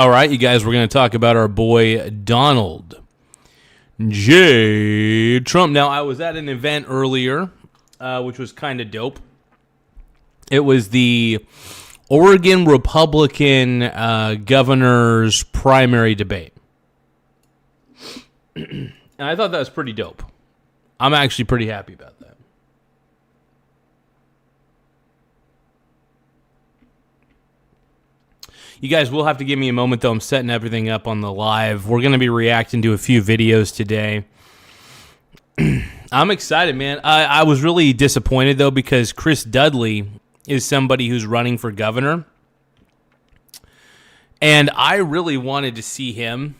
All right, you guys, we're going to talk about our boy Donald J. Trump. Now, I was at an event earlier, which was kind of dope. It was the Oregon Republican governor's primary debate. And I thought that was pretty dope. I'm actually pretty happy about that. You guys will have to give me a moment, though. I'm setting everything up on the live. We're going to be reacting to a few videos today. I'm excited, man. I was really disappointed, though, because Chris Dudley is somebody who's running for governor. And I really wanted to see him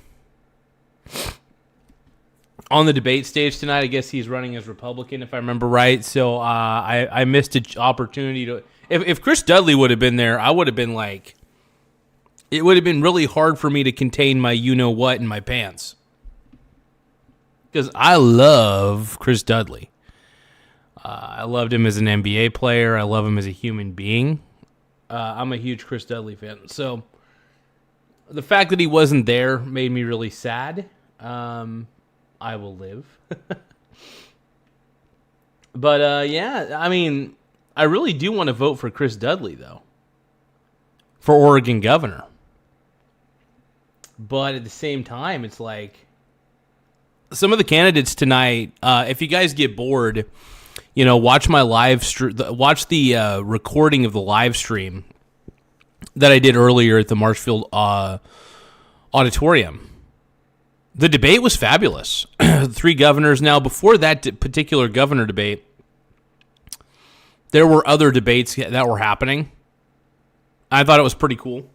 on the debate stage tonight. I guess he's running as Republican, if I remember right. So I missed an opportunity to... If Chris Dudley would have been there, I would have been like... It would have been really hard for me to contain my you-know-what in my pants. Because I love Chris Dudley. I loved him as an NBA player. I love him as a human being. I'm a huge Chris Dudley fan. So the fact that he wasn't there made me really sad. I will live. But, yeah, I mean, I really do want to vote for Chris Dudley, though, for Oregon governor. But at the same time, it's like some of the candidates tonight, if you guys get bored, you know, watch my live watch the recording of the live stream that I did earlier at the Marshfield Auditorium. The debate was fabulous. 3 governors. Now, before that particular governor debate, there were other debates that were happening. I thought it was pretty cool.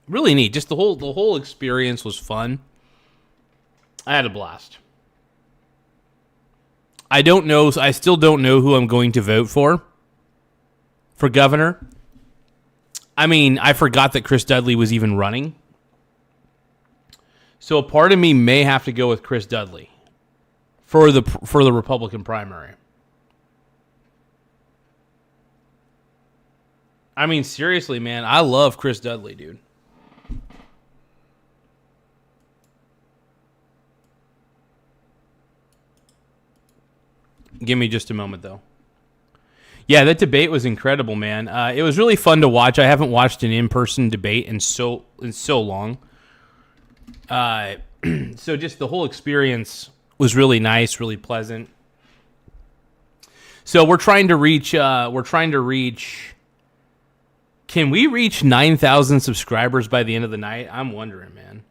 Really neat. Just the whole experience was fun. I had a blast. I still don't know who I'm going to vote for governor. I mean, I forgot that Chris Dudley was even running. So a part of me may have to go with Chris Dudley for the Republican primary. I mean, seriously, man, I love Chris Dudley, dude. Give me just a moment, though. Yeah, that debate was incredible, man. It was really fun to watch. I haven't watched an in-person debate in so long. So just the whole experience was really nice, really pleasant. So we're trying to reach. Can we reach 9,000 subscribers by the end of the night? I'm wondering, man.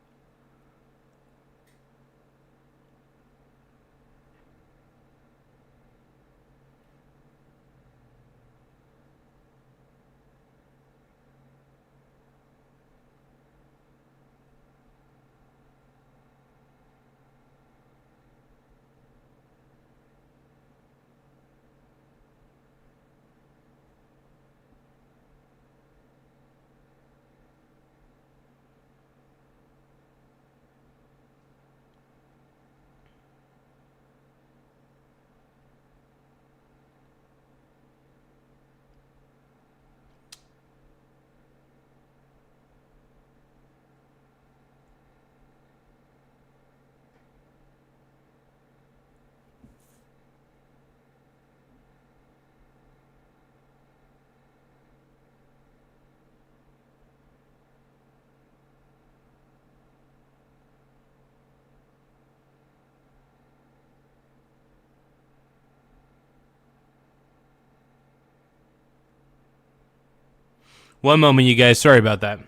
One moment, you guys. Sorry about that.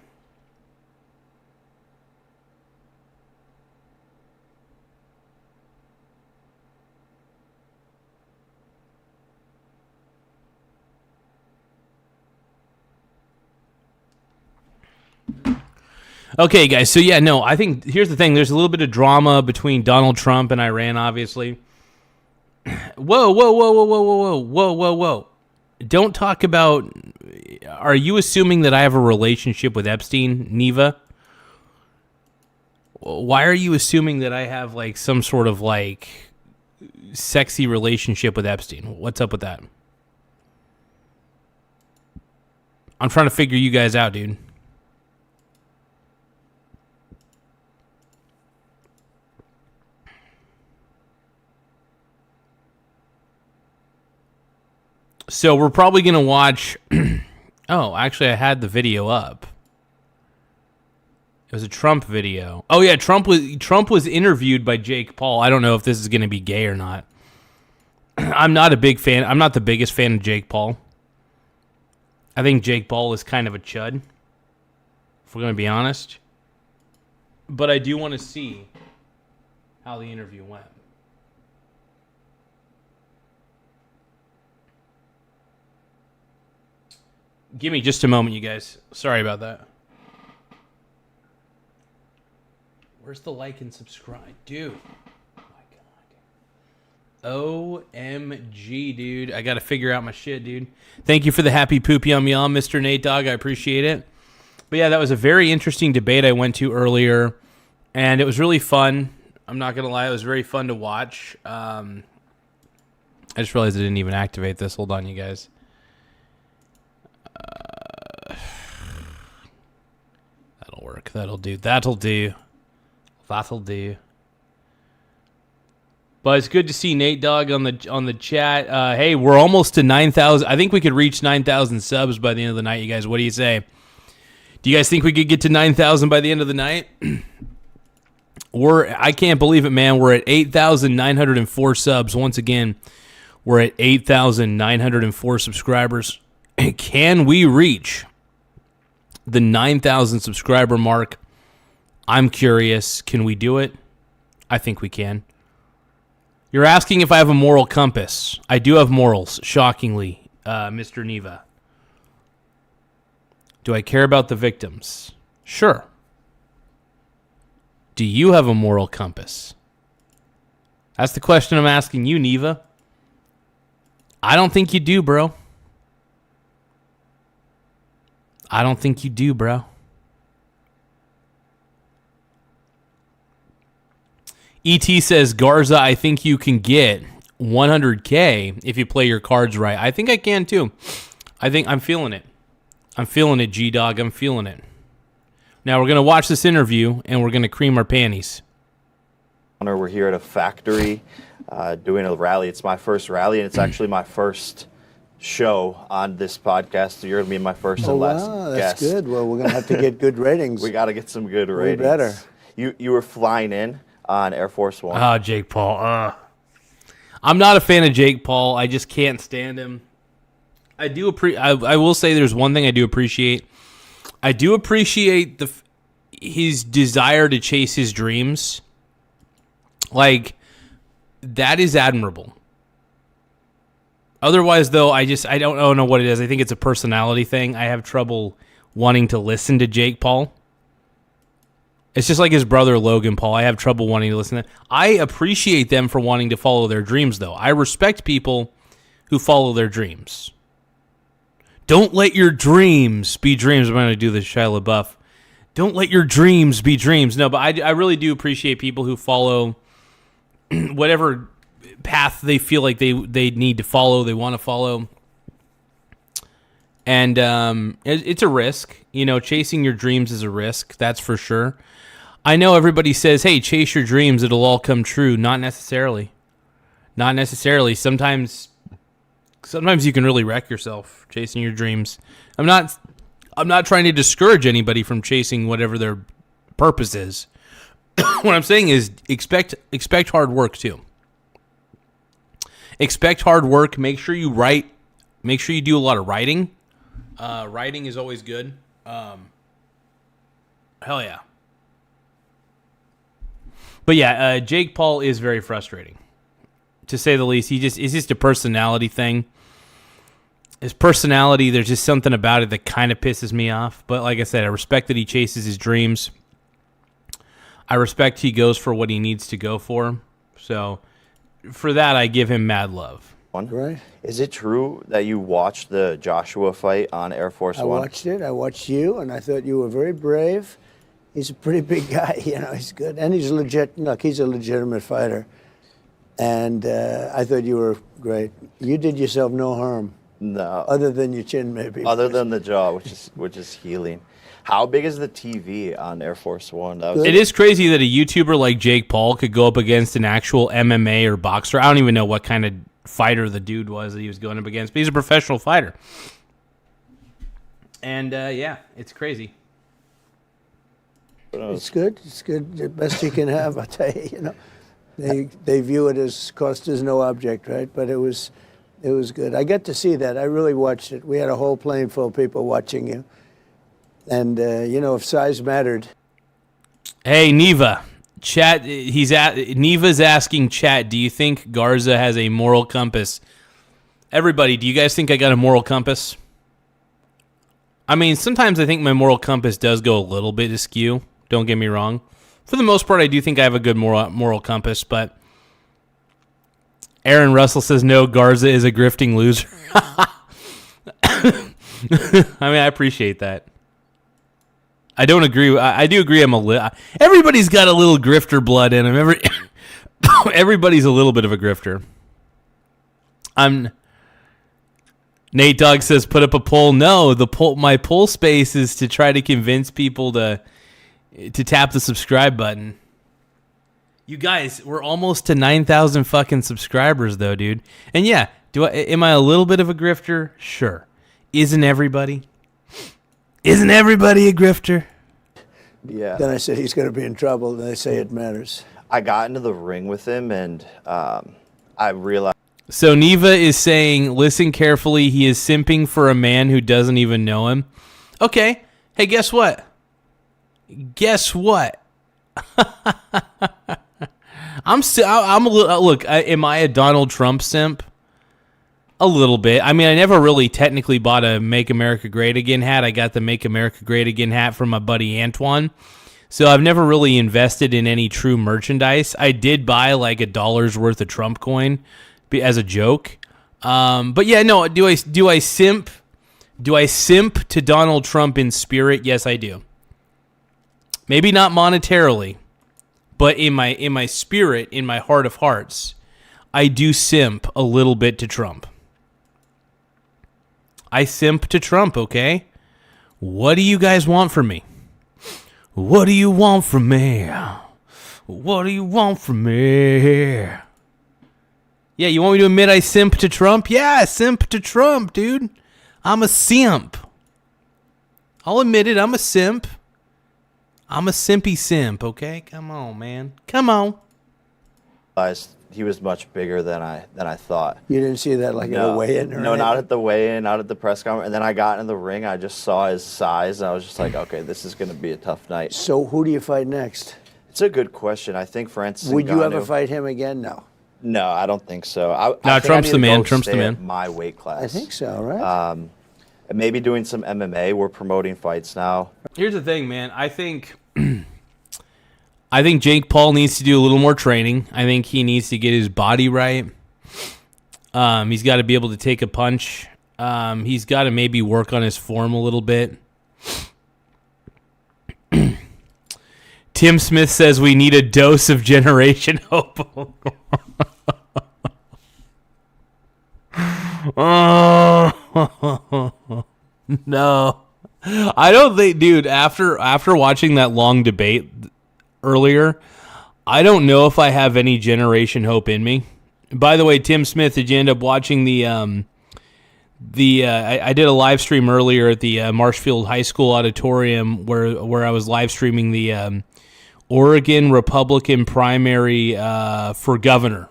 Okay, guys. So, yeah, no, I think here's the thing. There's a little bit of drama between Donald Trump and Iran, obviously. Whoa. Don't talk about... Are you assuming that I have a relationship with Epstein, Neva? Why are you assuming that I have, like, some sort of, like, sexy relationship with Epstein? What's up with that? I'm trying to figure you guys out, dude. So we're probably going to watch... Oh, actually, I had the video up. It was a Trump video. Oh, yeah, Trump was interviewed by Jake Paul. I don't know if this is going to be gay or not. I'm not a big fan. I'm not the biggest fan of Jake Paul. I think Jake Paul is kind of a chud, if we're going to be honest. But I do want to see how the interview went. Give me just a moment, you guys. Sorry about that. Where's the like and subscribe? Dude. Oh, my God. OMG, dude. I got to figure out my shit, dude. Thank you for the happy poop yum yum, Mr. Nate Dogg. I appreciate it. But yeah, that was a very interesting debate I went to earlier. And it was really fun. I'm not going to lie. It was very fun to watch. I just realized I didn't even activate this. Hold on, you guys. That'll work. That'll do. That'll do. But it's good to see Nate Dogg on the chat. Hey, we're almost to 9,000. I think we could reach 9,000 subs by the end of the night, you guys. What do you say? Do you guys think we could get to 9,000 by the end of the night? I can't believe it, man. We're at 8,904 subs. Once again, we're at 8,904 subscribers. Can we reach the 9,000 subscriber mark? I'm curious. Can we do it? I think we can. You're asking if I have a moral compass. I do have morals, shockingly, Mr. Neva. Do I care about the victims? Sure. Do you have a moral compass? That's the question I'm asking you, Neva. I don't think you do, bro. I don't think you do, bro. ET says, Garza, I think you can get 100K if you play your cards right. I think I can, too. I think I'm feeling it. I'm feeling it, G-Dog. I'm feeling it. Now, we're going to watch this interview, and we're going to cream our panties. We're here at a factory doing a rally. It's my first rally, and it's actually my first show on this podcast. So you're going to be my first and last that's guest. Good. Well, we're going to have to get good ratings. We got to get some good ratings. We better. You were flying in on Air Force One. Oh, Jake Paul. I'm not a fan of Jake Paul. I just can't stand him. I will say there's one thing I do appreciate. I do appreciate his desire to chase his dreams. Like, that is admirable. Otherwise, though, I don't know what it is. I think it's a personality thing. I have trouble wanting to listen to Jake Paul. It's just like his brother Logan Paul. I have trouble wanting to listen to them. I appreciate them for wanting to follow their dreams, though. I respect people who follow their dreams. Don't let your dreams be dreams. I'm going to do the Shia LaBeouf. Don't let your dreams be dreams. No, but I really do appreciate people who follow whatever path they feel like they need to follow, they want to follow. And it's a risk. You know, chasing your dreams is a risk. That's for sure. I know everybody says, hey, chase your dreams. It'll all come true. Not necessarily. Not necessarily. Sometimes you can really wreck yourself chasing your dreams. I'm not trying to discourage anybody from chasing whatever their purpose is. What I'm saying is expect hard work too. Expect hard work. Make sure you write. Make sure you do a lot of writing. Writing is always good. Hell yeah. But yeah, Jake Paul is very frustrating, to say the least. It's just a personality thing. His personality, there's just something about it that kind of pisses me off. But like I said, I respect that he chases his dreams. I respect he goes for what he needs to go for. So for that, I give him mad love. Right. Is it true that you watched the Joshua fight on Air Force One? I watched it. I watched you, and I thought you were very brave. He's a pretty big guy, you know. He's good, and he's legit. Look, he's a legitimate fighter. And I thought you were great. You did yourself no harm. No. Other than your chin, maybe. Other than the jaw, which is healing. How big is the TV on Air Force One? It is crazy that a YouTuber like Jake Paul could go up against an actual MMA or boxer. I don't even know what kind of fighter the dude was that he was going up against. But he's a professional fighter. And, yeah, it's crazy. It's good. It's good. The best you can have, I tell you. You know, they view it as cost is no object, right? But it was good. I got to see that. I really watched it. We had a whole plane full of people watching you. And you know, if size mattered. Hey, Neva. Chat. Neva's asking chat. Do you think Garza has a moral compass? Everybody, do you guys think I got a moral compass? I mean, sometimes I think my moral compass does go a little bit askew. Don't get me wrong. For the most part, I do think I have a good moral compass, but Aaron Russell says, no, Garza is a grifting loser. I mean, I appreciate that. I don't agree. I do agree I'm a little... Everybody's got a little grifter blood in them. Everybody's a little bit of a grifter. Nate Dogg says, put up a poll. No, my poll space is to try to convince people to tap the subscribe button. You guys, we're almost to 9,000 fucking subscribers, though, dude. And yeah, am I a little bit of a grifter? Sure. Isn't everybody? Isn't everybody a grifter? Yeah. Then I said he's going to be in trouble. Then they say it matters. I got into the ring with him, and I realized. So Neva is saying, listen carefully. He is simping for a man who doesn't even know him. Okay. Hey, guess what? Guess what? I'm a little. Look, am I a Donald Trump simp? A little bit. I mean, I never really technically bought a Make America Great Again hat. I got the Make America Great Again hat from my buddy Antoine. So I've never really invested in any true merchandise. I did buy like $1 worth of Trump coin as a joke. But yeah, no. Do I simp? Do I simp to Donald Trump in spirit? Yes, I do. Maybe not monetarily, but in my spirit, in my heart of hearts, I do simp a little bit to Trump. I simp to Trump, okay? What do you guys want from me? What do you want from me? What do you want from me? Yeah, you want me to admit I simp to Trump? Yeah, I simp to Trump, dude. I'm a simp. I'll admit it, I'm a simp. I'm a simpy simp, okay? Come on, man. Come on. He was much bigger than I thought. You didn't see that like at a weigh-in or No, anything? not at the weigh-in, not at the press conference. And then I got in the ring. I just saw his size, and I was just like, okay, this is going to be a tough night. So who do you fight next? It's a good question. I think Francis Would you Ngannou- ever fight him again? No. No, I don't think so. I think Trump's I the need to man. go Trump's the stay man. at my weight class. I think so, right? And maybe doing some MMA. We're promoting fights now. Here's the thing, man. I think Jake Paul needs to do a little more training. I think he needs to get his body right. He's got to be able to take a punch. He's got to maybe work on his form a little bit. Tim Smith says we need a dose of Generation Hope. No. I don't think, dude, after watching that long debate earlier, I don't know if I have any Generation Hope in me. By the way, Tim Smith, did you end up watching I did a live stream earlier at the Marshfield High School auditorium where I was live streaming the Oregon Republican primary for governor.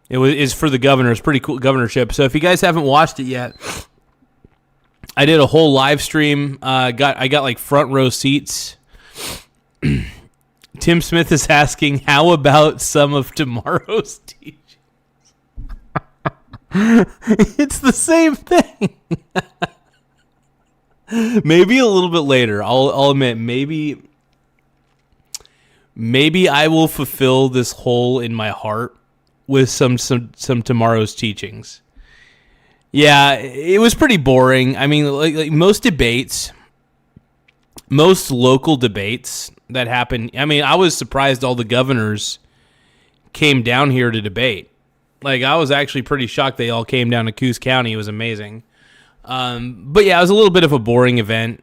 It's for the governor. It's pretty cool governorship. So if you guys haven't watched it yet, I did a whole live stream. I got like front row seats. Tim Smith is asking, how about some of tomorrow's teachings? It's the same thing. Maybe a little bit later. I'll admit, maybe I will fulfill this hole in my heart with some tomorrow's teachings. Yeah, it was pretty boring. I mean, like most debates, most local debates that happen. I mean, I was surprised all the governors came down here to debate. Like, I was actually pretty shocked they all came down to Coos County. It was amazing. But yeah, it was a little bit of a boring event.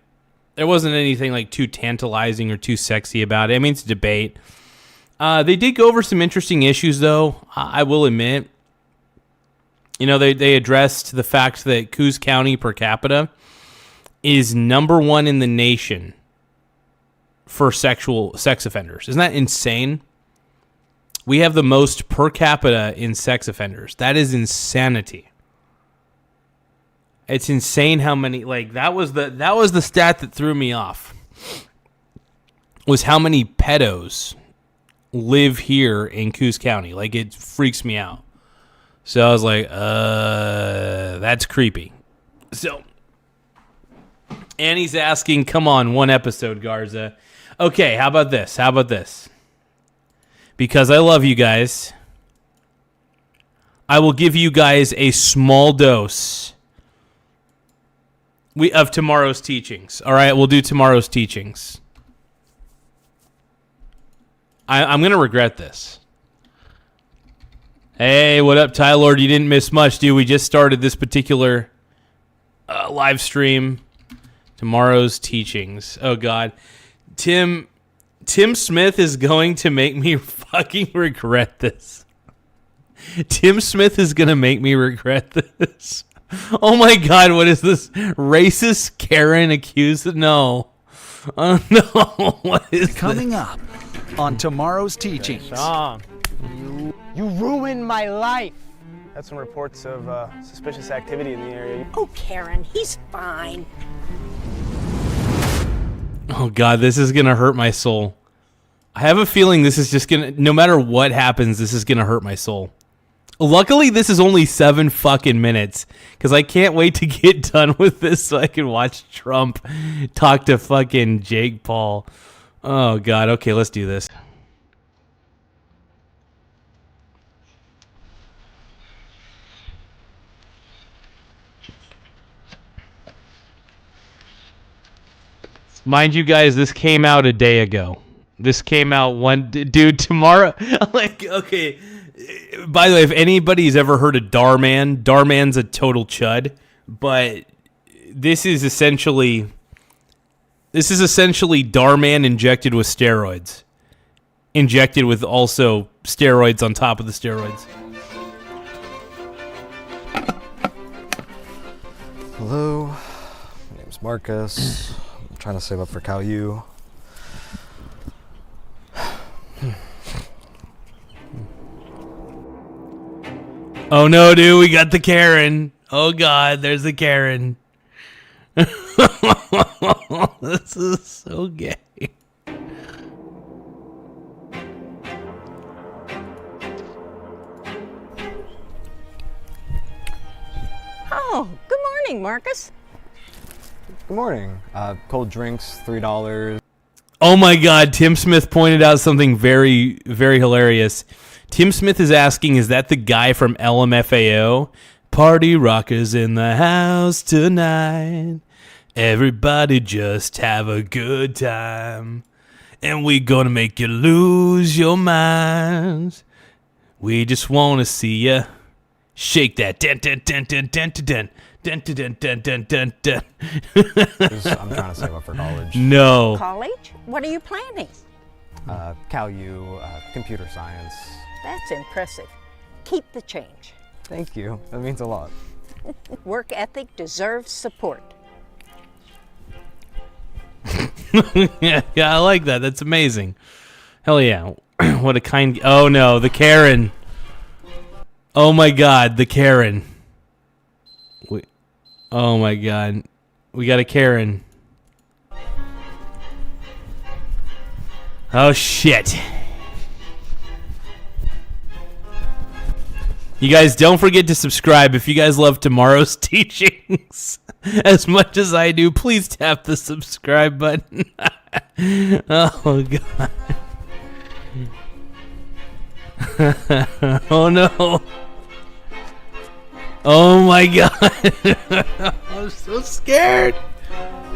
There wasn't anything like too tantalizing or too sexy about it. I mean, it's a debate. They did go over some interesting issues, though. I will admit. You know, they addressed the fact that Coos County per capita is number 1 in the nation for sex offenders. Isn't that insane? We have the most per capita in sex offenders. That is insanity. It's insane how many, like, that was the stat that threw me off. Was how many pedos live here in Coos County. Like, it freaks me out. So I was like, that's creepy. So Annie's asking, come on, 1 episode, Garza. Okay, how about this? Because I love you guys, I will give you guys a small dose of tomorrow's teachings. All right, we'll do tomorrow's teachings. I'm going to regret this. Hey, what up, Ty Lord? You didn't miss much, dude. We just started this particular live stream. Tomorrow's teachings. Oh, God. Tim Smith is going to make me fucking regret this. Tim Smith is going to make me regret this. Oh, my God. What is this? Racist Karen accused? No. Oh, no. What is Coming up on tomorrow's teachings. You ruined my life. Had some reports of suspicious activity in the area. Oh, Karen, he's fine. Oh, God, this is going to hurt my soul. I have a feeling this is just going to, no matter what happens, this is going to hurt my soul. Luckily, this is only 7 fucking minutes, because I can't wait to get done with this so I can watch Trump talk to fucking Jake Paul. Oh, God. Okay, let's do this. Mind you guys, this came out a day ago. This came out dude, tomorrow. Like, okay. By the way, if anybody's ever heard of Darman's a total chud. But this is essentially Darman injected with steroids. Injected with also steroids on top of the steroids. Hello, my name's Marcus. I'm trying to save up for Cal U. Oh no, dude, we got the Karen. Oh God, there's the Karen. This is so gay. Oh, good morning, Marcus. Good morning. Cold drinks, $3. Oh my God, Tim Smith pointed out something very, very hilarious. Tim Smith is asking, is that the guy from LMFAO? Party rockers in the house tonight. Everybody just have a good time. And we gonna make you lose your minds. We just wanna see ya shake that. Dun, dun, dun, dun, dun, dun, dun, dun, dun, dun, dun, dun. I'm trying to save up for college. No. College? What are you planning? Cal U, computer science. That's impressive. Keep the change. Thank you. That means a lot. Work ethic deserves support. Yeah, I like that. That's amazing. Hell yeah. What a kind... Oh, no. The Karen. Oh, my God. The Karen. Oh, my God. We got a Karen. Oh, shit. You guys, don't forget to subscribe. If you guys love tomorrow's teachings as much as I do, please tap the subscribe button. Oh, God. Oh, no. Oh, my God. I'm so scared.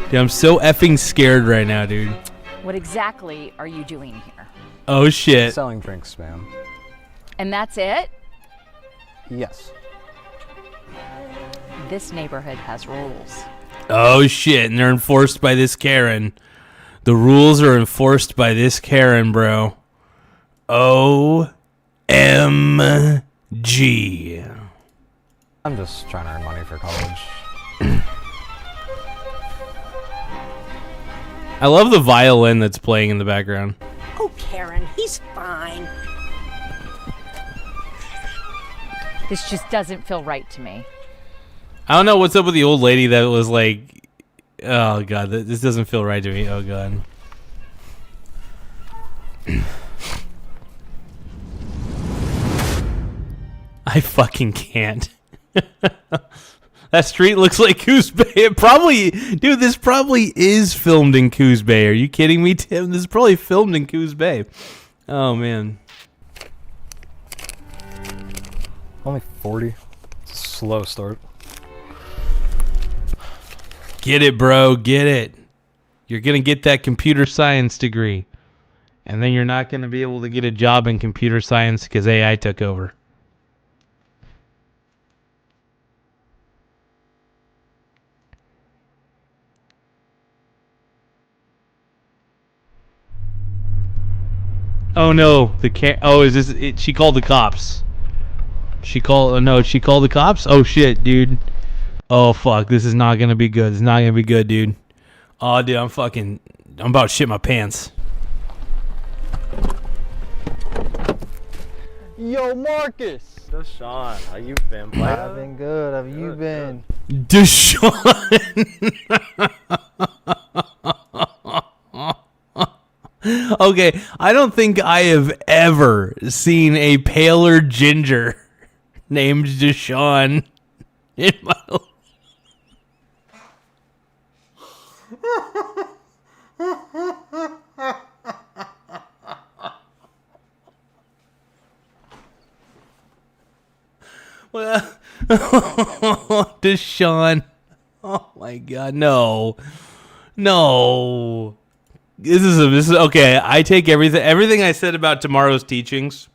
Dude, I'm so effing scared right now, dude. What exactly are you doing here? Oh, shit. Selling drinks, ma'am. And that's it? Yes. This neighborhood has rules. Oh, shit. And they're enforced by this Karen. The rules are enforced by this Karen, bro. O-M-G. I'm just trying to earn money for college. I love the violin that's playing in the background. Oh, Karen, he's fine. This just doesn't feel right to me. I don't know what's up with the old lady that was like, oh, God, this doesn't feel right to me. Oh, God. I fucking can't. That street looks like Coos Bay. It probably, dude, this probably is filmed in Coos Bay. Are you kidding me, Tim? This is probably filmed in Coos Bay. Oh, man. Only 40. It's a slow start. Get it, bro. Get it. You're going to get that computer science degree. And then you're not going to be able to get a job in computer science because AI took over. Oh no, is this it? She called the cops. She called the cops? Oh shit, dude. Oh fuck, this is not gonna be good. It's not gonna be good, dude. Oh dude, I'm about to shit my pants. Yo, Marcus! Deshaun, how you been, boy? I've been good. How have you been? Deshaun. Okay, I don't think I have ever seen a paler ginger named Deshaun in my life. Well, Deshaun. Oh my God, no. This is okay. I take everything I said about tomorrow's teachings.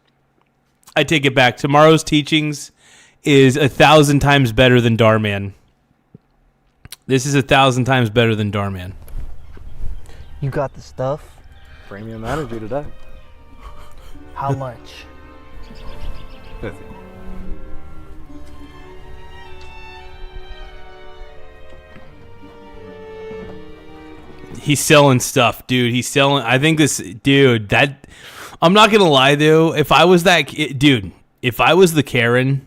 I take it back. Tomorrow's teachings is 1,000 times better than Darman. This is 1,000 times better than Darman. You got the stuff? Premium energy today. How much? 50. He's selling stuff, dude. I think this, dude, I'm not going to lie, though. If I was if I was the Karen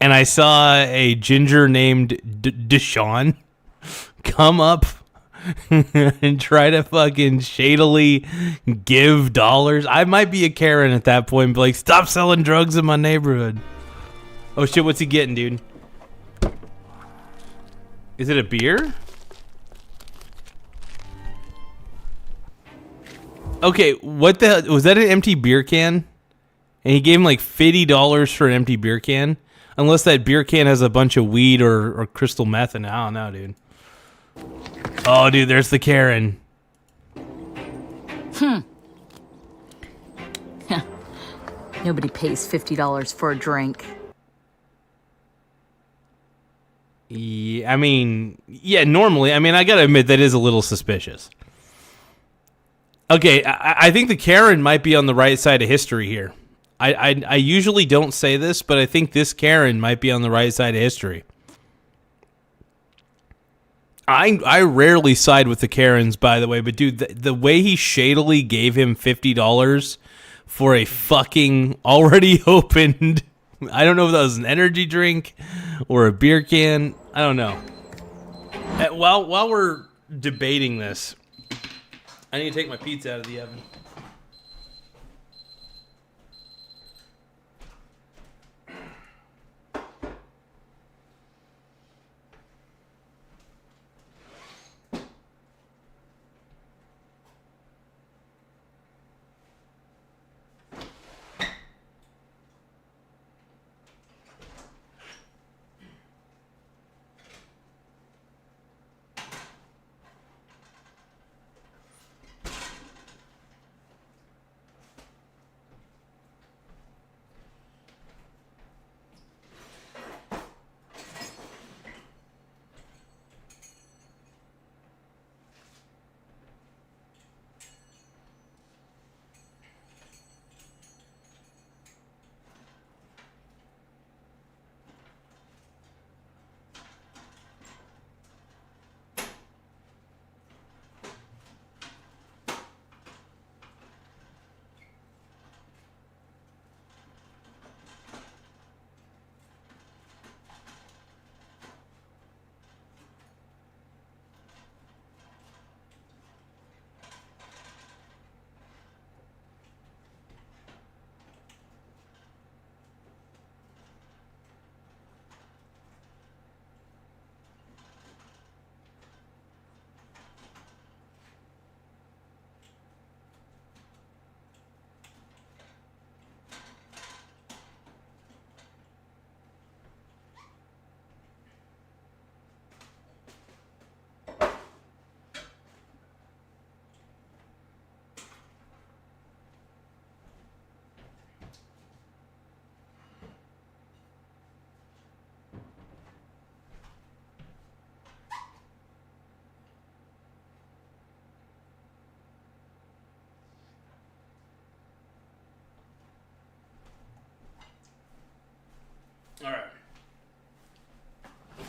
and I saw a ginger named Deshaun come up and try to fucking shadily give dollars, I might be a Karen at that point and be like, stop selling drugs in my neighborhood. Oh, shit, what's he getting, dude? Is it a beer? Okay, what the hell? Was that an empty beer can? And he gave him like $50 for an empty beer can? Unless that beer can has a bunch of weed or crystal meth in it. I don't know, dude. Oh, dude, there's the Karen. Nobody pays $50 for a drink. Yeah, I mean, yeah, normally. I mean, I gotta admit, that is a little suspicious. Okay, I think the Karen might be on the right side of history here. I usually don't say this, but I think this Karen might be on the right side of history. I rarely side with the Karens, by the way, but dude, the way he shadily gave him $50 for a fucking already opened, I don't know if that was an energy drink or a beer can. I don't know. While we're debating this, I need to take my pizza out of the oven.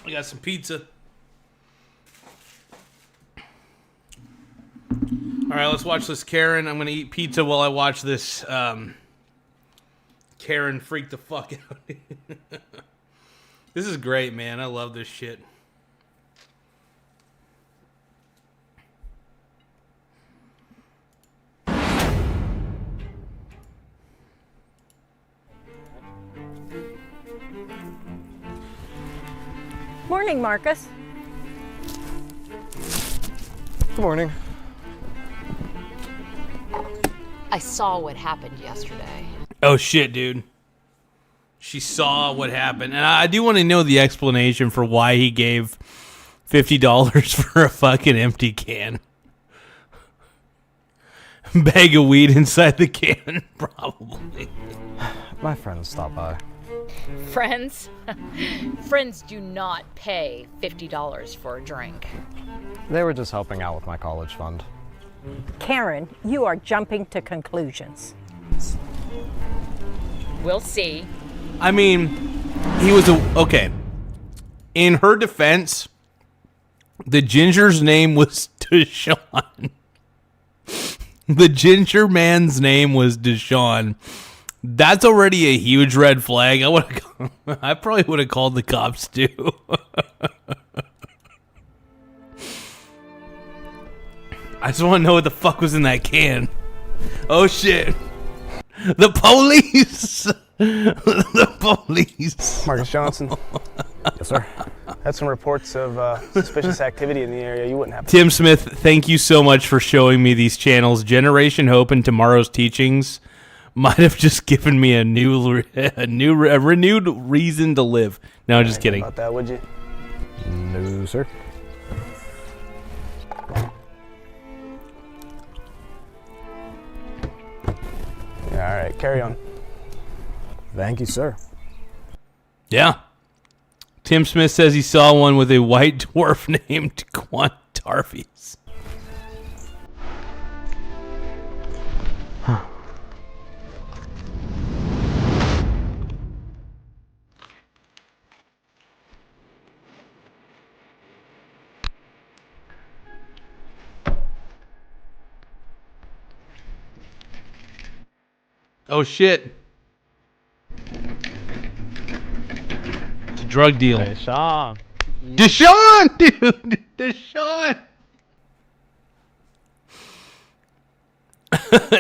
I got some pizza. All right, let's watch this Karen. I'm going to eat pizza while I watch this Karen freak the fuck out. This is great, man. I love this shit. Morning, Marcus. Good morning. I saw what happened yesterday. Oh, shit, dude. She saw what happened. And I do want to know the explanation for why he gave $50 for a fucking empty can. Bag of weed inside the can, probably. My friends stopped by. Friends? Friends do not pay $50 for a drink. They were just helping out with my college fund. Karen, you are jumping to conclusions. We'll see. I mean, he was okay. In her defense, the ginger's name was Deshaun. The ginger man's name was Deshaun. That's already a huge red flag. I probably would have called the cops too. I just want to know what the fuck was in that can. Oh shit. The police. The police. Marcus Johnson. Yes, sir. Had some reports of suspicious activity in the area. You wouldn't have. Tim Smith, thank you so much for showing me these channels. Generation Hope and Tomorrow's Teachings might have just given me a renewed reason to live. No, just kidding. About that, would you? No, sir. Yeah, all right, carry on. Thank you, sir. Yeah. Tim Smith says he saw one with a white dwarf named Quantarvies. Oh shit. It's a drug deal. Deshaun. Deshaun, dude. Deshaun.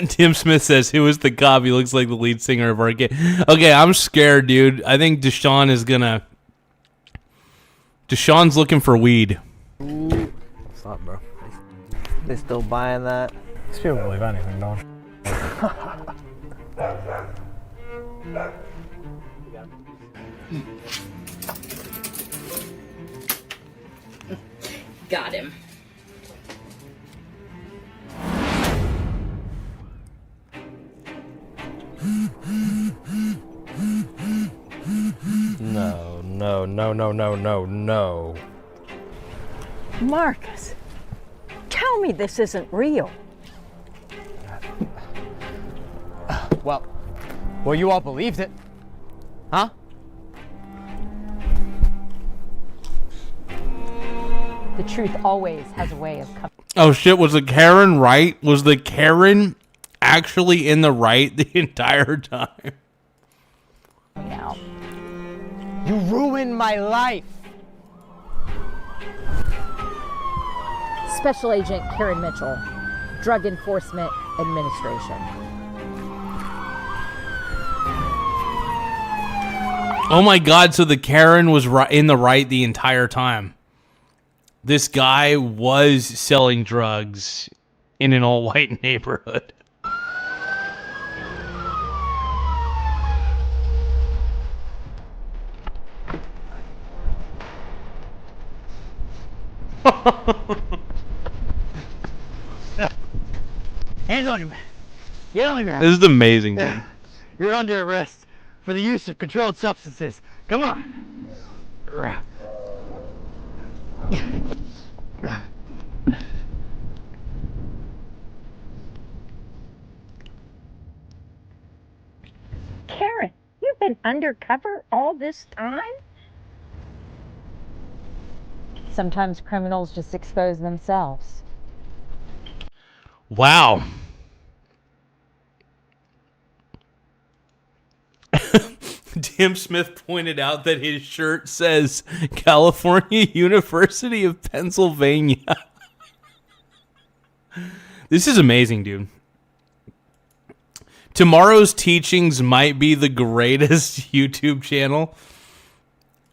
Tim Smith says, who is the cop? He looks like the lead singer of our game. Okay, I'm scared, dude. I think Deshaun is gonna... Deshaun's looking for weed. What's up, bro? They still buying that? These people believe anything, don't Got him. No, no, no, no, no, no, no. Marcus, tell me this isn't real. Well, you all believed it. Huh? The truth always has a way of coming. Oh shit, was the Karen right? Was the Karen actually in the right the entire time? out. You ruined my life. Special Agent Karen Mitchell, Drug Enforcement Administration. Oh my god, so the Karen was in the right the entire time. This guy was selling drugs in an all-white neighborhood. Hands on him. Get on the ground. This is amazing, dude. You're under arrest for the use of controlled substances. Come on. Karen, you've been undercover all this time? Sometimes criminals just expose themselves. Wow. Tim Smith pointed out that his shirt says California University of Pennsylvania. This is amazing, dude. Tomorrow's Teachings might be the greatest YouTube channel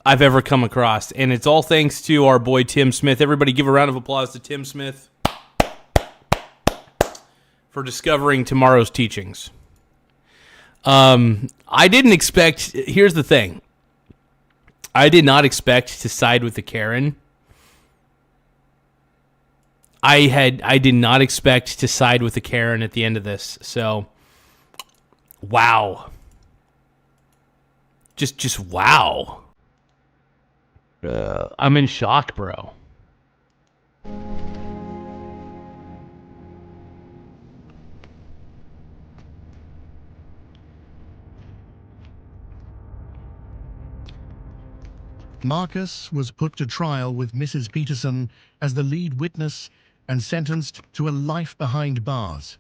I've ever come across. And it's all thanks to our boy Tim Smith. Everybody give a round of applause to Tim Smith for discovering Tomorrow's Teachings. I didn't expect... Here's the thing. I did not expect to side with the Karen. I did not expect to side with the Karen at the end of this. So, wow. Just wow. I'm in shock, bro. Marcus was put to trial with Mrs. Peterson as the lead witness and sentenced to a life behind bars.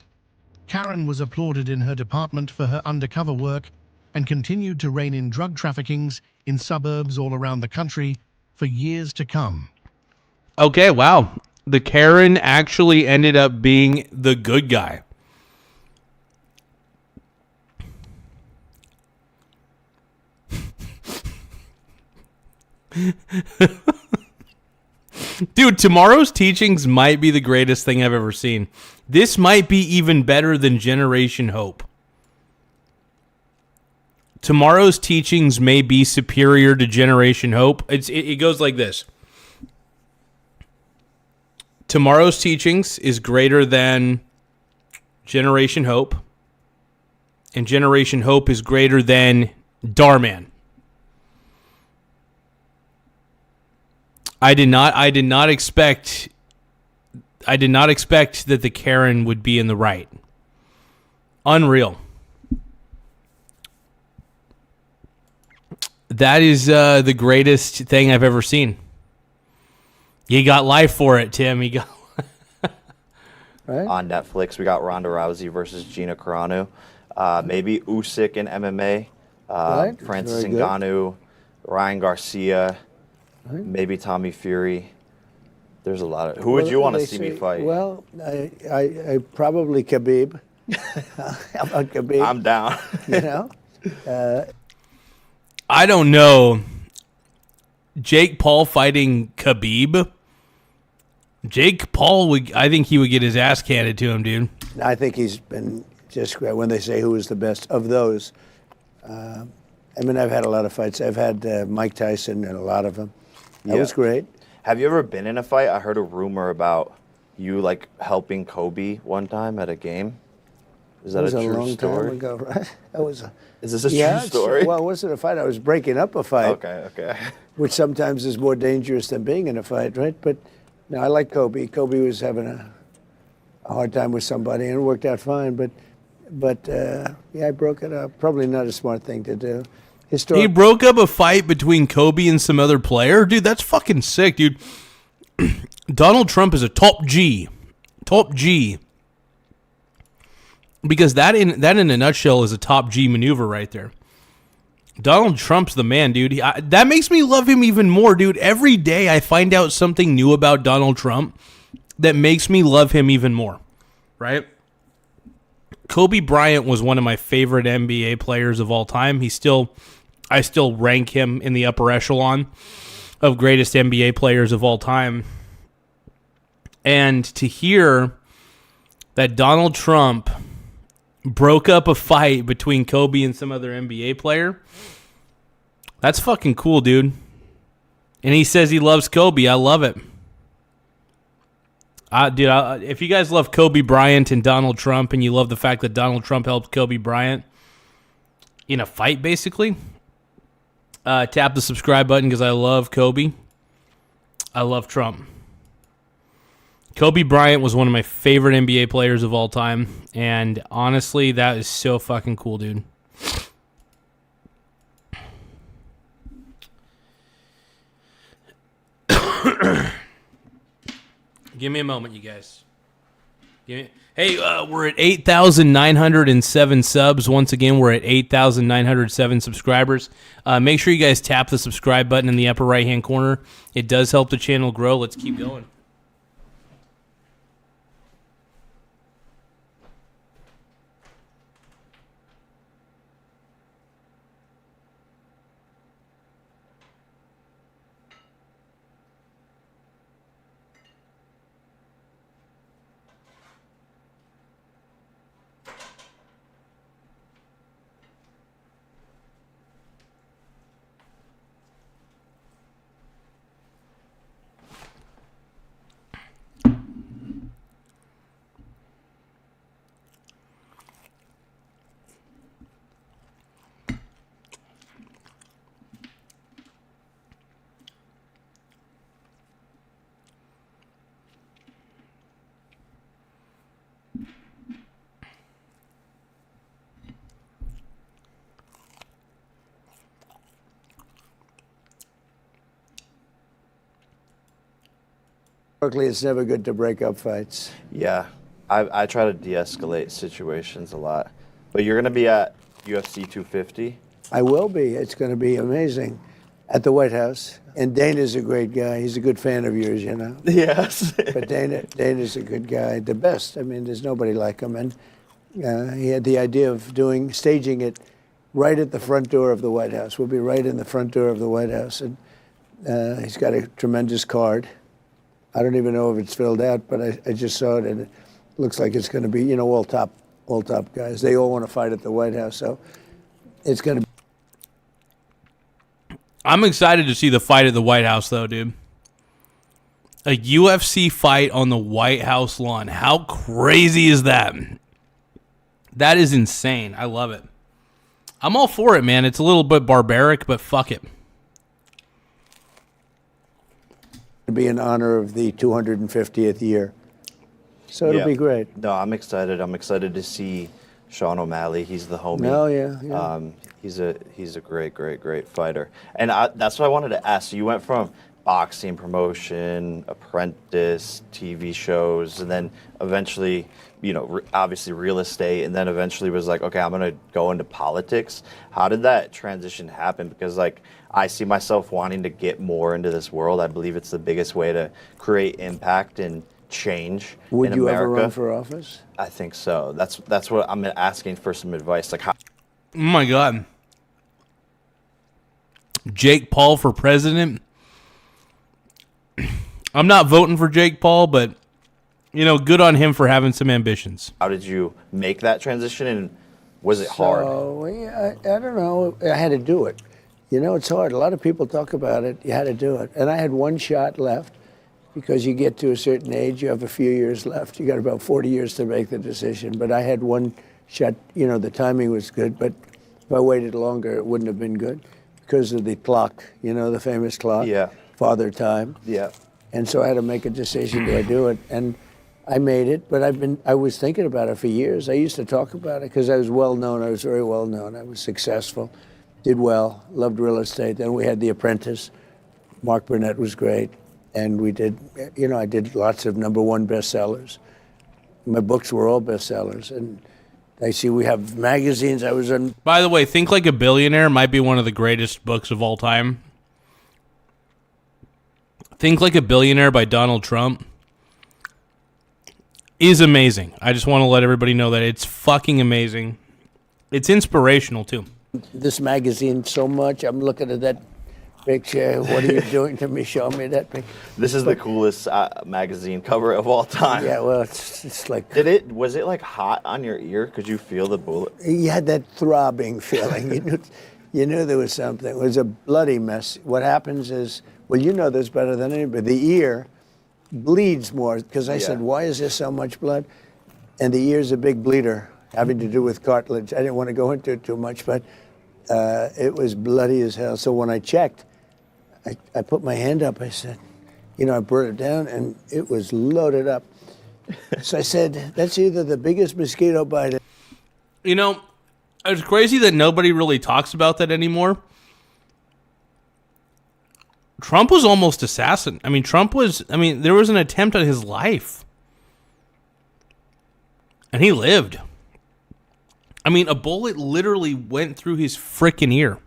Karen was applauded in her department for her undercover work and continued to rein in drug traffickings in suburbs all around the country for years to come. Okay, wow. The Karen actually ended up being the good guy. Dude, Tomorrow's Teachings might be the greatest thing I've ever seen. This might be even better than Generation Hope. Tomorrow's Teachings may be superior to Generation Hope. It goes like this. Tomorrow's Teachings is greater than Generation Hope. And Generation Hope is greater than Darman. I did not expect that the Karen would be in the right. Unreal. That is the greatest thing I've ever seen. You got life for it, Tim. You got right? On Netflix, we got Ronda Rousey versus Gina Carano. Maybe Usyk in MMA. Right. Francis Very good. Ngannou, Ryan Garcia. Maybe Tommy Fury. There's a lot of... Who would you want to see me fight? Well, I probably Khabib. How about Khabib? I'm down. You know? I don't know. Jake Paul fighting Khabib? Jake Paul, I think he would get his ass handed to him, dude. I think he's been just great. When they say who is the best of those, I mean, I've had a lot of fights. I've had Mike Tyson and a lot of them. That was great. Have you ever been in a fight? I heard a rumor about you like helping Kobe one time at a game. Is that a true long story? time ago, right? That was. Is this a true story? Well, it wasn't a fight. I was breaking up a fight. Okay. Which sometimes is more dangerous than being in a fight, right? But no, I like Kobe. Kobe was having a hard time with somebody, and it worked out fine. But yeah, I broke it up. Probably not a smart thing to do. He broke up a fight between Kobe and some other player? Dude, that's fucking sick, dude. Donald Trump is a top G. Top G. Because that in a nutshell is a top G maneuver right there. Donald Trump's the man, dude. That makes me love him even more, dude. Every day I find out something new about Donald Trump that makes me love him even more, right? Kobe Bryant was one of my favorite NBA players of all time. I still rank him in the upper echelon of greatest NBA players of all time. And to hear that Donald Trump broke up a fight between Kobe and some other NBA player, that's fucking cool, dude. And he says he loves Kobe. I love it. Dude, if you guys love Kobe Bryant and Donald Trump, and you love the fact that Donald Trump helped Kobe Bryant in a fight, basically, tap the subscribe button because I love Kobe. I love Trump. Kobe Bryant was one of my favorite NBA players of all time, and honestly, that is so fucking cool, dude. Give me a moment, you guys. Hey, we're at 8,907 subs. Once again, we're at 8,907 subscribers. Make sure you guys tap the subscribe button in the upper right-hand corner. It does help the channel grow. Let's keep going. Historically, it's never good to break up fights. Yeah, I try to de-escalate situations a lot. But you're going to be at UFC 250? I will be. It's going to be amazing at the White House. And Dana's a great guy. He's a good fan of yours, you know. Yes. But Dana's a good guy, the best. I mean, there's nobody like him. And he had the idea of staging it right at the front door of the White House. We'll be right in the front door of the White House. And he's got a tremendous card. I don't even know if it's filled out, but I just saw it, and it looks like it's going to be, you know, all top guys. They all want to fight at the White House, so it's going to be. I'm excited to see the fight at the White House, though, dude. A UFC fight on the White House lawn. How crazy is that? That is insane. I love it. I'm all for it, man. It's a little bit barbaric, but fuck it. To be in honor of the 250th year. So it'll be great. No, I'm excited. I'm excited to see Sean O'Malley. He's the homie. Oh, yeah. He's a great fighter. And that's what I wanted to ask. So you went from boxing promotion, apprentice, TV shows, and then eventually, you know, obviously real estate, and then eventually was like, okay, I'm going to go into politics. How did that transition happen? Because, like, I see myself wanting to get more into this world. I believe it's the biggest way to create impact and change in America. Would you ever run for office? I think so. That's what I'm asking for, some advice. Like, how? Oh my God. Jake Paul for president. I'm not voting for Jake Paul, but, you know, good on him for having some ambitions. How did you make that transition, and was it hard? I don't know. I had to do it. You know, it's hard. A lot of people talk about it. You had to do it. And I had one shot left, because you get to a certain age, you have a few years left. You got about 40 years to make the decision. But I had one shot. You know, the timing was good, but if I waited longer, it wouldn't have been good because of the clock, you know, the famous clock. Yeah. Father Time. Yeah. And so I had to make a decision, do I do it? And I made it, but I was thinking about it for years. I used to talk about it because I was well known. I was very well known. I was successful, did well, loved real estate. Then we had The Apprentice. Mark Burnett was great. And we did, you know, I did lots of #1 bestsellers. My books were all bestsellers. And I see we have magazines. I was on. By the way, Think Like a Billionaire might be one of the greatest books of all time. Think Like a Billionaire by Donald Trump is amazing. I just want to let everybody know that it's fucking amazing. It's inspirational, too. This magazine so much. I'm looking at that picture. What are you doing to me? Show me that picture. This is the coolest magazine cover of all time. Yeah, well, it's like. Was it like hot on your ear? Could you feel the bullet? You had that throbbing feeling. You knew there was something. It was a bloody mess. What happens is, well, you know this better than anybody. The ear bleeds more because I said, why is there so much blood? And the ear's a big bleeder, having to do with cartilage. I didn't want to go into it too much, but it was bloody as hell. So when I checked, I put my hand up. I said, you know, I brought it down, and it was loaded up. So I said, that's either the biggest mosquito bite. You know, it's crazy that nobody really talks about that anymore. Trump was almost assassin. I mean, there was an attempt on his life. And he lived. I mean, a bullet literally went through his frickin' ear.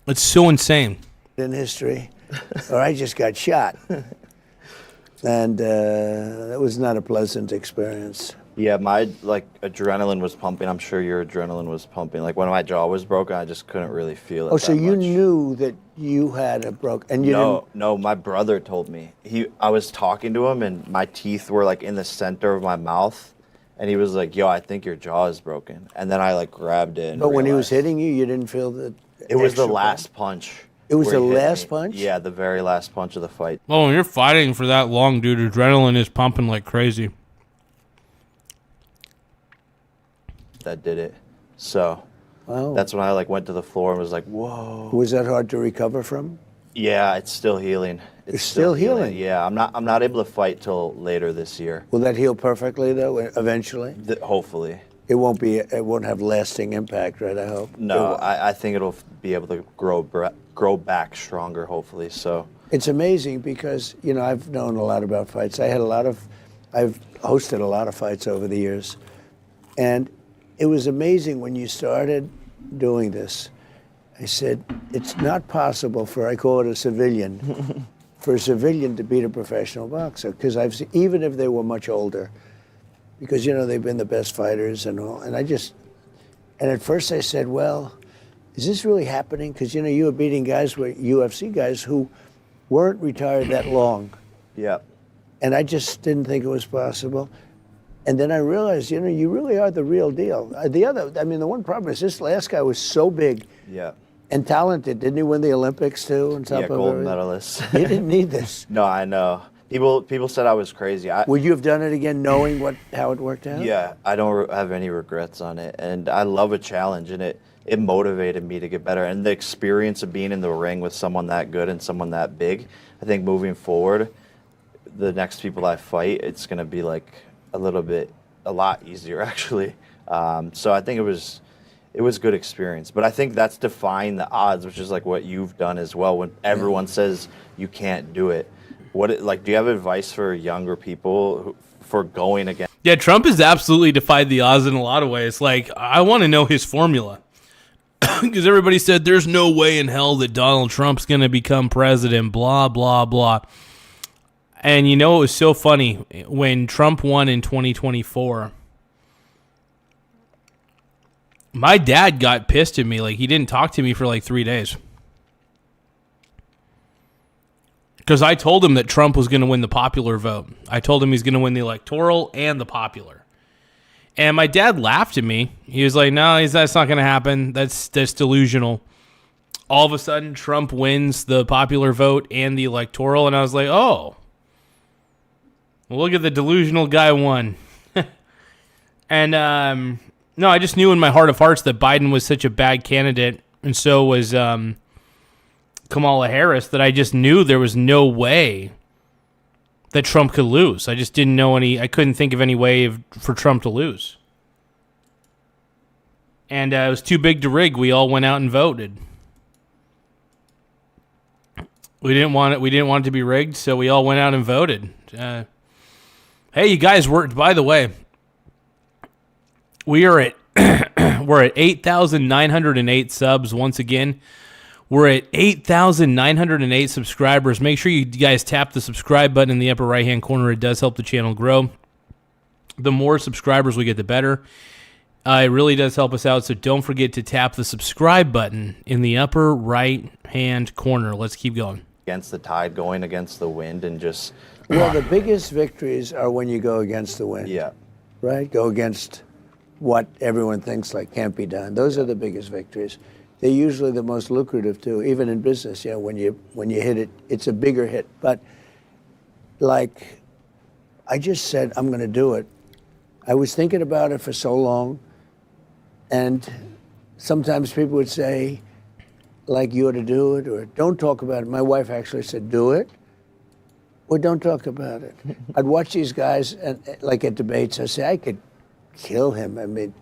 It's so insane. In history, or I just got shot. And that was not a pleasant experience. Yeah, my adrenaline was pumping. I'm sure your adrenaline was pumping. Like when my jaw was broken, I just couldn't really feel it. Oh, so that you much. knew that you had a and you didn't? No, my brother told me. I was talking to him, and my teeth were like in the center of my mouth, and he was like, "Yo, I think your jaw is broken." And then I like grabbed it. And but when he was realized hitting you, you didn't feel that. it was the last punch. It was where the he hit last me. punch? Yeah, the very last punch of the fight. Well, when you're fighting for that long, dude, adrenaline is pumping like crazy. That did it. So that's when I like went to the floor and was like, "Whoa." Was that hard to recover from? Yeah, it's still healing. It's still healing? Yeah, I'm not able to fight till later this year. Will that heal perfectly though? Eventually. Hopefully. It won't have lasting impact, right? I hope. No, I think it'll be able to grow back stronger. Hopefully, so. It's amazing because I've known a lot about fights. I've hosted a lot of fights over the years, and it was amazing when you started doing this. I said, it's not possible I call it a civilian, for a civilian to beat a professional boxer, because even if they were much older, because they've been the best fighters and all, and at first I said, well, is this really happening? Because you were beating UFC guys who weren't retired that long. Yeah. And I just didn't think it was possible. And then I realized, you really are the real deal. The one problem is this last guy was so big and talented. Didn't he win the Olympics too? On top of gold everything? medalist. He didn't need this. No, I know. People said I was crazy. Would you have done it again knowing how it worked out? Yeah, I don't have any regrets on it. And I love a challenge, and it motivated me to get better. And the experience of being in the ring with someone that good and someone that big, I think moving forward, the next people I fight, it's going to be like a lot easier actually. So I think it was good experience. But I think that's defying the odds, which is like what you've done as well. When everyone says you can't do it, do you have advice for younger people for going against? Yeah, Trump has absolutely defied the odds in a lot of ways. Like, I want to know his formula. Because everybody said there's no way in hell that Donald Trump's going to become president, blah, blah, blah. And it was so funny. When Trump won in 2024, my dad got pissed at me. Like, he didn't talk to me for like 3 days. Because I told him that Trump was going to win the popular vote. I told him he's going to win the electoral and the popular. And my dad laughed at me. He was like, no, that's not going to happen. That's delusional. All of a sudden, Trump wins the popular vote and the electoral. And I was like, oh. Well, look at the delusional guy won. And, no, I just knew in my heart of hearts that Biden was such a bad candidate. And so was Kamala Harris, that I just knew there was no way that Trump could lose. I just didn't know I couldn't think of any way for Trump to lose. And it was too big to rig. We all went out and voted. We didn't want it to be rigged, so we all went out and voted. Hey, you guys, by the way, we're at 8,908 subs once again. We're at 8,908 subscribers. Make sure you guys tap the subscribe button in the upper right-hand corner. It does help the channel grow. The more subscribers we get, the better. It really does help us out, so don't forget to tap the subscribe button in the upper right-hand corner. Let's keep going. Against the tide, going against the wind, and just... Well, the biggest victories are when you go against the wind. Yeah. Right? Go against what everyone thinks can't be done. Those are the biggest victories. They're usually the most lucrative too, even in business. When you hit it, it's a bigger hit. But like, I just said I'm going to do it. I was thinking about it for so long, and sometimes people would say, like, you ought to do it, or don't talk about it. My wife actually said, do it, or don't talk about it. I'd watch these guys, and like at debates, I say, I could kill him. I mean,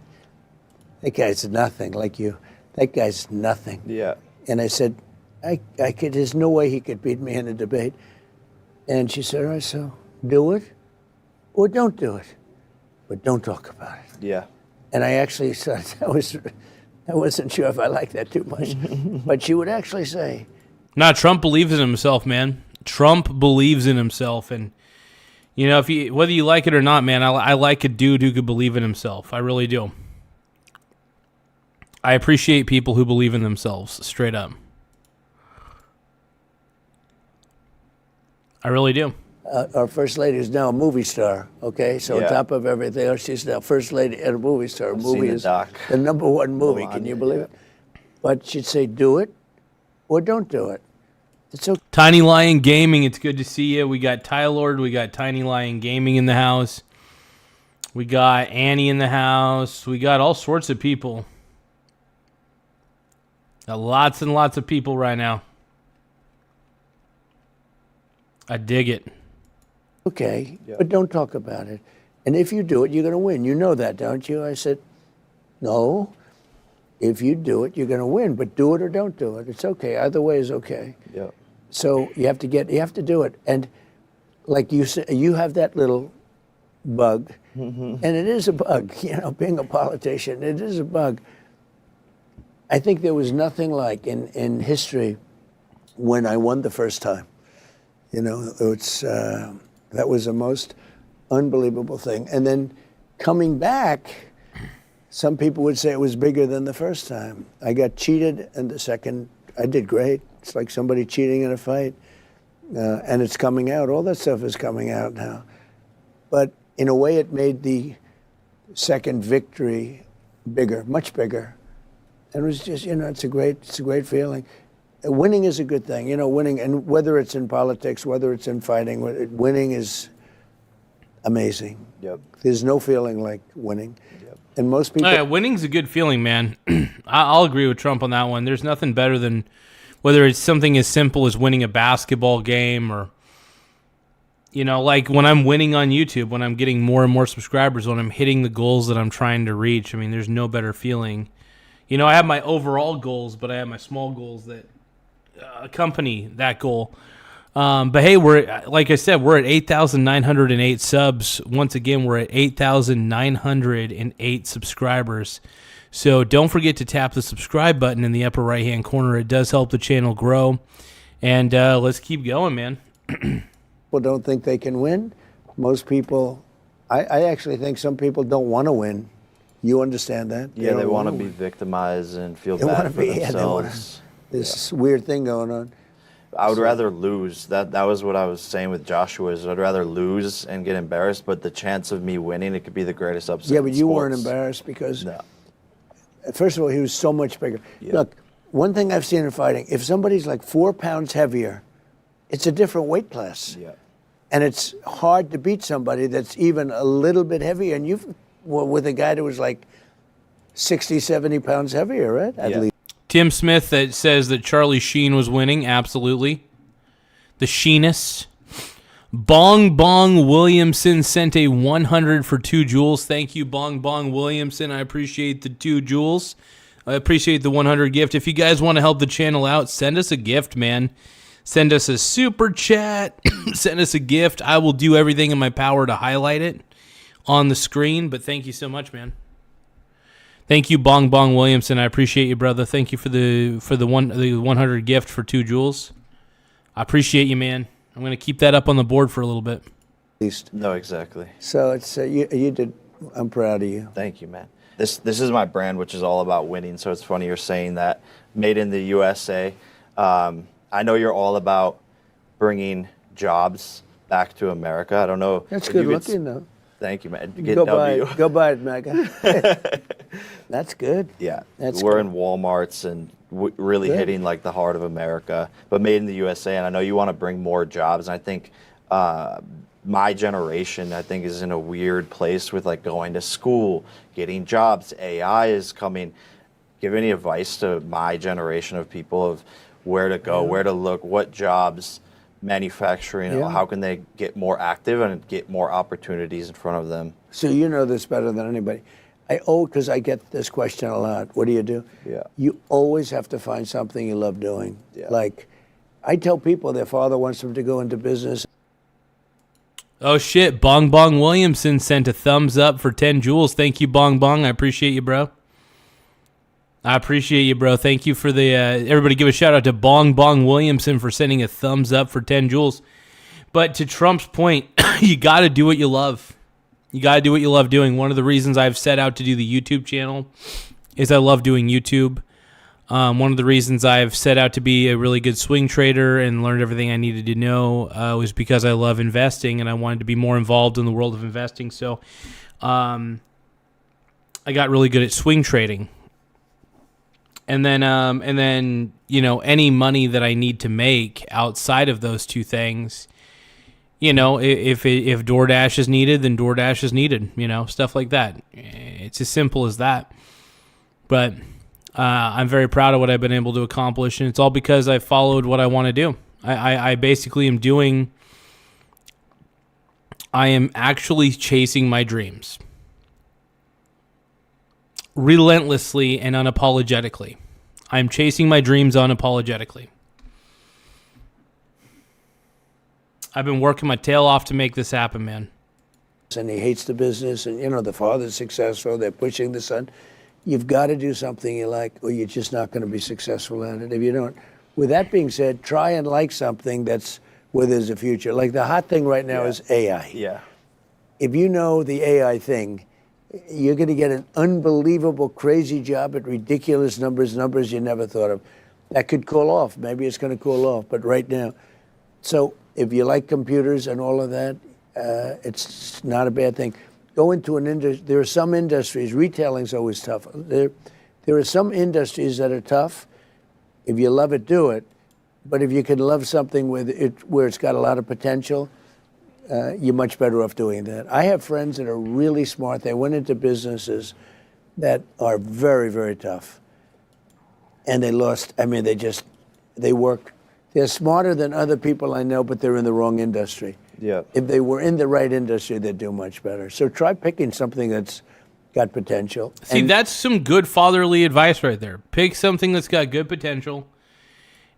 that guy's nothing like you. That guy's nothing. Yeah. And I said, There's no way he could beat me in a debate. And she said, all right, so do it or don't do it, but don't talk about it. Yeah. And I actually said, I wasn't sure if I liked that too much, but she would actually say. Nah, Trump believes in himself, man. Trump believes in himself. And, you know, whether you like it or not, man, I like a dude who could believe in himself. I really do. I appreciate people who believe in themselves, straight up. I really do. Our first lady is now a movie star, okay? So on top of everything else, she's now first lady and a movie star. A movie is the #1 movie, can you believe it? But she'd say, do it or don't do it. It's okay. Tiny Lion Gaming, it's good to see you. We got Tylord, we got Tiny Lion Gaming in the house. We got Annie in the house. We got all sorts of people. Got lots and lots of people right now. I dig it. Okay, but don't talk about it. And if you do it, you're going to win. You know that, don't you? I said, no. If you do it, you're going to win. But do it or don't do it. It's okay. Either way is okay. Yeah. So you have to do it. And like you said, you have that little bug, and it is a bug. You know, being a politician, it is a bug. I think there was nothing like in history when I won the first time. You know, that was the most unbelievable thing. And then coming back, some people would say it was bigger than the first time. I got cheated, and the second, I did great. It's like somebody cheating in a fight, and it's coming out. All that stuff is coming out now. But in a way, it made the second victory bigger, much bigger. And it was just, you know, it's a great feeling. Winning is a good thing, you know, winning, and whether it's in politics, whether it's in fighting, winning is amazing. Yep. There's no feeling like winning. Yep. And most people... Oh, yeah, winning's a good feeling, man. I'll agree with Trump on that one. There's nothing better than whether it's something as simple as winning a basketball game or, you know, like when I'm winning on YouTube, when I'm getting more and more subscribers, when I'm hitting the goals that I'm trying to reach. I mean, there's no better feeling. You know, I have my overall goals, but I have my small goals that accompany that goal. But hey, like I said, we're at 8,908 subs. Once again, we're at 8,908 subscribers. So don't forget to tap the subscribe button in the upper right-hand corner. It does help the channel grow. And let's keep going, man. People don't think they can win. Most people, I actually think some people don't want to win. You understand that? Yeah, they want to be victimized and feel They bad wanna for be- yeah, they themselves. This weird thing going on. I would rather lose. That was what I was saying with Joshua. Is I'd rather lose and get embarrassed, but the chance of me winning, it could be the greatest upset. Yeah, but in you weren't sports. embarrassed because, first of all, he was so much bigger. Look, one thing I've seen in fighting, if somebody's like 4 pounds heavier, it's a different weight class. Yeah. And it's hard to beat somebody that's even a little bit heavier. And you've with a guy that was like 60, 70 pounds heavier, right? At least. Tim Smith that says that Charlie Sheen was winning. Absolutely. The Sheenist. Bong Bong Williamson sent a 100 for 2 jewels. Thank you, Bong Bong Williamson. I appreciate the 2 jewels. I appreciate the 100 gift. If you guys want to help the channel out, send us a gift, man. Send us a super chat. Send us a gift. I will do everything in my power to highlight it on the screen, but thank you so much, man. Thank you, Bong Bong Williamson. I appreciate you, brother. Thank you for the 100 gift for 2 jewels. I appreciate you, man. I'm going to keep that up on the board for a little bit. No, exactly. So it's you did. I'm proud of you. Thank you, man. This is my brand, which is all about winning. So it's funny you're saying that. Made in the USA. I know you're all about bringing jobs back to America. I don't know. That's if good you could looking, though. Thank you, man. Go buy it, Mega. That's good. Yeah, That's we're good. in Walmarts and really Good. hitting like the heart of America, but made in the USA. And I know you want to bring more jobs. And I think my generation, I think, is in a weird place with like going to school, getting jobs. AI is coming. Give any advice to my generation of people of where to go, where to look, what jobs, manufacturing, how can they get more active and get more opportunities in front of them? So you know this better than anybody. Because I get this question a lot. What do you do? Yeah. You always have to find something you love doing. Yeah. Like, I tell people their father wants them to go into business. Oh shit! Bong Bong Williamson sent a thumbs up for 10 jewels. Thank you, Bong Bong. I appreciate you, bro. Thank you for the. Everybody, give a shout out to Bong Bong Williamson for sending a thumbs up for 10 jewels. But to Trump's point, you got to do what you love. You got to do what you love doing. One of the reasons I've set out to do the YouTube channel is I love doing YouTube. One of the reasons I've set out to be a really good swing trader and learned everything I needed to know was because I love investing and I wanted to be more involved in the world of investing. So I got really good at swing trading. And then any money that I need to make outside of those two things, if DoorDash is needed, then DoorDash is needed, stuff like that. It's as simple as that. But I'm very proud of what I've been able to accomplish, and it's all because I followed what I want to do. I basically I am actually chasing my dreams. Relentlessly and unapologetically. I'm chasing my dreams unapologetically. I've been working my tail off to make this happen, man. And he hates the business, and the father's successful, they're pushing the son. You've got to do something you like, or you're just not going to be successful at it if you don't. With that being said, try and like something that's where there's a future. Like the hot thing right now is AI. Yeah. If you know the AI thing, you're going to get an unbelievable, crazy job at ridiculous numbers you never thought of. That could cool off. Maybe it's going to cool off, but right now. So if you like computers and all of that, it's not a bad thing. Go into an industry. There are some industries, retailing's always tough. There are some industries that are tough. If you love it, do it. But if you can love something where it's got a lot of potential, you're much better off doing that. I have friends that are really smart. They went into businesses that are very, very tough. And they lost, they work. They're smarter than other people I know, but they're in the wrong industry. Yeah. If they were in the right industry, they'd do much better. So try picking something that's got potential. See, that's some good fatherly advice right there. Pick something that's got good potential,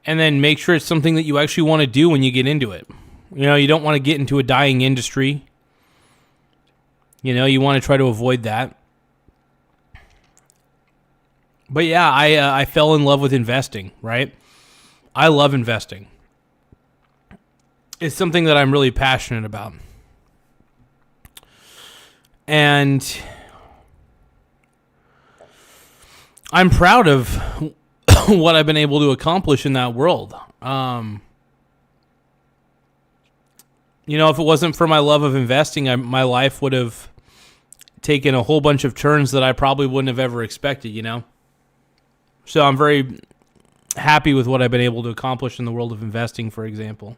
and then make sure it's something that you actually want to do when you get into it. You don't want to get into a dying industry. You want to try to avoid that. But yeah, I fell in love with investing, right? I love investing. It's something that I'm really passionate about. And I'm proud of what I've been able to accomplish in that world. If it wasn't for my love of investing, my life would have taken a whole bunch of turns that I probably wouldn't have ever expected, So I'm very happy with what I've been able to accomplish in the world of investing, for example.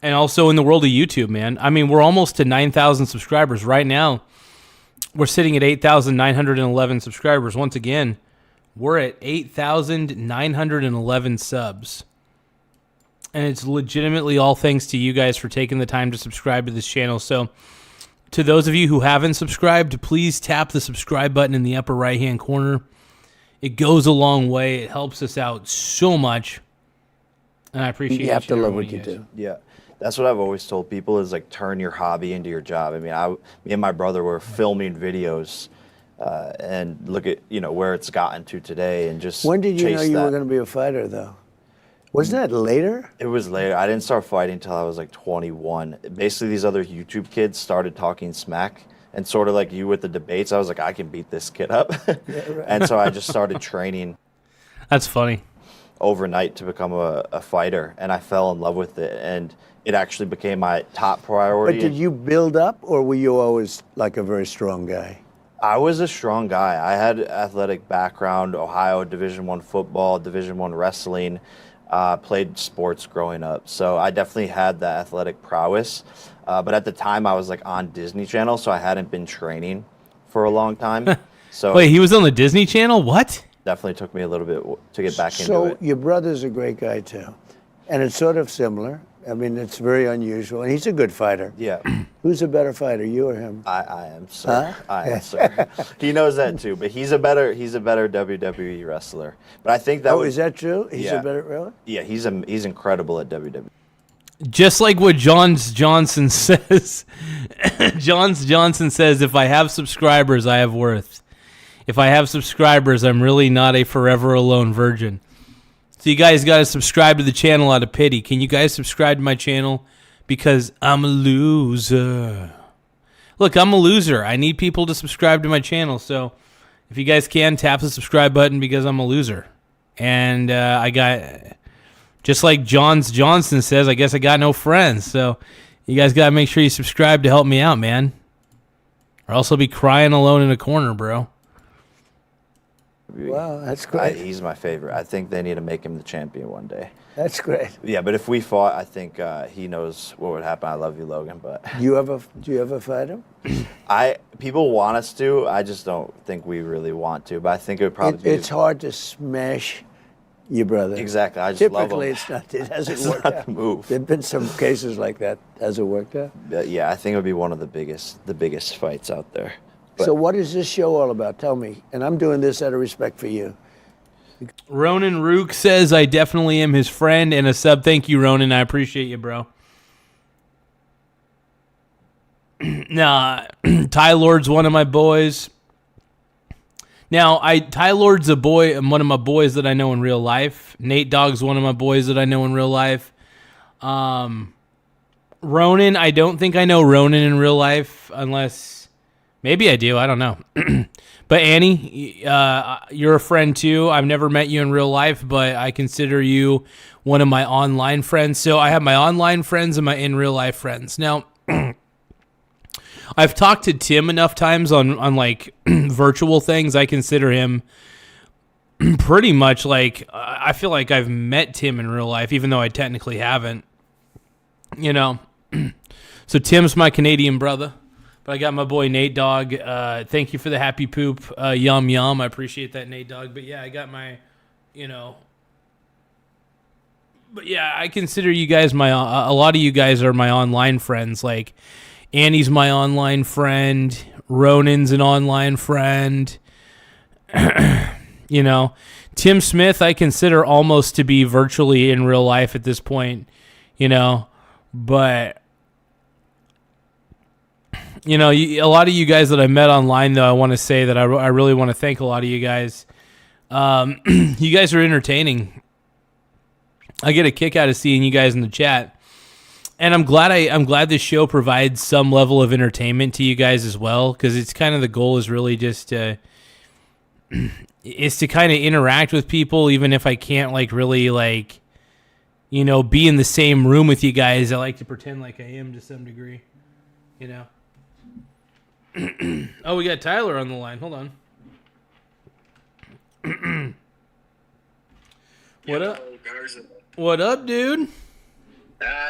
And also in the world of YouTube, man. We're almost to 9,000 subscribers. Right now, we're sitting at 8,911 subscribers. Once again, we're at 8,911 subs. And it's legitimately all thanks to you guys for taking the time to subscribe to this channel. So to those of you who haven't subscribed, please tap the subscribe button in the upper right-hand corner. It goes a long way. It helps us out so much. And I appreciate it. You have to love what you do. Yeah. That's what I've always told people is like turn your hobby into your job. Me and my brother were filming videos and look at, where it's gotten to today and just When did you know you that. were going to be a fighter, though? Wasn't that later? It was later. I didn't start fighting until I was like 21. Basically, these other YouTube kids started talking smack. And sort of like you with the debates, I was like, I can beat this kid up. Yeah, right. And so I just started training. That's funny. Overnight to become a fighter. And I fell in love with it. And it actually became my top priority. But did you build up, or were you always like a very strong guy? I was a strong guy. I had athletic background, Ohio Division I football, Division I wrestling, played sports growing up. So I definitely had that athletic prowess. But at the time I was like on Disney Channel, so I hadn't been training for a long time. So wait, he was on the Disney Channel? What? Definitely took me a little bit to get back into So it. your brother's a great guy too. And it's sort of similar. I mean, it's very unusual. And he's a good fighter. Yeah. Who's a better fighter, you or him? I am, sir. Huh? I am, sir. He knows that too, but he's a better WWE wrestler. But I think that is that true? He's a better, really? Yeah, he's incredible at WWE. Just like what Johnson says. Johnson says, if I have subscribers, I have worth. If I have subscribers, I'm really not a forever alone virgin. So you guys got to subscribe to the channel out of pity. Can you guys subscribe to my channel? Because I'm a loser. Look, I'm a loser. I need people to subscribe to my channel. So if you guys can, tap the subscribe button because I'm a loser. And I got, just like Johnson says, I guess I got no friends. So you guys got to make sure you subscribe to help me out, man. Or else I'll be crying alone in a corner, bro. Wow, that's great. He's my favorite. I think they need to make him the champion one day. That's great. Yeah, but if we fought, I think he knows what would happen. I love you, Logan, but Do you ever fight him? People want us to. I just don't think we really want to. But I think it would probably. It's hard to smash your brother. Exactly. I just Typically, love him. it hasn't It's worked not out. the move. There've been some cases like that. Has it worked out? Yeah, I think it would be one of the biggest fights out there. But So what is this show all about? Tell me. And I'm doing this out of respect for you. Ronan Rook says, I definitely am his friend, and a sub. Thank you, Ronan. I appreciate you, bro. Nah, Ty Lord's one of my boys. Now, Ty Lord's one of my boys that I know in real life. Nate Dogg's one of my boys that I know in real life. Ronan, I don't think I know Ronan in real life, unless maybe I do. I don't know. But Annie, you're a friend too. I've never met you in real life, but I consider you one of my online friends. So I have my online friends and my in real life friends. Now, I've talked to Tim enough times on like virtual things. I consider him pretty much like, I feel like I've met Tim in real life, even though I technically haven't, you know. So Tim's my Canadian brother. But I got my boy Nate Dogg. Thank you for the happy poop. Yum, yum. I appreciate that, Nate Dogg. But, yeah, I got my, you know. But, yeah, I consider you guys a lot of you guys are my online friends. Like, Annie's my online friend. Ronan's an online friend. You know. Tim Smith I consider almost to be virtually in real life at this point. You know. But... You know, a lot of you guys that I met online, though, I want to say that I really want to thank a lot of you guys. You guys are entertaining. I get a kick out of seeing you guys in the chat, and I'm glad this show provides some level of entertainment to you guys as well, because it's kind of the goal is really just to kind of interact with people, even if I can't really be in the same room with you guys. I like to pretend like I am to some degree, you know. Oh, we got Tyler on the line. Hold on. What up? Garza. What up, dude?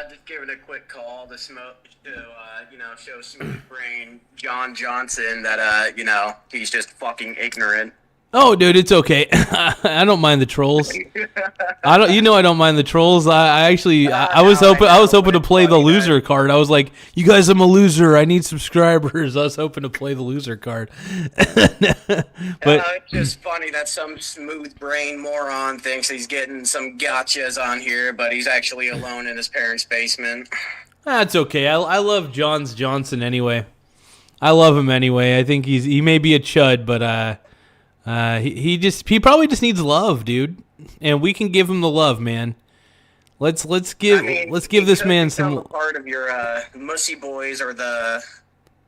Just giving a quick call to show Smooth Brain John Johnson that he's just fucking ignorant. Oh, dude, it's okay. I don't mind the trolls. I don't mind the trolls. I was hoping to play the loser card. I was like, you guys, I'm a loser. I need subscribers. I was hoping to play the loser card. But it's just funny that some smooth brain moron thinks he's getting some gotchas on here, but he's actually alone in his parents' basement. That's okay. I love Johnson anyway. I love him anyway. I think he may be a chud, but he probably just needs love, dude, and we can give him the love, man. Let's give this man some part of your Mussy Boys or the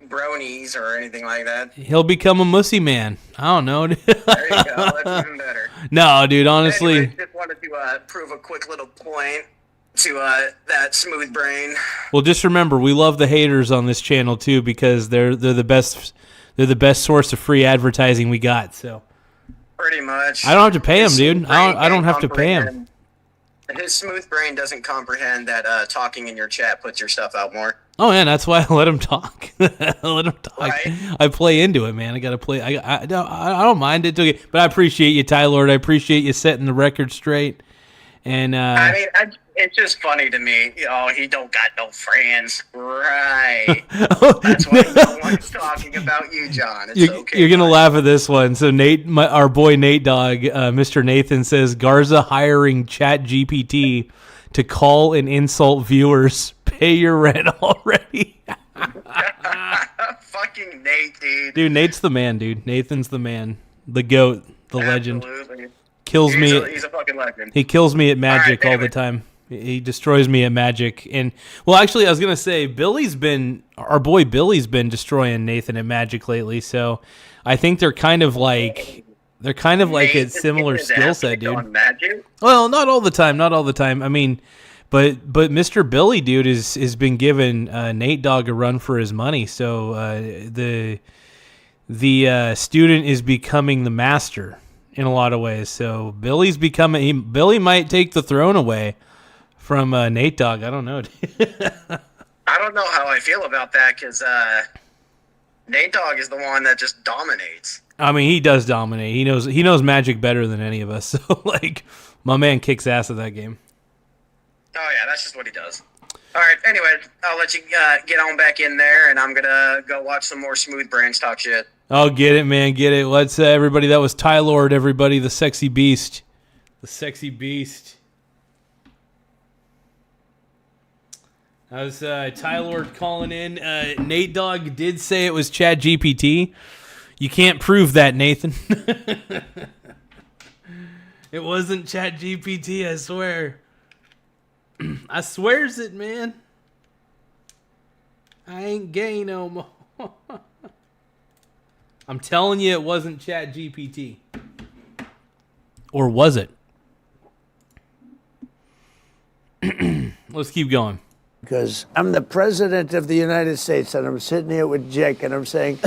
Bronies or anything like that. He'll become a mussy man. I don't know. There you go. That's even better. No, dude. Honestly, anyway, just wanted to prove a quick little point to that smooth brain. Well, just remember, we love the haters on this channel too, because they're the best. They're the best source of free advertising we got. So pretty much. I don't have to pay him, dude. I don't have to pay him. His smooth brain doesn't comprehend that talking in your chat puts your stuff out more. Oh, yeah, that's why I let him talk. Let him talk. Right. I play into it, man. I got to play. I don't mind it. But I appreciate you, Ty Lord. I appreciate you setting the record straight. And It's just funny to me. Oh, he don't got no friends. Right. That's why no one's talking about you, John. It's okay. You're gonna laugh at this one. So Nate, our boy Nate Dogg, Mr. Nathan says Garza hiring Chat GPT to call and insult viewers. Pay your rent already. Fucking Nate, dude. Dude, Nate's the man, dude. Nathan's the man. The GOAT, the legend. Kills me. He's a fucking legend. He kills me at Magic All right, all the time. He destroys me at Magic. And well, actually, I was gonna say our boy Billy's been destroying Nathan at Magic lately. So I think they're kind of like a similar skill set, dude. Well, not all the time. I mean, but Mr. Billy, dude, has been giving Nate Dogg a run for his money. So the student is becoming the master in a lot of ways. So Billy might take the throne away from Nate Dogg. I don't know. I don't know how I feel about that because Nate Dogg is the one that just dominates. I mean, he does dominate. He knows Magic better than any of us. So like, my man kicks ass at that game. Oh yeah, that's just what he does. All right. Anyway, I'll let you get on back in there, and I'm gonna go watch some more Smooth Brains talk shit. Oh, get it, man, get it. Let's everybody. That was Ty Lord. Everybody, the sexy beast, the sexy beast. That was Ty Lord calling in. Nate Dogg did say it was Chat GPT. You can't prove that, Nathan. It wasn't Chat GPT, I swear. I swears it, man. I ain't gay no more. I'm telling you, it wasn't Chat GPT. Or was it? Let's keep going. Because I'm the president of the United States, and I'm sitting here with Jake, and I'm saying,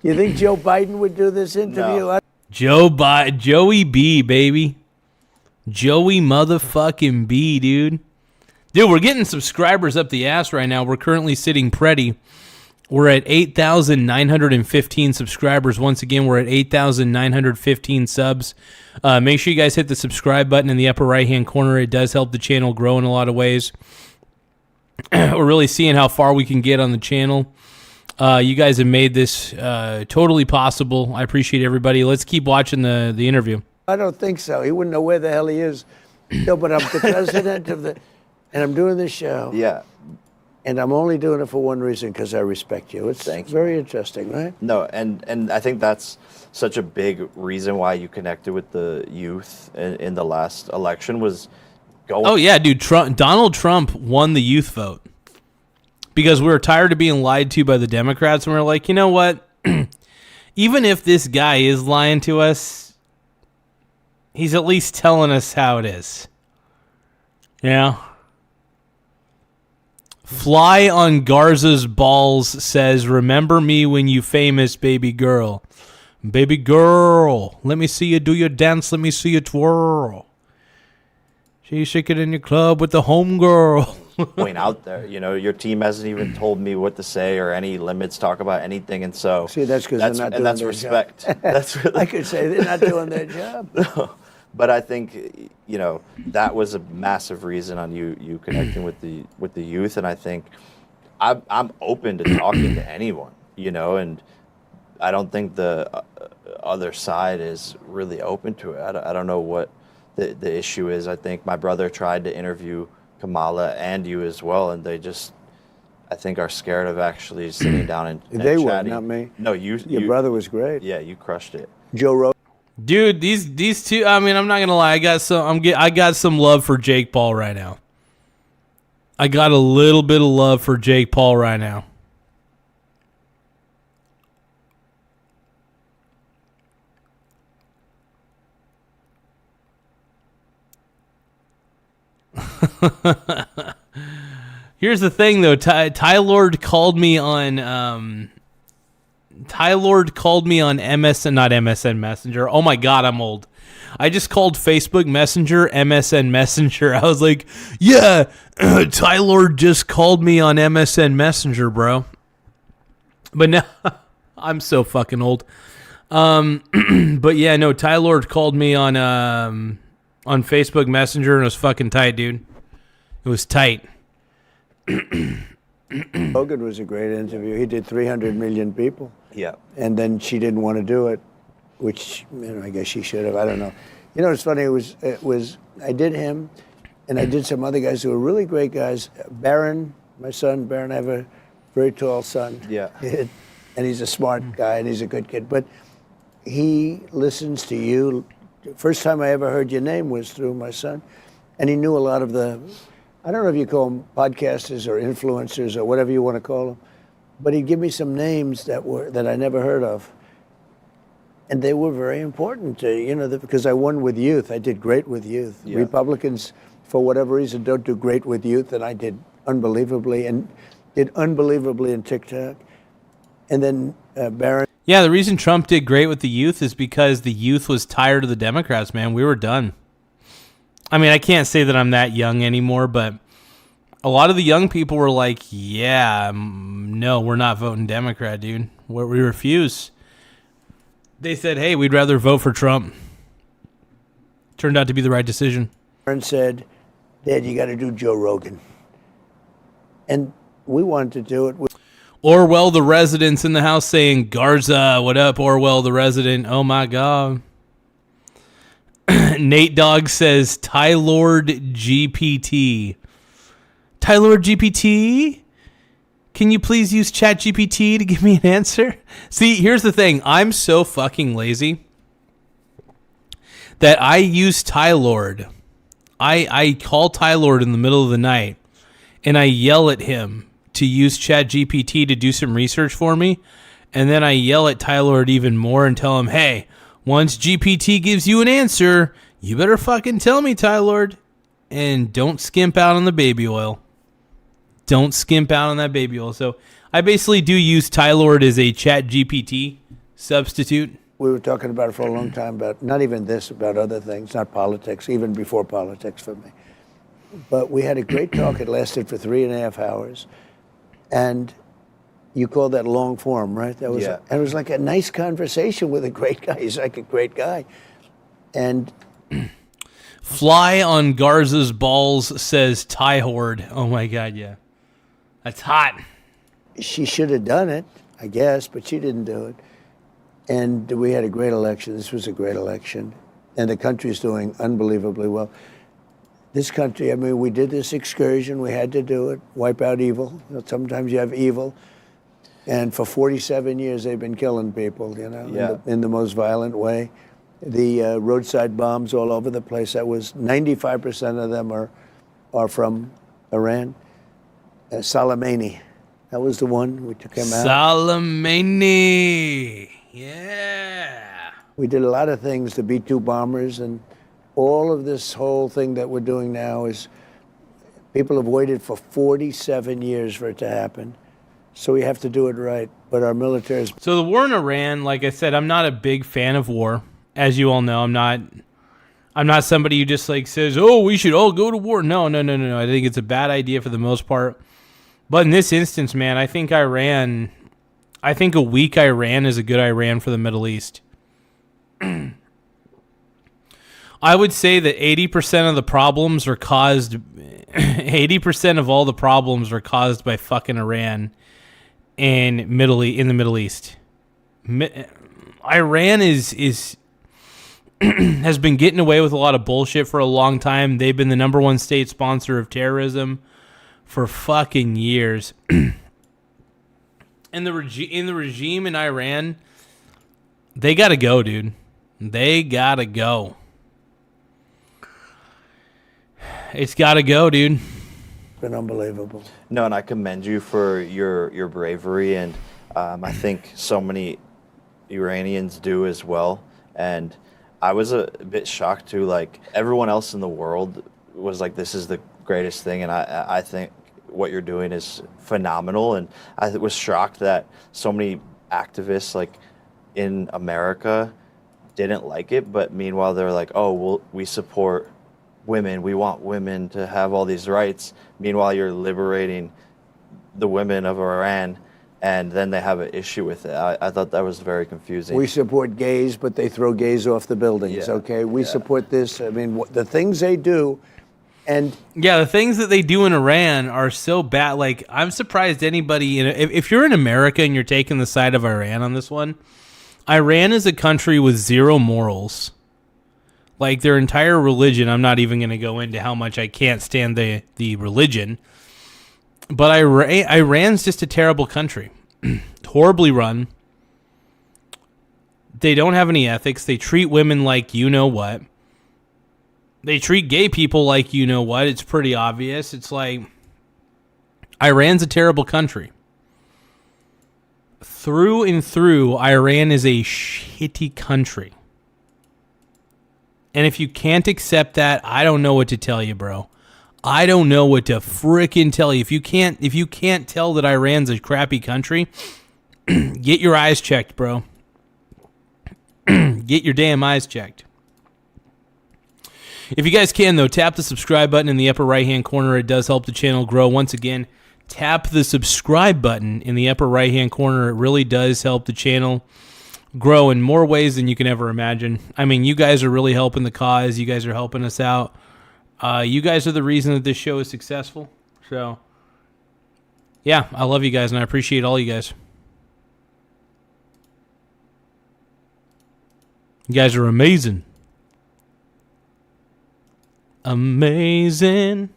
you think Joe Biden would do this interview? No. Joey B, baby. Joey motherfucking B, dude. Dude, we're getting subscribers up the ass right now. We're currently sitting pretty. We're at 8,915 subscribers. Once again, we're at 8,915 subs. Make sure you guys hit the subscribe button in the upper right-hand corner. It does help the channel grow in a lot of ways. We're really seeing how far we can get on the channel. You guys have made this totally possible. I appreciate everybody. Let's keep watching the interview. I don't think so. He wouldn't know where the hell he is. No, but I'm the president of the, and I'm doing this show. Yeah. And I'm only doing it for one reason, because I respect you. It's very interesting, right? No, and I think that's such a big reason why you connected with the youth in the last election was going. Oh, yeah, dude. Donald Trump won the youth vote because we were tired of being lied to by the Democrats. And we were like, you know what? Even if this guy is lying to us, he's at least telling us how it is. Yeah. Fly on Garza's balls says, remember me when you famous, baby girl. Baby girl, let me see you do your dance. Let me see you twirl. She's shaking in your club with the homegirl. Point out there, your team hasn't even told me what to say or any limits, talk about anything, and so see, that's because they're not doing that's their respect. Job. That's really I could say they're not doing their job. No. But I think that was a massive reason on you connecting with the youth, and I think I'm open to talking to anyone, and I don't think the other side is really open to it. I don't know what the issue is. I think my brother tried to interview Kamala and you as well, and they just, I think, are scared of actually sitting down and they chatting. were, not me. No, your brother was great. Yeah, you crushed it. Joe Rogan. Dude, these two. I mean, I'm not gonna lie. I got some love for Jake Paul right now. I got a little bit of love for Jake Paul right now. Here's the thing, though. Ty Lord called me on. Ty Lord called me on MSN, not MSN Messenger. Oh my God, I'm old. I just called Facebook Messenger MSN Messenger. I was like, yeah, Ty Lord just called me on MSN Messenger, bro. But now, I'm so fucking old. But yeah, no, Ty Lord called me on Facebook Messenger and it was fucking tight, dude. It was tight. Hogan was a great interview. He did 300 million people. Yeah. And then she didn't want to do it, which, I guess she should have. I don't know. It's funny. It was. I did him, and I did some other guys who were really great guys. Barron, my son, Barron, I have a very tall son. Yeah. And he's a smart guy, and he's a good kid. But he listens to you. First time I ever heard your name was through my son. And he knew a lot of the, I don't know if you call them podcasters or influencers or whatever you want to call them, but he'd give me some names that I never heard of. And they were very important to, because I won with youth. I did great with youth. Yeah. Republicans, for whatever reason, don't do great with youth, and I did unbelievably in TikTok. And then Barron. Yeah, the reason Trump did great with the youth is because the youth was tired of the Democrats, man. We were done. I mean, I can't say that I'm that young anymore, but a lot of the young people were like, yeah, no, we're not voting Democrat, dude. We refuse. They said, hey, we'd rather vote for Trump. Turned out to be the right decision. Barron said, Dad, you got to do Joe Rogan. And we wanted to do it. Orwell, the resident's in the house saying, Garza, what up, Orwell, the resident? Oh, my God. Nate Dogg says, Tylord GPT. Tylord GPT? Can you please use ChatGPT to give me an answer? See, here's the thing. I'm so fucking lazy that I use Tylord. I call Tylord in the middle of the night, and I yell at him to use ChatGPT to do some research for me, and then I yell at Tylord even more and tell him, hey, once GPT gives you an answer, you better fucking tell me, Tylord, and don't skimp out on the baby oil. Don't skimp out on that baby oil. So I basically do use Tylord as a ChatGPT substitute. We were talking about it for a long time, about not even this, about other things, not politics, even before politics for me. But we had a great talk. It lasted for 3.5 hours. And you call that long form, right? That was, yeah. And it was like a nice conversation with a great guy. He's like a great guy. And Fly on Garza's balls says Ty Horde. Oh my God, yeah. That's hot. She should have done it, I guess, but she didn't do it. And we had a great election. This was a great election. And the country's doing unbelievably well. This country, I mean, we did this excursion. We had to do it, wipe out evil. Sometimes you have evil. And for 47 years, they've been killing people, Yeah. in the most violent way. The roadside bombs all over the place, that was 95% of them are from Iran. Soleimani, that was the one. We took him out. Soleimani. Yeah. We did a lot of things, the B-2 bombers, and all of this whole thing that we're doing now is people have waited for 47 years for it to happen. So we have to do it right. But our military is... So the war in Iran, like I said, I'm not a big fan of war. As you all know, I'm not somebody who just like says, oh, we should all go to war. No. I think it's a bad idea for the most part. But in this instance, man, I think a weak Iran is a good Iran for the Middle East. I would say that 80% of the problems are caused 80% of all the problems are caused by fucking Iran in the Middle East. Iran is has been getting away with a lot of bullshit for a long time. They've been the number one state sponsor of terrorism for fucking years. And the regime in Iran, they gotta go, dude. They gotta go. It's gotta go, dude. Been unbelievable. No, and I commend you for your bravery, and I think so many Iranians do as well. And I was a bit shocked too. Like everyone else in the world was like, "This is the greatest thing," and I think what you're doing is phenomenal. And I was shocked that so many activists, like in America, didn't like it. But meanwhile, they're like, "Oh, well, we support women. We want women to have all these rights." Meanwhile, you're liberating the women of Iran, and then they have an issue with it. I thought that was very confusing. We support gays, but they throw gays off the buildings, Yeah. okay? We Yeah. support this. I mean, the things they do, And yeah, the things that they do in Iran are so bad. Like, I'm surprised anybody, if you're in America and you're taking the side of Iran on this one, Iran is a country with zero morals. Like, their entire religion, I'm not even going to go into how much I can't stand the religion, but Iran's just a terrible country. Horribly run. They don't have any ethics. They treat women like you-know-what. They treat gay people like you-know-what. It's pretty obvious. It's like, Iran's a terrible country. Through and through, Iran is a shitty country. And if you can't accept that, I don't know what to tell you, bro. I don't know what to frickin' tell you. If you can't tell that Iran's a crappy country, get your eyes checked, bro. Get your damn eyes checked. If you guys can, though, tap the subscribe button in the upper right-hand corner. It does help the channel grow. Once again, tap the subscribe button in the upper right-hand corner. It really does help the channel grow in more ways than you can ever imagine. I mean, you guys are really helping the cause. You guys are helping us out. You guys are the reason that this show is successful. So, yeah, I love you guys, and I appreciate all you guys. You guys are amazing. Amazing.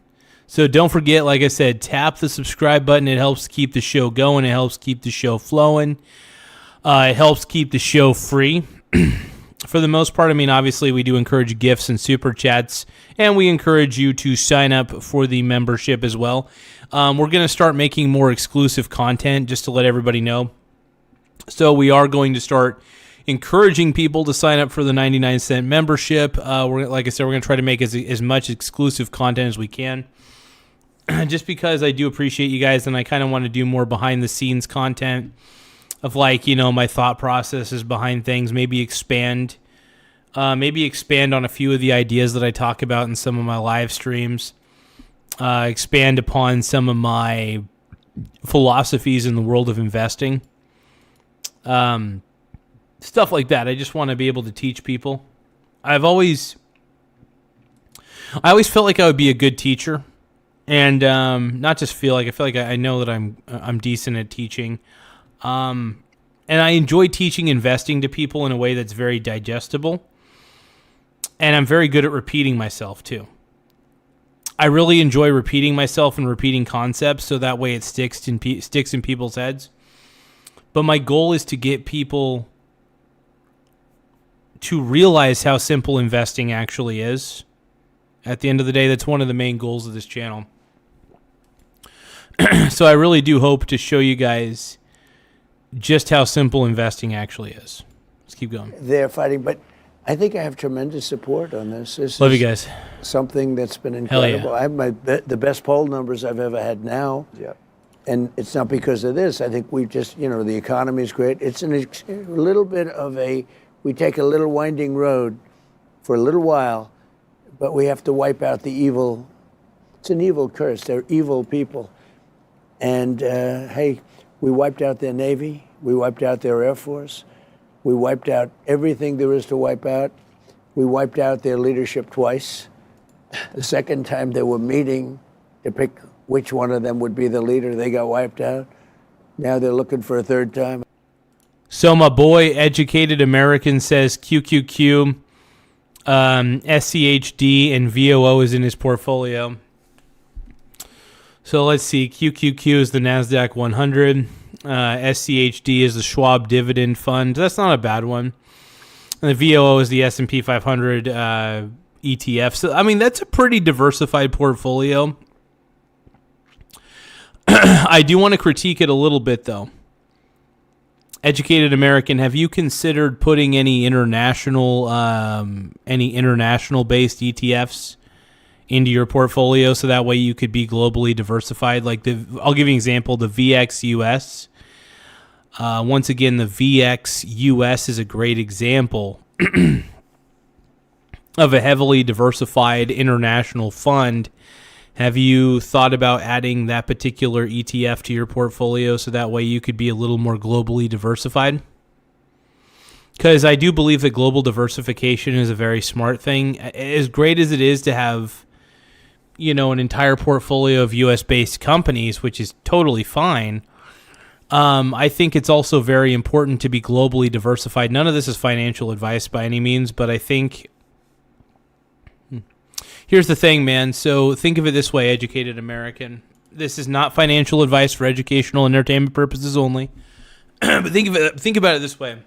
So don't forget, like I said, tap the subscribe button. It helps keep the show going. It helps keep the show flowing. It helps keep the show free. For the most part, I mean, obviously, we do encourage gifts and super chats, and we encourage you to sign up for the membership as well. We're going to start making more exclusive content, just to let everybody know. So we are going to start encouraging people to sign up for the 99-cent membership. Like I said, we're going to try to make as much exclusive content as we can. Just because I do appreciate you guys, and I kind of want to do more behind-the-scenes content of, like, you know, my thought processes behind things. Maybe expand on a few of the ideas that I talk about in some of my live streams. Expand upon some of my philosophies in the world of investing. Stuff like that. I just want to be able to teach people. I always felt like I would be a good teacher, and not just feel like, I feel like I know that I'm decent at teaching, and I enjoy teaching investing to people in a way that's very digestible, and I'm very good at repeating myself too. I really enjoy repeating myself and repeating concepts, so that way it sticks in people's heads. But my goal is to get people to realize how simple investing actually is. At the end of the day, that's one of the main goals of this channel. So I really do hope to show you guys just how simple investing actually is. Let's keep going. They're fighting, but I think I have tremendous support on this. Love you guys. Something that's been incredible. Yeah. I have the best poll numbers I've ever had now. Yeah. And it's not because of this. I think we've just, the economy is great. It's a little bit of we take a little winding road for a little while, but we have to wipe out the evil. It's an evil curse. They're evil people. And, hey, we wiped out their Navy. We wiped out their Air Force. We wiped out everything there is to wipe out. We wiped out their leadership twice. The second time they were meeting to pick which one of them would be the leader, they got wiped out. Now they're looking for a third time. So my boy, Educated American, says QQQ, SCHD, and VOO is in his portfolio. So let's see. QQQ is the NASDAQ 100. SCHD is the Schwab Dividend Fund. That's not a bad one. And the VOO is the S&P 500 ETF. So, I mean, that's a pretty diversified portfolio. I do want to critique it a little bit, though. Educated American, have you considered putting any international based ETFs into your portfolio so that way you could be globally diversified? Like I'll give you an example, the VXUS. Once again, the VXUS is a great example of a heavily diversified international fund. Have you thought about adding that particular ETF to your portfolio so that way you could be a little more globally diversified? Because I do believe that global diversification is a very smart thing. As great as it is to have an entire portfolio of U.S.-based companies, which is totally fine. I think it's also very important to be globally diversified. None of this is financial advice by any means, but I think here's the thing, man. So think of it this way, educated American. This is not financial advice for educational and entertainment purposes only. But think about it this way.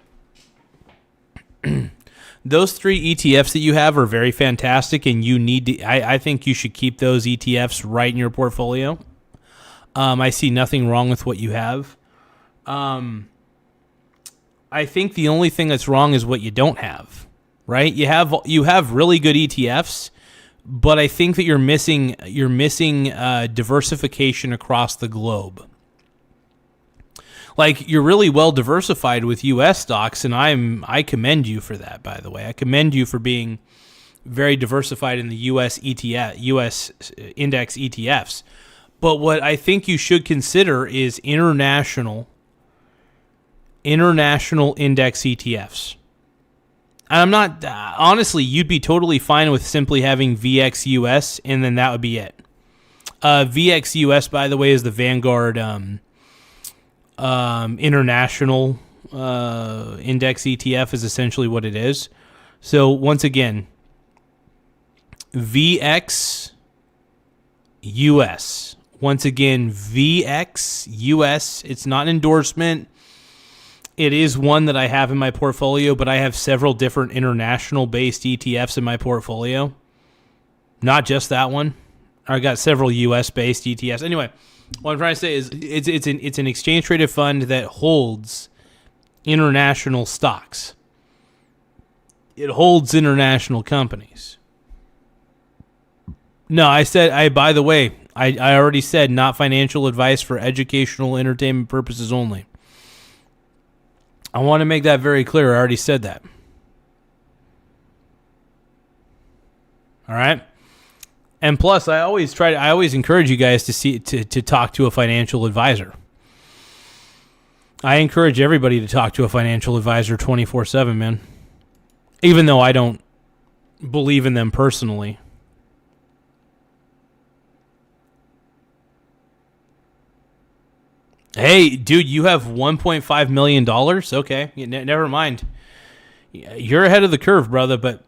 Those 3 ETFs that you have are very fantastic, and you need to. I think you should keep those ETFs right in your portfolio. I see nothing wrong with what you have. I think the only thing that's wrong is what you don't have. Right? You have really good ETFs, but I think that you're missing diversification across the globe. Like, you're really well diversified with U.S. stocks, and I commend you for that, by the way. I commend you for being very diversified in the U.S. U.S. index ETFs. But what I think you should consider is international index ETFs. And I'm not, honestly, you'd be totally fine with simply having VXUS, and then that would be it. VXUS, by the way, is the Vanguard international index ETF is essentially what it is. So once again, VXUS. Once again, VXUS. It's not an endorsement. It is one that I have in my portfolio, but I have several different international-based ETFs in my portfolio. Not just that one. I got several U.S.-based ETFs. Anyway, what I'm trying to say is it's an exchange-traded fund that holds international stocks. It holds international companies. No, by the way, I already said not financial advice for educational entertainment purposes only. I want to make that very clear. I already said that. All right? And plus, I always encourage you guys to talk to a financial advisor. I encourage everybody to talk to a financial advisor 24/7, man. Even though I don't believe in them personally. Hey, dude, you have $1.5 million? Okay, never mind. You're ahead of the curve, brother, but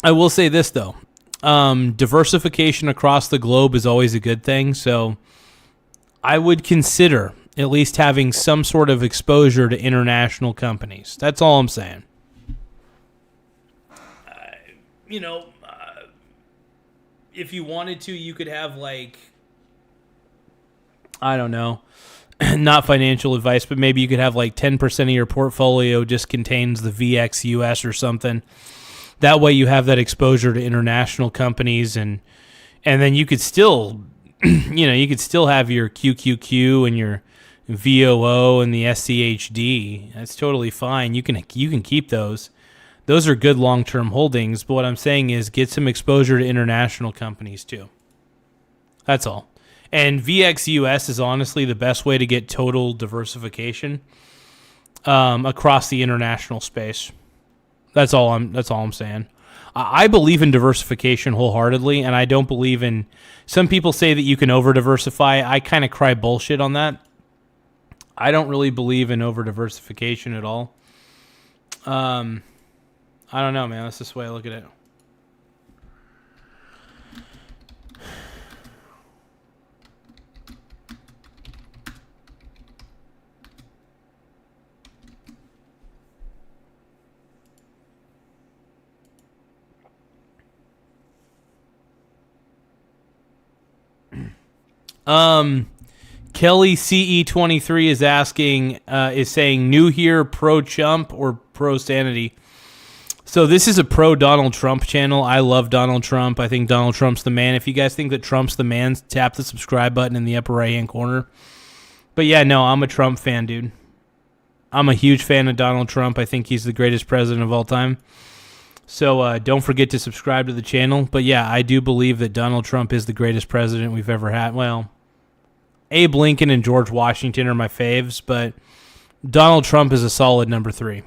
I will say this, though. Diversification across the globe is always a good thing, so I would consider at least having some sort of exposure to international companies. That's all I'm saying. If you wanted to, you could have, like, I don't know, not financial advice, but maybe you could have like 10% of your portfolio just contains the VXUS or something. That way you have that exposure to international companies, and then you could still, you could still have your QQQ and your VOO and the SCHD. That's totally fine. You can keep those. Those are good long-term holdings, but what I'm saying is get some exposure to international companies too. That's all. And VXUS is honestly the best way to get total diversification across the international space. That's all I'm saying. I believe in diversification wholeheartedly, and I don't believe in. Some people say that you can over diversify. I kind of cry bullshit on that. I don't really believe in over diversification at all. I don't know, man. That's just the way I look at it. Kelly CE23 is asking, is saying new here, pro Trump or pro sanity. So this is a pro Donald Trump channel. I love Donald Trump. I think Donald Trump's the man. If you guys think that Trump's the man, tap the subscribe button in the upper right hand corner. But yeah, no, I'm a Trump fan, dude. I'm a huge fan of Donald Trump. I think he's the greatest president of all time. So don't forget to subscribe to the channel. But yeah, I do believe that Donald Trump is the greatest president we've ever had. Well, Abe Lincoln and George Washington are my faves, but Donald Trump is a solid number 3.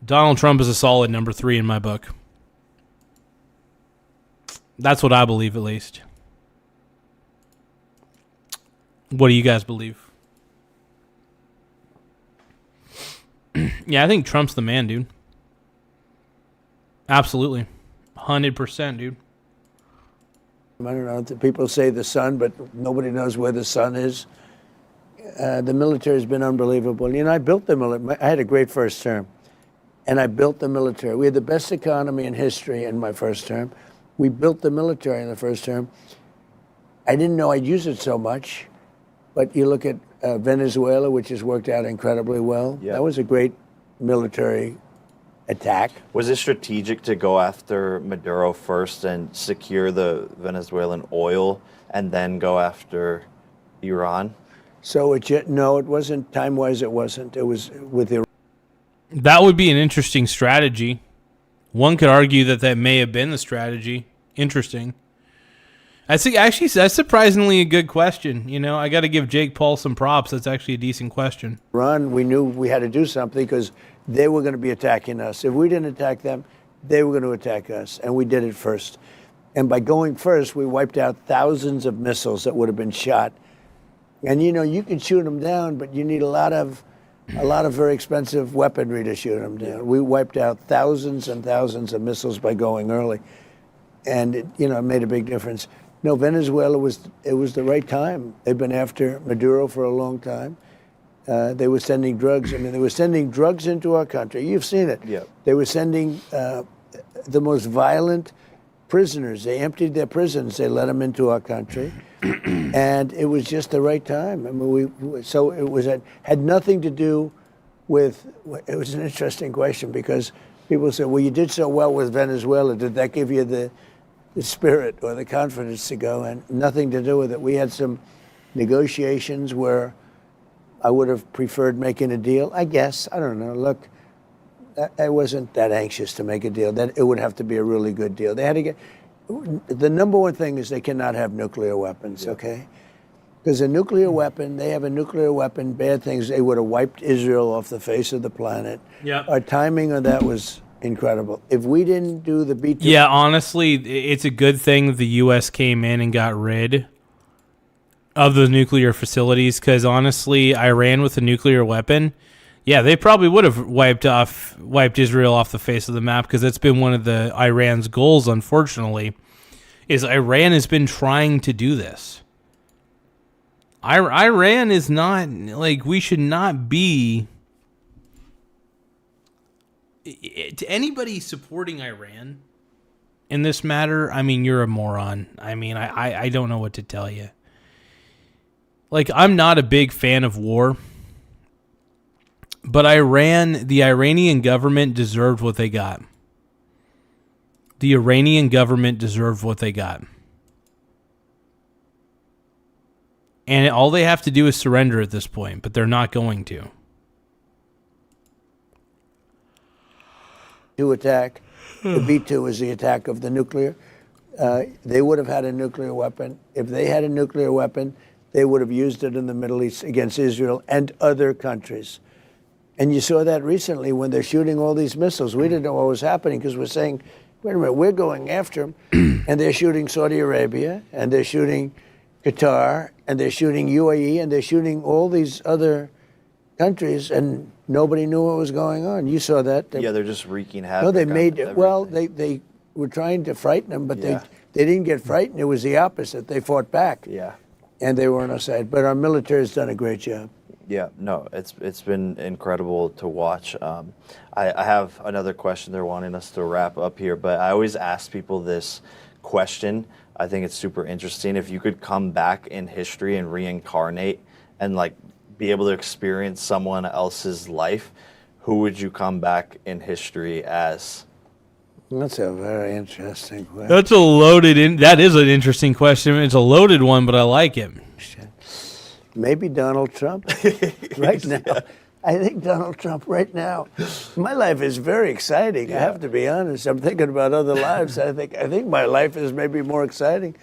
Donald Trump is a solid number 3 in my book. That's what I believe, at least. What do you guys believe? Yeah, I think Trump's the man, dude. Absolutely. 100%, dude. I don't know. People say the sun, but nobody knows where the sun is. The military has been unbelievable. You know, I built the military. I had a great first term, and I built the military. We had the best economy in history in my first term. We built the military in the first term. I didn't know I'd use it so much, but you look at Venezuela, which has worked out incredibly well. Yeah. That was a great military attack. Was it strategic to go after Maduro first and secure the Venezuelan oil and then go after Iran? So no, it wasn't. Time-wise, it wasn't. It was with Iran. That would be an interesting strategy. One could argue that may have been the strategy. Interesting. I think actually that's surprisingly a good question. You know, I got to give Jake Paul some props. That's actually a decent question. Iran, we knew we had to do something because they were going to be attacking us. If we didn't attack them, they were going to attack us, and we did it first. And by going first, we wiped out thousands of missiles that would have been shot. And you know, you can shoot them down, but you need a lot of very expensive weaponry to shoot them down. We wiped out thousands and thousands of missiles by going early, and it made a big difference. No, Venezuela was the right time. They've been after Maduro for a long time. They were sending drugs. I mean, they were sending drugs into our country. You've seen it. Yeah. They were sending the most violent prisoners. They emptied their prisons. They let them into our country, and it was just the right time. I mean, so it was had nothing to do with. It was an interesting question because people say, "Well, you did so well with Venezuela. Did that give you the spirit or the confidence to go?" And nothing to do with it. We had some negotiations where I would have preferred making a deal. I guess. I don't know. Look, I wasn't that anxious to make a deal. That it would have to be a really good deal. They had to get. The number one thing is they cannot have nuclear weapons. Yeah. Okay. Because a nuclear weapon, they have a nuclear weapon. Bad things. They would have wiped Israel off the face of the planet. Yeah. Our timing on that was incredible. If we didn't do the B-2... Yeah, honestly, it's a good thing that the U.S. came in and got rid of the nuclear facilities, because honestly, Iran with a nuclear weapon, yeah, they probably would have wiped Israel off the face of the map, because that's been one of the Iran's goals, unfortunately, is Iran has been trying to do this. Iran is not, like, we should not be... To anybody supporting Iran in this matter, I mean, you're a moron. I mean, I don't know what to tell you. Like, I'm not a big fan of war, but the Iranian government deserved what they got. The Iranian government deserved what they got. And all they have to do is surrender at this point, but they're not going to. Attack. The B-2 is the attack of the nuclear. They would have had a nuclear weapon. If they had a nuclear weapon, they would have used it in the Middle East against Israel and other countries. And you saw that recently when they're shooting all these missiles. We didn't know what was happening because we're saying, wait a minute, we're going after them. And they're shooting Saudi Arabia, and they're shooting Qatar, and they're shooting UAE, and they're shooting all these other countries, and nobody knew what was going on. You saw that. Yeah, they're just wreaking havoc. No, they made it. Well, they were trying to frighten them, but they didn't get frightened. It was the opposite. They fought back. Yeah. And they were on our side. But our military has done a great job. Yeah, no, it's been incredible to watch. I have another question they're wanting us to wrap up here, but I always ask people this question. I think it's super interesting. If you could come back in history and reincarnate and like be able to experience someone else's life, who would you come back in history as? That's a very interesting question. That's that is an interesting question. It's a loaded one, but I like it. Maybe Donald Trump right now. I think Donald Trump right now. My life is very exciting. Yeah. I have to be honest. I'm thinking about other lives. I think my life is maybe more exciting.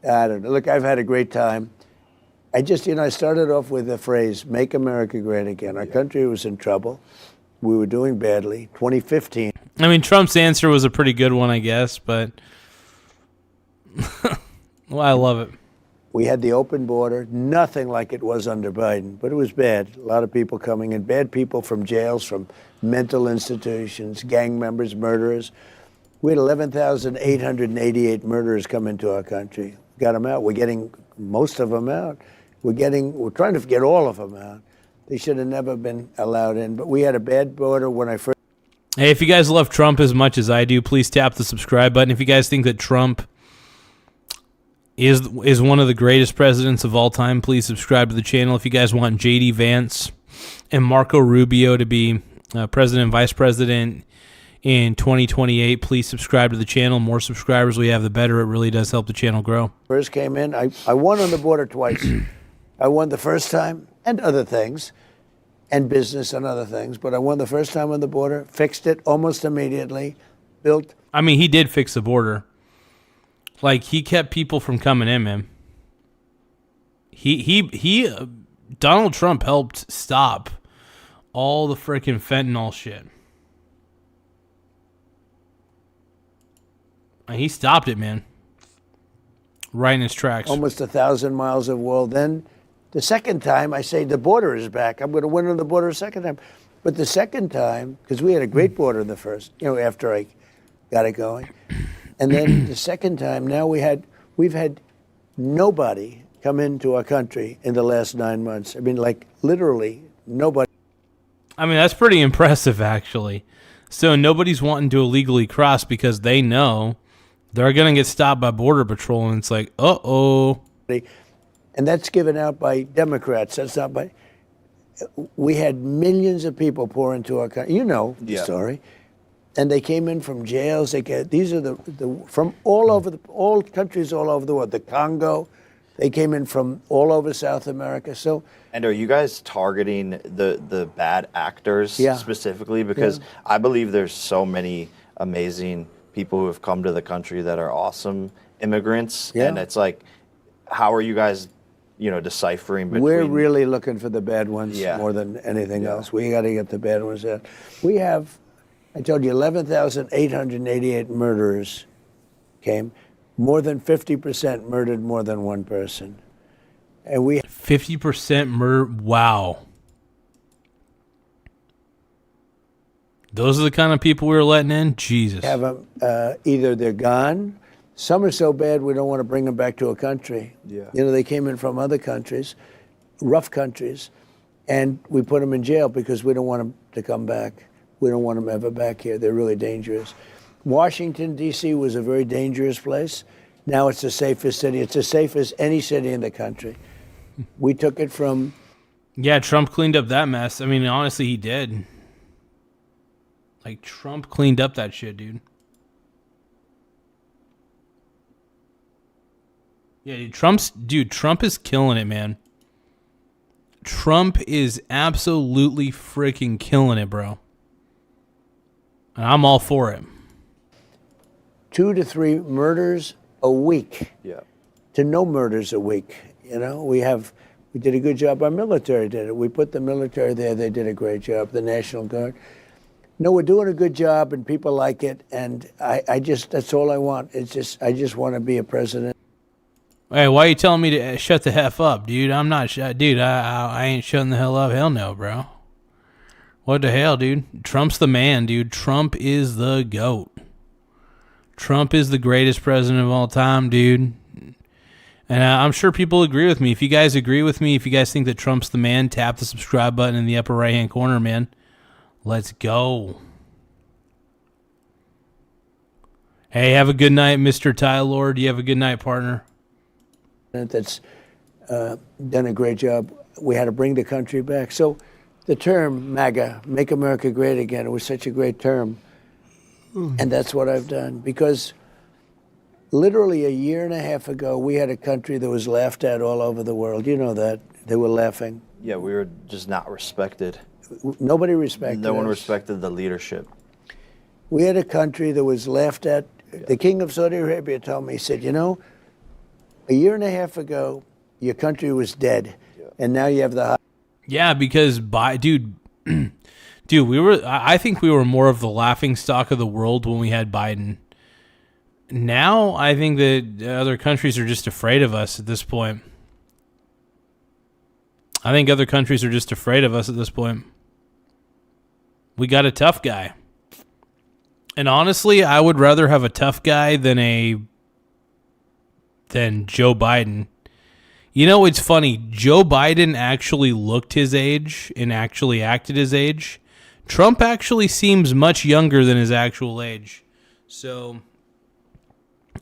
I don't know. Look, I've had a great time. I started off with the phrase, make America great again. Our country was in trouble. We were doing badly. 2015. I mean, Trump's answer was a pretty good one, I guess, but Well, I love it. We had the open border, nothing like it was under Biden, but it was bad. A lot of people coming in, bad people from jails, from mental institutions, gang members, murderers. We had 11,888 murderers come into our country. Got them out. We're getting most of them out. We're trying to get all of them out. They should have never been allowed in, but we had a bad border when I first. Hey, if you guys love Trump as much as I do, please tap the subscribe button. If you guys think that Trump is one of the greatest presidents of all time, please subscribe to the channel. If you guys want J.D. Vance and Marco Rubio to be president and vice president in 2028, please subscribe to the channel. More subscribers we have, the better. It really does help the channel grow. First came in, I won on the border twice. I won the first time and other things, and business and other things, but I won the first time on the border, fixed it almost immediately, built. I mean, he did fix the border. Like, he kept people from coming in, man. Donald Trump helped stop all the freaking fentanyl shit. And he stopped it, man. Right in his tracks. Almost 1,000 miles of wall. Then the second time, I say the border is back. I'm going to win on the border a second time. But the second time, because we had a great border the first, after I got it going. And then the second time, now we've had nobody come into our country in the last 9 months. I mean, like, literally nobody. I mean, that's pretty impressive, actually. So nobody's wanting to illegally cross because they know they're going to get stopped by Border Patrol, and it's like, uh-oh. And that's given out by Democrats. That's not by. We had millions of people pour into our country. You know the story. And they came in from jails. These are from all over all countries all over the world. The Congo, they came in from all over South America. So. And are you guys targeting the bad actors specifically? Because I believe there's so many amazing people who have come to the country that are awesome immigrants. Yeah. And it's like, how are you guys, deciphering between? We're really looking for the bad ones more than anything else. We got to get the bad ones out. We have. I told you 11,888 murderers came. More than 50% murdered more than one person. And we 50% murder. Wow. Those are the kind of people we were letting in? Jesus. Have them, either they're gone. Some are so bad we don't want to bring them back to a country. Yeah. They came in from other countries, rough countries, and we put them in jail because we don't want them to come back. We don't want them ever back here. They're really dangerous. Washington, D.C. was a very dangerous place. Now it's the safest city. It's as safe as any city in the country. We took it from... Yeah, Trump cleaned up that mess. I mean, honestly, he did. Like, Trump cleaned up that shit, dude. Yeah, Trump is killing it, man. Trump is absolutely freaking killing it, bro. And I'm all for it. 2 to 3 murders a week. Yeah. To no murders a week. We did a good job. Our military did it. We put the military there. They did a great job. The National Guard. No, we're doing a good job, and people like it. And that's all I want. I just want to be a president. Hey, why are you telling me to shut the F up, dude? I'm not dude, I ain't shutting the hell up. Hell no, bro. What the hell, dude? Trump's the man, dude. Trump is the GOAT. Trump is the greatest president of all time, dude. And I'm sure people agree with me. If you guys agree with me, if you guys think that Trump's the man, tap the subscribe button in the upper right-hand corner, man. Let's go. Hey, have a good night, Mr. Ty Lord. You have a good night, partner. That's done a great job. We had to bring the country back. So the term MAGA, Make America Great Again, it was such a great term. And that's what I've done. Because literally a year and a half ago, we had a country that was laughed at all over the world. You know that. They were laughing. Yeah, we were just not respected. Nobody respected No one us. respected the leadership. We had a country that was laughed at. The king of Saudi Arabia told me, he said, a year and a half ago, your country was dead. And now you have the... Yeah, because, dude, I think we were more of the laughing stock of the world when we had Biden. now I think that other countries are just afraid of us at this point. I think other countries are just afraid of us at this point. We got a tough guy. And honestly, I would rather have a tough guy than Joe Biden. You know, it's funny. Joe Biden actually looked his age and actually acted his age. Trump actually seems much younger than his actual age. So,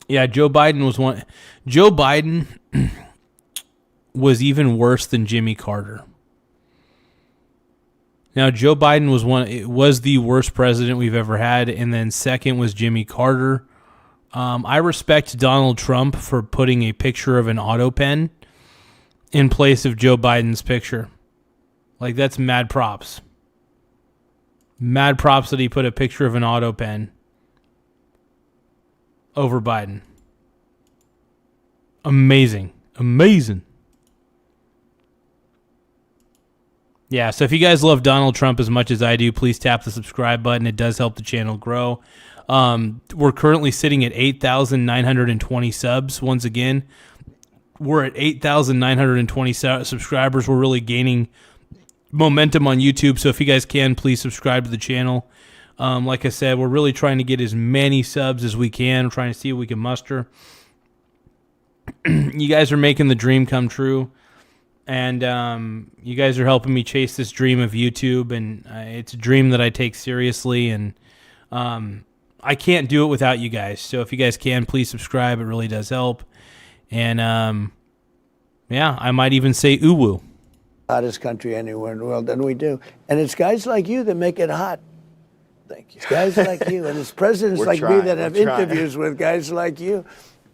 yeah, Joe Biden was one. Joe Biden was even worse than Jimmy Carter. Now, Joe Biden was the worst president we've ever had, and then second was Jimmy Carter. I respect Donald Trump for putting a picture of an auto pen in place of Joe Biden's picture. Like, that's mad props. Mad props that he put a picture of an auto pen over Biden. Amazing. Amazing. Yeah, so if you guys love Donald Trump as much as I do, please tap the subscribe button. It does help the channel grow. We're currently sitting at 8,920 subs. Once again, we're at 8,920 subscribers. We're really gaining momentum on YouTube, so if you guys can, please subscribe to the channel. Like I said, we're really trying to get as many subs as we can. We're trying to see what we can muster. You guys are making the dream come true. And you guys are helping me chase this dream of YouTube, and it's a dream that I take seriously, and I can't do it without you guys. So if you guys can, please subscribe. It really does help. And yeah, I might even say uwu. Hottest country anywhere in the world, and we do. And it's guys like you that make it hot. Thank you. It's guys like you, and it's presidents like me that have interviews with guys like you.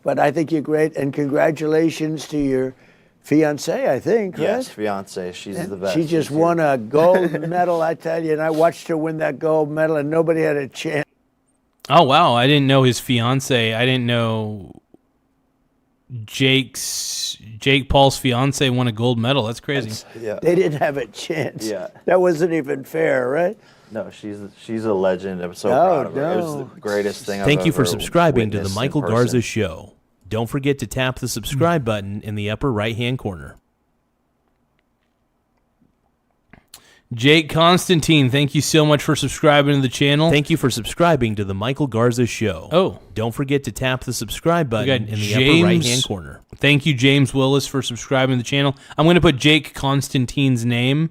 But I think you're great, and congratulations to your fiance, I think, right? Yes, fiance. She's the best. She just won a gold medal, I tell you, and I watched her win that gold medal, and nobody had a chance. Oh, wow. I didn't know his fiance. I didn't know Jake Paul's fiance won a gold medal. That's crazy. Yeah. They didn't have a chance. Yeah. That wasn't even fair, right? No, she's a legend. I'm so proud of her. It was the greatest thing I've ever Thank you for subscribing to the witnessed in Michael person. Garza Show. Don't forget to tap the subscribe button in the upper right-hand corner. Jake Constantine, thank you so much for subscribing to the channel. Thank you for subscribing to the Michael Garza Show. Oh. Don't forget to tap the subscribe button in the upper right-hand corner. Thank you, James Willis, for subscribing to the channel. I'm going to put Jake Constantine's name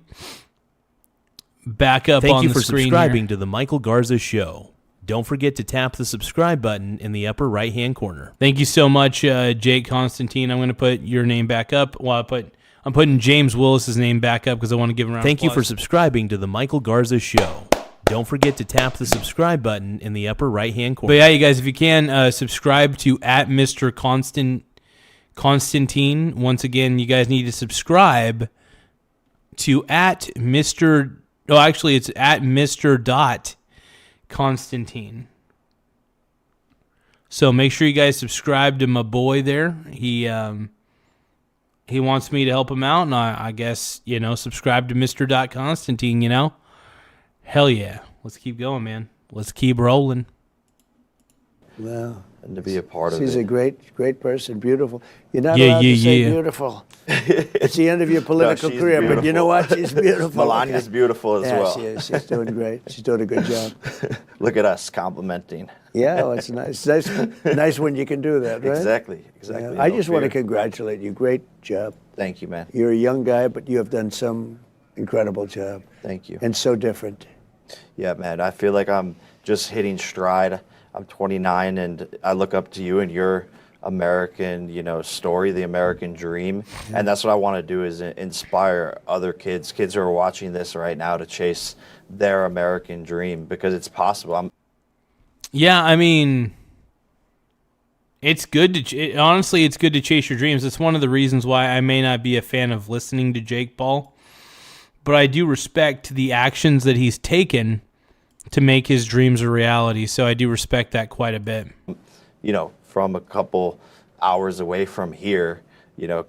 back up on the screen. Thank you for subscribing to the Michael Garza Show. Don't forget to tap the subscribe button in the upper right-hand corner. Thank you so much, Jake Constantine. I'm going to put your name back up. Well, I'm putting James Willis's name back up because I want to give him a round of applause. Thank you for subscribing to the Michael Garza Show. Don't forget to tap the subscribe button in the upper right-hand corner. But yeah, you guys, if you can, subscribe to @Mr. Constantine. Once again, you guys need to subscribe to @Mr. Oh, actually, it's @Mr. Constantine. So make sure you guys subscribe to my boy there. He wants me to help him out, and I guess, subscribe to Mr. Constantine, Hell yeah. Let's keep going, man. Let's keep rolling. Well, and to be a part of it. She's a great person, beautiful. You're not allowed to say beautiful. It's the end of your political career, beautiful. But you know what? She's beautiful. Melania's beautiful as well. Yeah, she is. She's doing great. She's doing a good job. Look at us complimenting. Yeah, well, it's nice. Nice when you can do that, right? Exactly. Yeah, I just want to congratulate you. Great job. Thank you, man. You're a young guy, but you have done some incredible job. Thank you. And so different. Yeah, man. I feel like I'm just hitting stride. I'm 29, and I look up to you and your American, story, the American dream. Yeah. And that's what I want to do is inspire other kids who are watching this right now to chase their American dream because it's possible. Yeah, I mean, it's good to honestly, it's good to chase your dreams. It's one of the reasons why I may not be a fan of listening to Jake Paul, but I do respect the actions that he's taken to make his dreams a reality. So I do respect that quite a bit. From a couple hours away from here,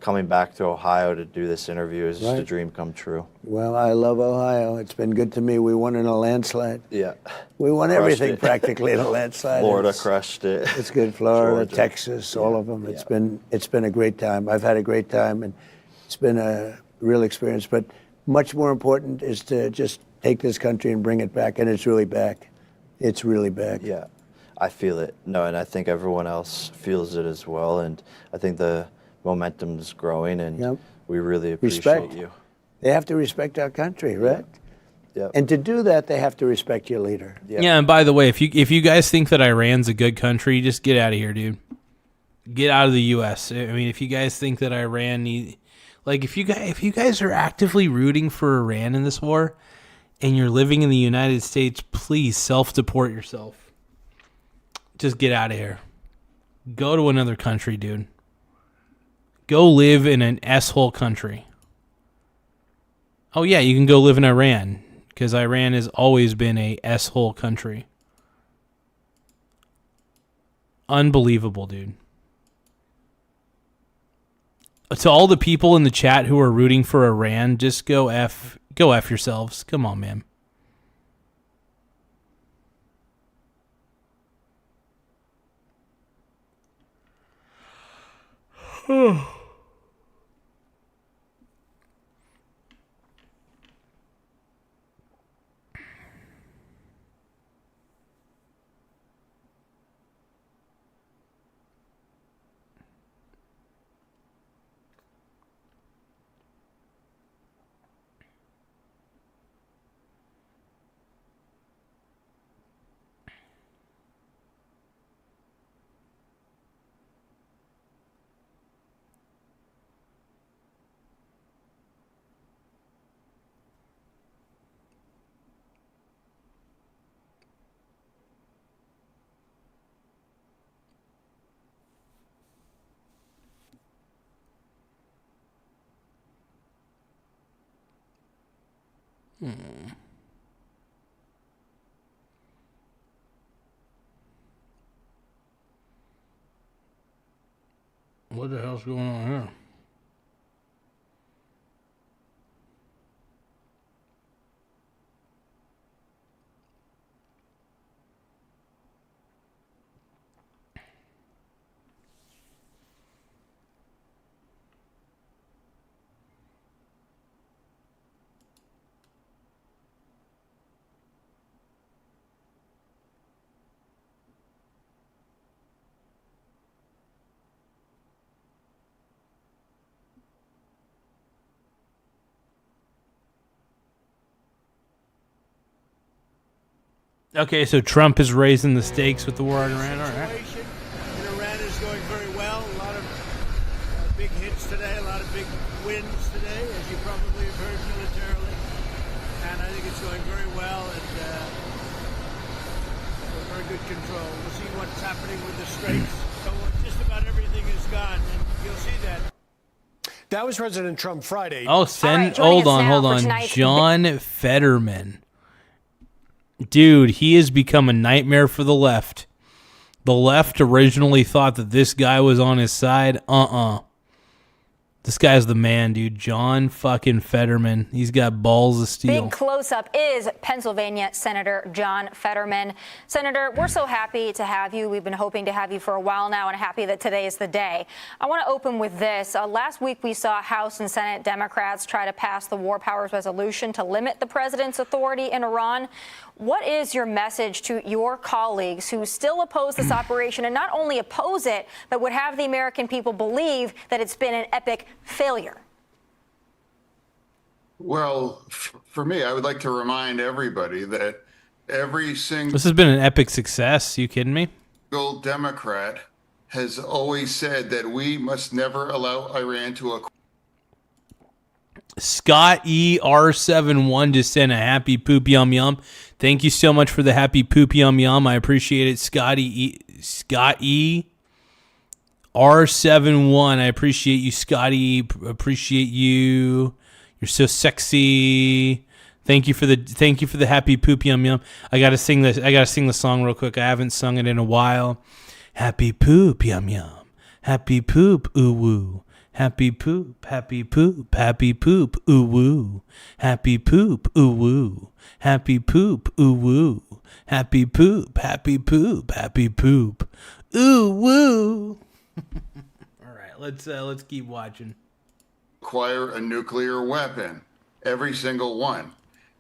coming back to Ohio to do this interview is just a Right. dream come true. Well, I love Ohio. It's been good to me. We won in a landslide. Yeah. We won Crushed everything it. practically in a landslide. Florida It's- crushed it. It's good. Florida, Georgia. Texas, all of them. It's been a great time. I've had a great time, and it's been a real experience. But much more important is to just take this country and bring it back, and it's really back. It's really back. Yeah, I feel it. No, and I think everyone else feels it as well. And I think the momentum's growing, and Yep. we really appreciate Respect. you. They have to respect our country, right? Yeah. And to do that, they have to respect your leader. Yeah, and by the way, if you guys think that Iran's a good country, just get out of here, dude. Get out of the U.S. I mean, if you guys think that Iran if you guys are actively rooting for Iran in this war, and you're living in the United States, please self-deport yourself. Just get out of here. Go to another country, dude. Go live in an S-hole country. Oh yeah, you can go live in Iran, because Iran has always been a S-hole country. Unbelievable, dude. To all the people in the chat who are rooting for Iran, just go F yourselves. Come on, man. What the hell's going on here? Okay, so Trump is raising the stakes with the war in Iran. All right. In Iran is going very well. A lot of big hits today, a lot of big wins today, as you probably have heard militarily. And I think it's going very well and very good control. We'll see what's happening with the Straits. So just about everything is gone, and you'll see that. That was President Trump Friday. Oh, hold on. John Fetterman. Dude, he has become a nightmare for the left. The left originally thought that this guy was on his side. This guy's the man, dude. John fucking Fetterman. He's got balls of steel. Big close-up is Pennsylvania Senator John Fetterman. Senator, we're so happy to have you. We've been hoping to have you for a while now and happy that today is the day. I want to open with this. Last week we saw House and Senate Democrats try to pass the War Powers Resolution to limit the president's authority in Iran. What is your message to your colleagues who still oppose this operation and not only oppose it, but would have the American people believe that it's been an epic failure? Well, for me, I would like to remind everybody that every single This has been an epic success. You kidding me? Democrat has always said that we must never allow Iran to acquire. Scott ER71 just sent a happy poop yum yum. Thank you so much for the happy poop yum yum. I appreciate it. Scott ER71. I appreciate you, Scotty. Appreciate you. You're so sexy. Thank you for the happy poop yum yum. I gotta sing the song real quick. I haven't sung it in a while. Happy poop yum yum. Happy poop ooh woo. Happy poop, happy poop, happy poop, ooh woo. Happy poop, ooh woo. Happy poop, ooh woo. Happy poop, happy poop, happy poop, ooh woo. All right, let's keep watching. Acquire a nuclear weapon, every single one.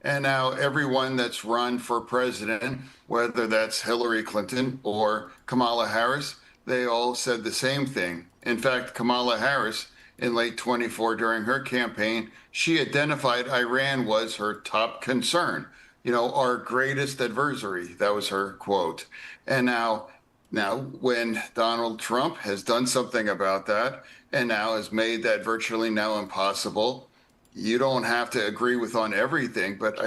And now everyone that's run for president, whether that's Hillary Clinton or Kamala Harris, they all said the same thing. In fact, Kamala Harris, in late 24 during her campaign, she identified Iran was her top concern. Our greatest adversary. That was her quote. And now when Donald Trump has done something about that and now has made that virtually now impossible, you don't have to agree with on everything, but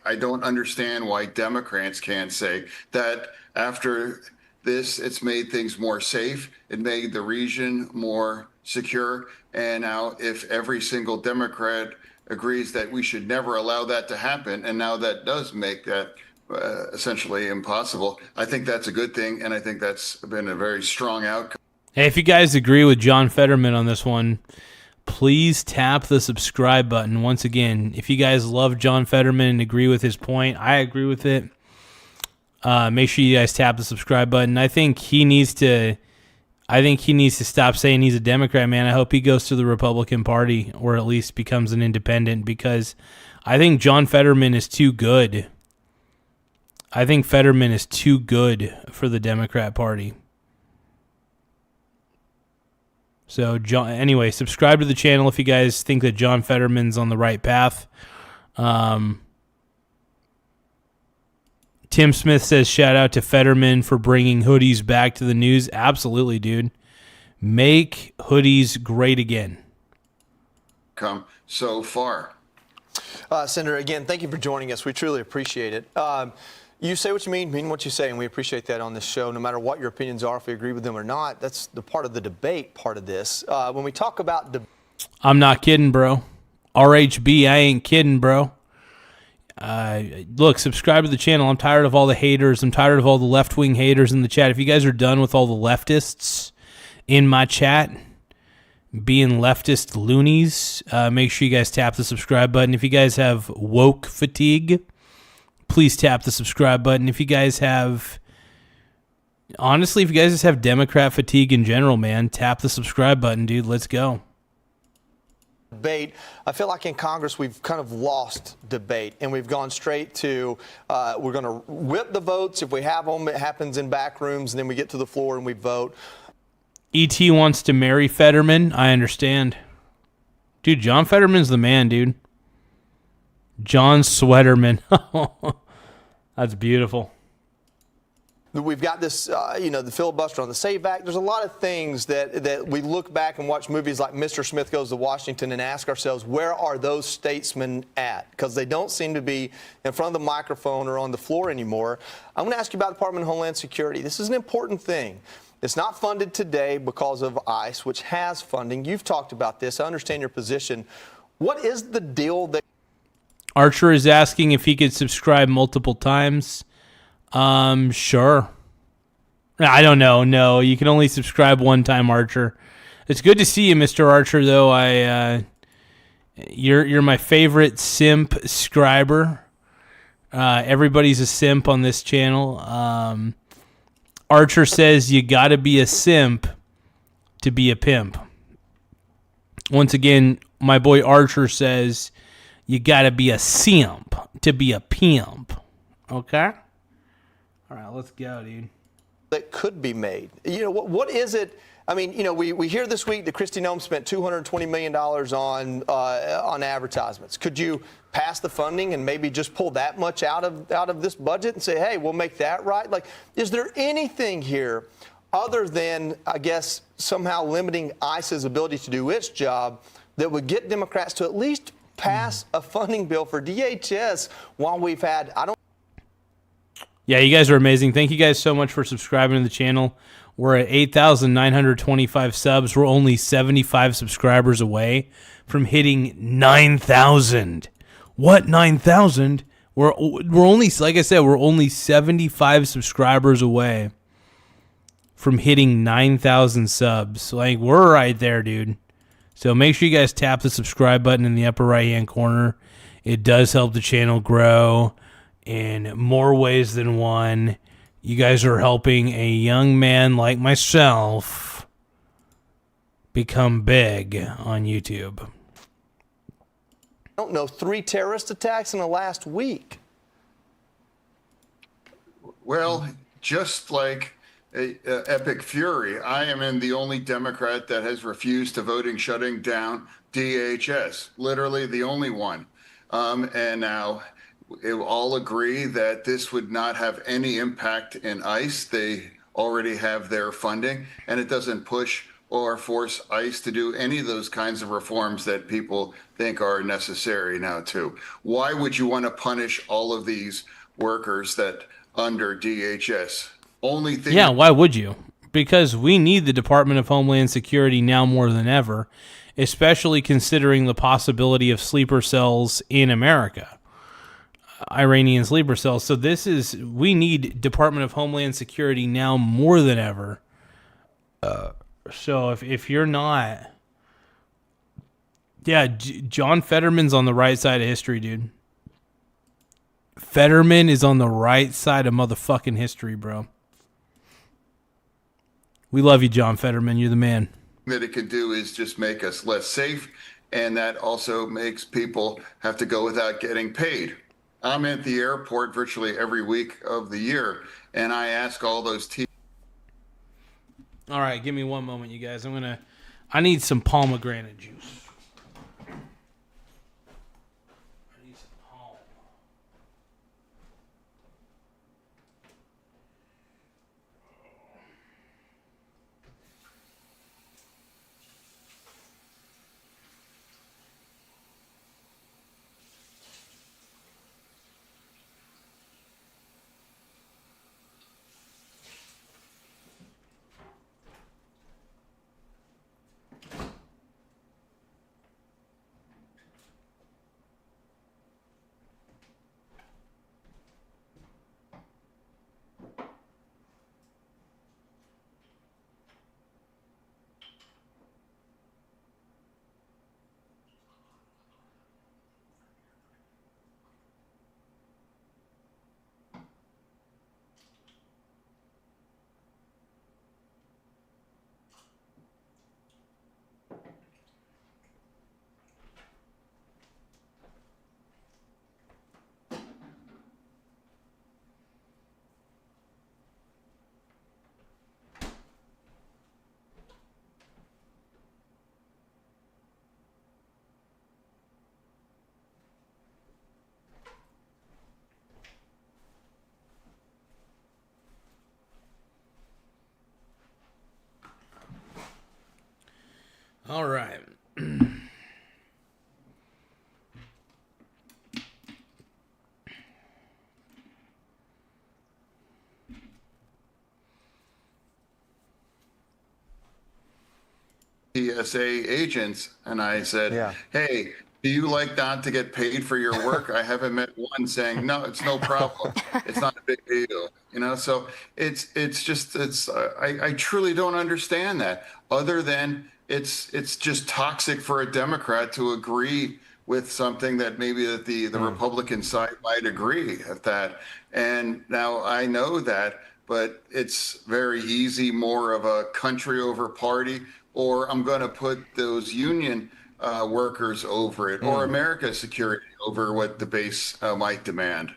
I don't understand why Democrats can't say that after this, it's made things more safe. It made the region more secure. And now if every single Democrat agrees that we should never allow that to happen, and now that does make that essentially impossible, I think that's a good thing, and I think that's been a very strong outcome. Hey, if you guys agree with John Fetterman on this one, please tap the subscribe button. Once again, if you guys love John Fetterman and agree with his point, I agree with it. Make sure you guys tap the subscribe button. I think he needs to stop saying he's a Democrat, man. I hope he goes to the Republican Party or at least becomes an independent, because I think John Fetterman is too good. I think Fetterman is too good for the Democrat Party. So, anyway, subscribe to the channel if you guys think that John Fetterman's on the right path. Tim Smith says, shout out to Fetterman for bringing hoodies back to the news. Absolutely, dude. Make hoodies great again. Come so far. Senator, again, thank you for joining us. We truly appreciate it. You say what you mean what you say, and we appreciate that on this show. No matter what your opinions are, if we agree with them or not, that's the part of the debate part of this. When we talk about... I'm not kidding, bro. RHB, I ain't kidding, bro. Look, subscribe to the channel. I'm tired of all the haters. I'm tired of all the left-wing haters in the chat. If you guys are done with all the leftists in my chat being leftist loonies, make sure you guys tap the subscribe button. If you guys have woke fatigue, please tap the subscribe button. If you guys have, honestly, if you guys just have Democrat fatigue in general, man, tap the subscribe button, dude. Let's go. Debate. I feel like in Congress we've kind of lost debate, and we've gone straight to we're going to whip the votes. If we have them, it happens in back rooms, and then we get to the floor and we vote. E.T. wants to marry Fetterman. I understand. Dude, John Fetterman's the man, dude. John Sweaterman. That's beautiful. We've got this, the filibuster on the SAVE Act. There's a lot of things that we look back and watch movies like Mr. Smith Goes to Washington and ask ourselves, where are those statesmen at? Because they don't seem to be in front of the microphone or on the floor anymore. I'm going to ask you about the Department of Homeland Security. This is an important thing. It's not funded today because of ICE, which has funding. You've talked about this. I understand your position. What is the deal that... Archer is asking if he could subscribe multiple times. Sure. I don't know. No, you can only subscribe one time, Archer. It's good to see you, Mr. Archer, though. You're my favorite simp scriber. Everybody's a simp on this channel. Archer says you got to be a simp to be a pimp. Once again, my boy Archer says you got to be a simp to be a pimp. Okay? All right, let's go, dude. That could be made. What is it? I mean, we hear this week that Kristi Noem spent $220 million on advertisements. Could you pass the funding and maybe just pull that much out of this budget and say, hey, we'll make that right? Like, is there anything here other than, I guess, somehow limiting ICE's ability to do its job that would get Democrats to at least pass a funding bill for DHS while we've had, Yeah, you guys are amazing. Thank you guys so much for subscribing to the channel. We're at 8,925 subs. We're only 75 subscribers away from hitting 9,000. What, 9,000? We're only, like I said, we're only 75 subscribers away from hitting 9,000 subs. Like, we're right there, dude. So make sure you guys tap the subscribe button in the upper right-hand corner. It does help the channel grow in more ways than one. You guys are helping a young man like myself become big on YouTube. I don't know, 3 terrorist attacks in the last week. Well, just like Epic Fury, I am the only Democrat that has refused to voting shutting down DHS, literally the only one. And now it all agree that this would not have any impact in ICE. They already have their funding, and it doesn't push or force ICE to do any of those kinds of reforms that people think are necessary now too. Why would you want to punish all of these workers that under DHS? Only thing. Yeah, why would you? Because we need the Department of Homeland Security now more than ever, especially considering the possibility of sleeper cells in America. Iranian sleeper cells. So we need Department of Homeland Security now more than ever. So if you're not, John Fetterman's on the right side of history, dude. Fetterman is on the right side of motherfucking history, bro. We love you, John Fetterman. You're the man. That it could do is just make us less safe, and that also makes people have to go without getting paid. I'm at the airport virtually every week of the year, and I ask all those All right, give me one moment, you guys. I need some pomegranate juice. All right. TSA agents, and I said, hey, do you like not to get paid for your work? I haven't met one saying, no, it's no problem. It's not a big deal. You know, so I truly don't understand that, other than it's just toxic for a Democrat to agree with something that maybe that the Republican side might agree at that. And now I know that, but it's very easy, more of a country over party, or I'm going to put those union workers over it, or America's security over what the base might demand.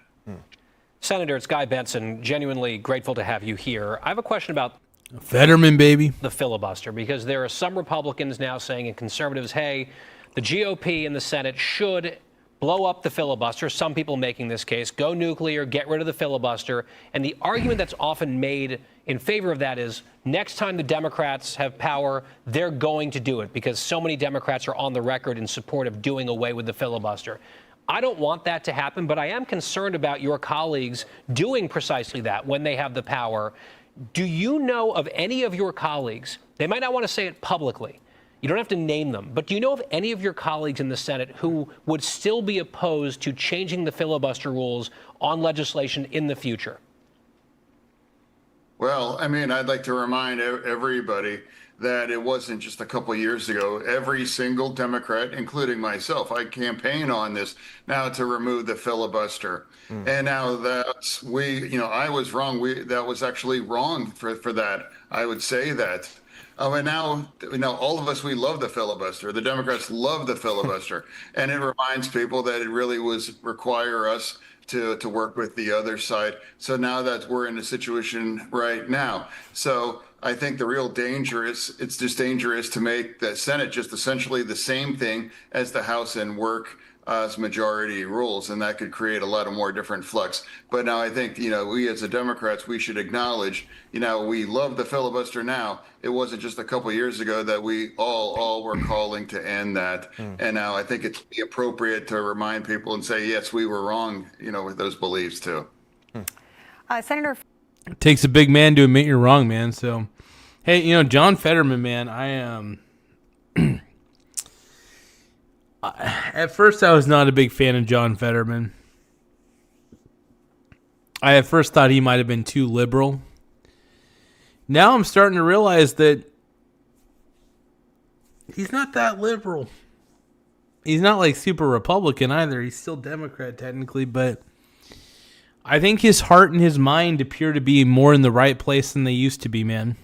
Senator, it's Guy Benson. Genuinely grateful to have you here. I have a question about Fetterman, baby. The filibuster, because there are some Republicans now saying, and conservatives, hey, the GOP in the Senate should blow up the filibuster. Some people making this case, go nuclear, get rid of the filibuster. And the argument that's often made in favor of that is next time the Democrats have power, they're going to do it, because so many Democrats are on the record in support of doing away with the filibuster. I don't want that to happen, but I am concerned about your colleagues doing precisely that when they have the power. Do you know of any of your colleagues, they might not want to say it publicly, you don't have to name them, but do you know of any of your colleagues in the Senate who would still be opposed to changing the filibuster rules on legislation in the future? Well, I mean, I'd like to remind everybody that it wasn't just a couple of years ago. Every single Democrat, including myself, I campaign on this now to remove the filibuster. And now that's I was wrong. That was actually wrong for that. I would say that. And now, all of us, we love the filibuster. The Democrats love the filibuster. And it reminds people that it really was require us to work with the other side. So now that we're in a situation right now. So I think the real danger is it's just dangerous to make the Senate just essentially the same thing as the House and work as majority rules, and that could create a lot of more different flux. But now I think, we as the Democrats, we should acknowledge, we love the filibuster now. It wasn't just a couple of years ago that we all were calling to end that. And now I think it's appropriate to remind people and say, yes, we were wrong, with those beliefs too. Senator. It takes a big man to admit you're wrong, man. So, hey, John Fetterman, man, I am. At first, I was not a big fan of John Fetterman. I at first thought he might have been too liberal. Now I'm starting to realize that he's not that liberal. He's not like super Republican either. He's still Democrat technically, but I think his heart and his mind appear to be more in the right place than they used to be, man.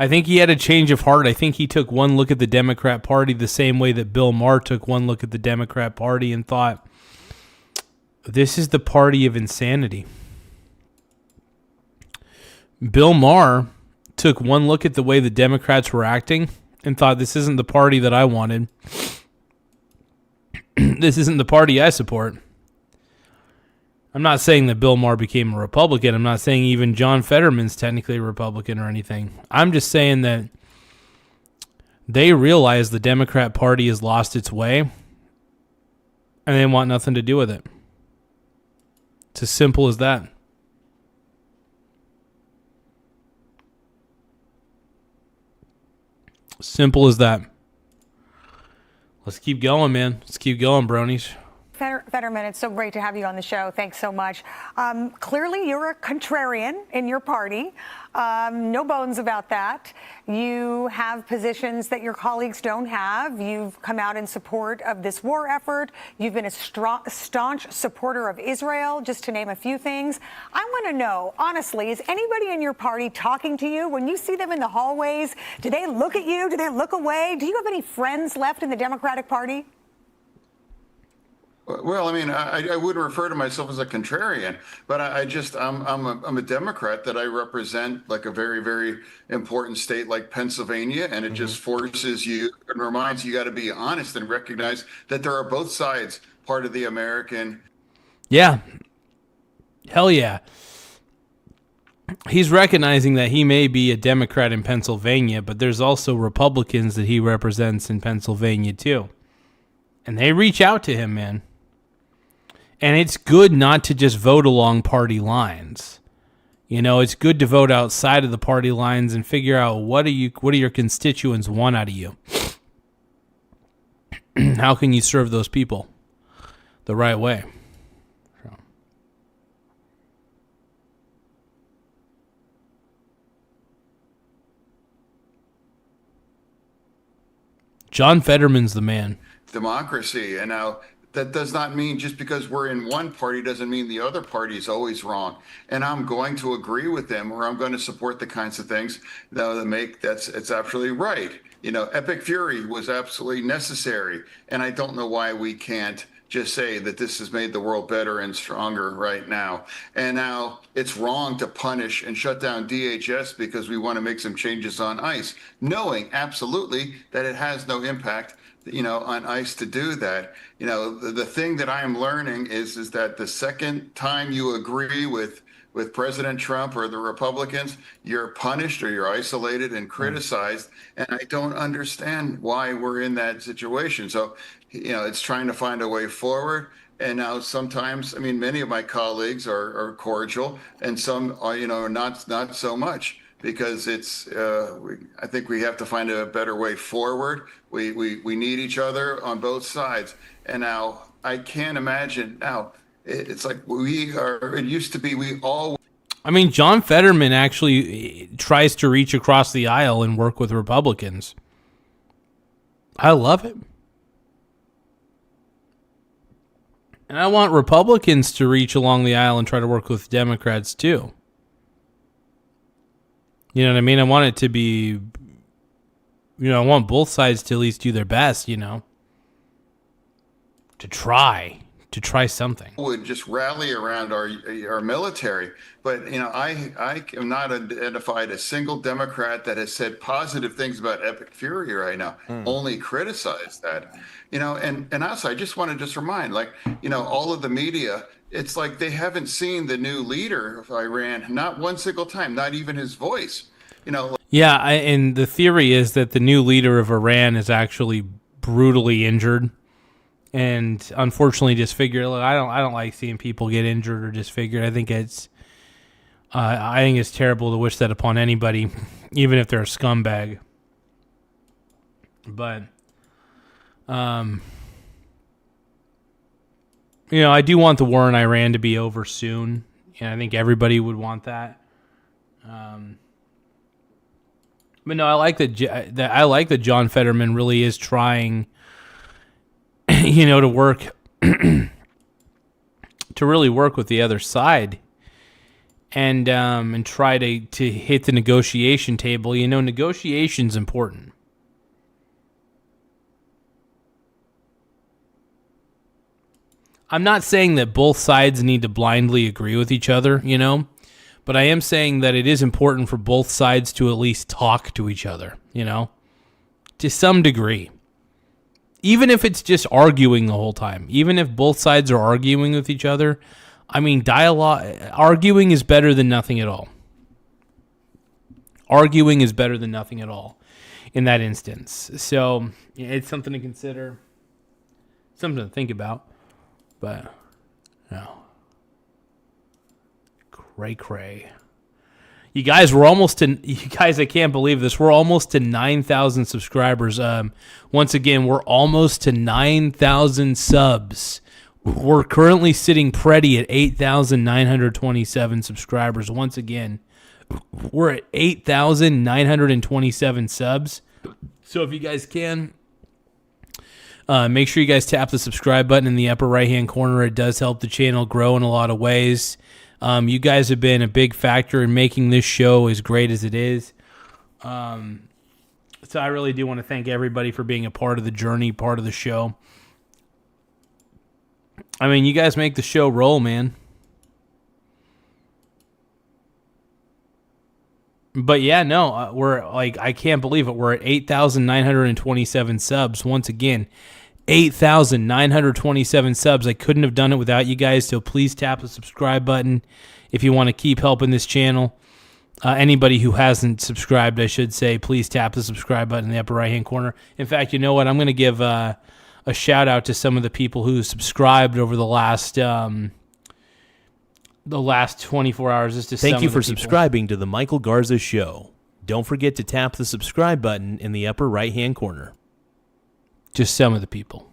I think he had a change of heart. I think he took one look at the Democrat Party the same way that Bill Maher took one look at the Democrat Party and thought, this is the party of insanity. Bill Maher took one look at the way the Democrats were acting and thought, this isn't the party that I wanted. This isn't the party I support. I'm not saying that Bill Maher became a Republican. I'm not saying even John Fetterman's technically a Republican or anything. I'm just saying that they realize the Democrat Party has lost its way and they want nothing to do with it. It's as simple as that. Simple as that. Let's keep going, man. Let's keep going, bronies. Fetterman, it's so great to have you on the show. Thanks so much. Clearly, you're a contrarian in your party. No bones about that. You have positions that your colleagues don't have. You've come out in support of this war effort. You've been a staunch supporter of Israel, just to name a few things. I want to know, honestly, is anybody in your party talking to you? When you see them in the hallways, do they look at you? Do they look away? Do you have any friends left in the Democratic Party? Well, I mean, I wouldn't refer to myself as a contrarian, but I'm a Democrat that I represent like a very, very important state like Pennsylvania, and it just forces you and reminds you got to be honest and recognize that there are both sides part of the American. Yeah. Hell yeah. He's recognizing that he may be a Democrat in Pennsylvania, but there's also Republicans that he represents in Pennsylvania too. And they reach out to him, man. And it's good not to just vote along party lines. It's good to vote outside of the party lines and figure out what do your constituents want out of you. How can you serve those people the right way? John Fetterman's the man. Democracy. And now that does not mean just because we're in one party doesn't mean the other party is always wrong. And I'm going to agree with them, or I'm going to support the kinds of things that make it's absolutely right. Epic fury was absolutely necessary. And I don't know why we can't just say that this has made the world better and stronger right now. And now it's wrong to punish and shut down DHS because we want to make some changes on ICE, knowing absolutely that it has no impact on ICE to do that. The thing that I am learning is that the second time you agree with President Trump or the Republicans, you're punished or you're isolated and criticized. And I don't understand why we're in that situation. So, it's trying to find a way forward. And now sometimes, many of my colleagues are cordial and some are, not so much. Because I think we have to find a better way forward. We need each other on both sides. And now I can't imagine now. It's like it used to be we all. I mean, John Fetterman actually tries to reach across the aisle and work with Republicans. I love it. And I want Republicans to reach along the aisle and try to work with Democrats too. You know what I mean? I want it to be, I want both sides to at least do their best, to try something. Would just rally around our military. But, I am not identified a single Democrat that has said positive things about Epic Fury right now, only criticized that. And also I just want to remind, all of the media, it's like they haven't seen the new leader of Iran, not one single time, not even his voice. Yeah, and the theory is that the new leader of Iran is actually brutally injured and unfortunately disfigured. Look, I don't like seeing people get injured or disfigured. I think it's terrible to wish that upon anybody, even if they're a scumbag. But I do want the war in Iran to be over soon, and I think everybody would want that. But no, I like that John Fetterman really is trying, to work, to really work with the other side, and try to hit the negotiation table. Negotiation's important. I'm not saying that both sides need to blindly agree with each other, but I am saying that it is important for both sides to at least talk to each other, to some degree. Even if it's just arguing the whole time, even if both sides are arguing with each other, arguing is better than nothing at all. Arguing is better than nothing at all in that instance. So it's something to consider, something to think about. But no, cray. You guys, I can't believe this. We're almost to 9,000 subscribers. Once again, we're almost to 9,000 subs. We're currently sitting pretty at 8,927 subscribers. Once again, we're at 8,927 subs. So if you guys can, make sure you guys tap the subscribe button in the upper right-hand corner. It does help the channel grow in a lot of ways. You guys have been a big factor in making this show as great as it is. So I really do want to thank everybody for being a part of the journey, part of the show. I mean, you guys make the show roll, man. But yeah, no, we're I can't believe it. We're at 8,927 subs. Once again, 8,927 subs. I couldn't have done it without you guys, so please tap the subscribe button if you want to keep helping this channel. Anybody who hasn't subscribed, I should say, please tap the subscribe button in the upper right-hand corner. In fact, you know what? I'm going to give a shout-out to some of the people who subscribed over the last 24 hours. Thank you for subscribing to the Michael Garza Show. Don't forget to tap the subscribe button in the upper right-hand corner. Just some of the people.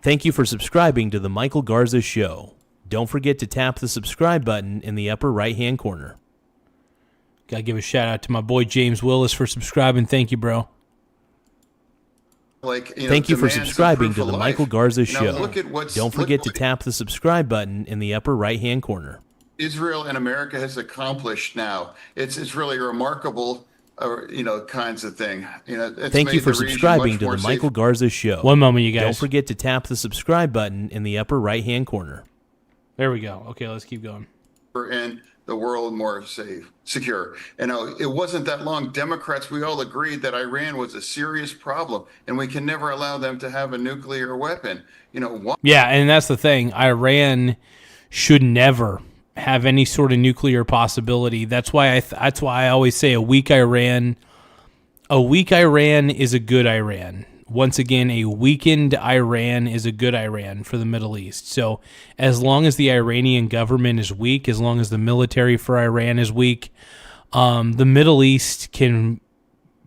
Thank you for subscribing to the Michael Garza Show. Don't forget to tap the subscribe button in the upper right-hand corner. Gotta give a shout out to my boy James Willis for subscribing. Thank you, bro. Thank you for subscribing to the Michael Garza Show. Look at Don't forget to tap the subscribe button in the upper right-hand corner. Israel and America has accomplished now. It's really remarkable. Kinds of thing. Thank you for subscribing to the Michael Garza Show. One moment, you guys. Don't forget to tap the subscribe button in the upper right-hand corner. There we go. Okay, let's keep going. And the world more safe, secure. It wasn't that long. Democrats, we all agreed that Iran was a serious problem, and we can never allow them to have a nuclear weapon. Yeah, and that's the thing. Iran should never have any sort of nuclear possibility. That's why I always say a weak Iran is a good Iran. Once again, a weakened Iran is a good Iran for the Middle East. So as long as the Iranian government is weak, as long as the military for Iran is weak, the Middle East can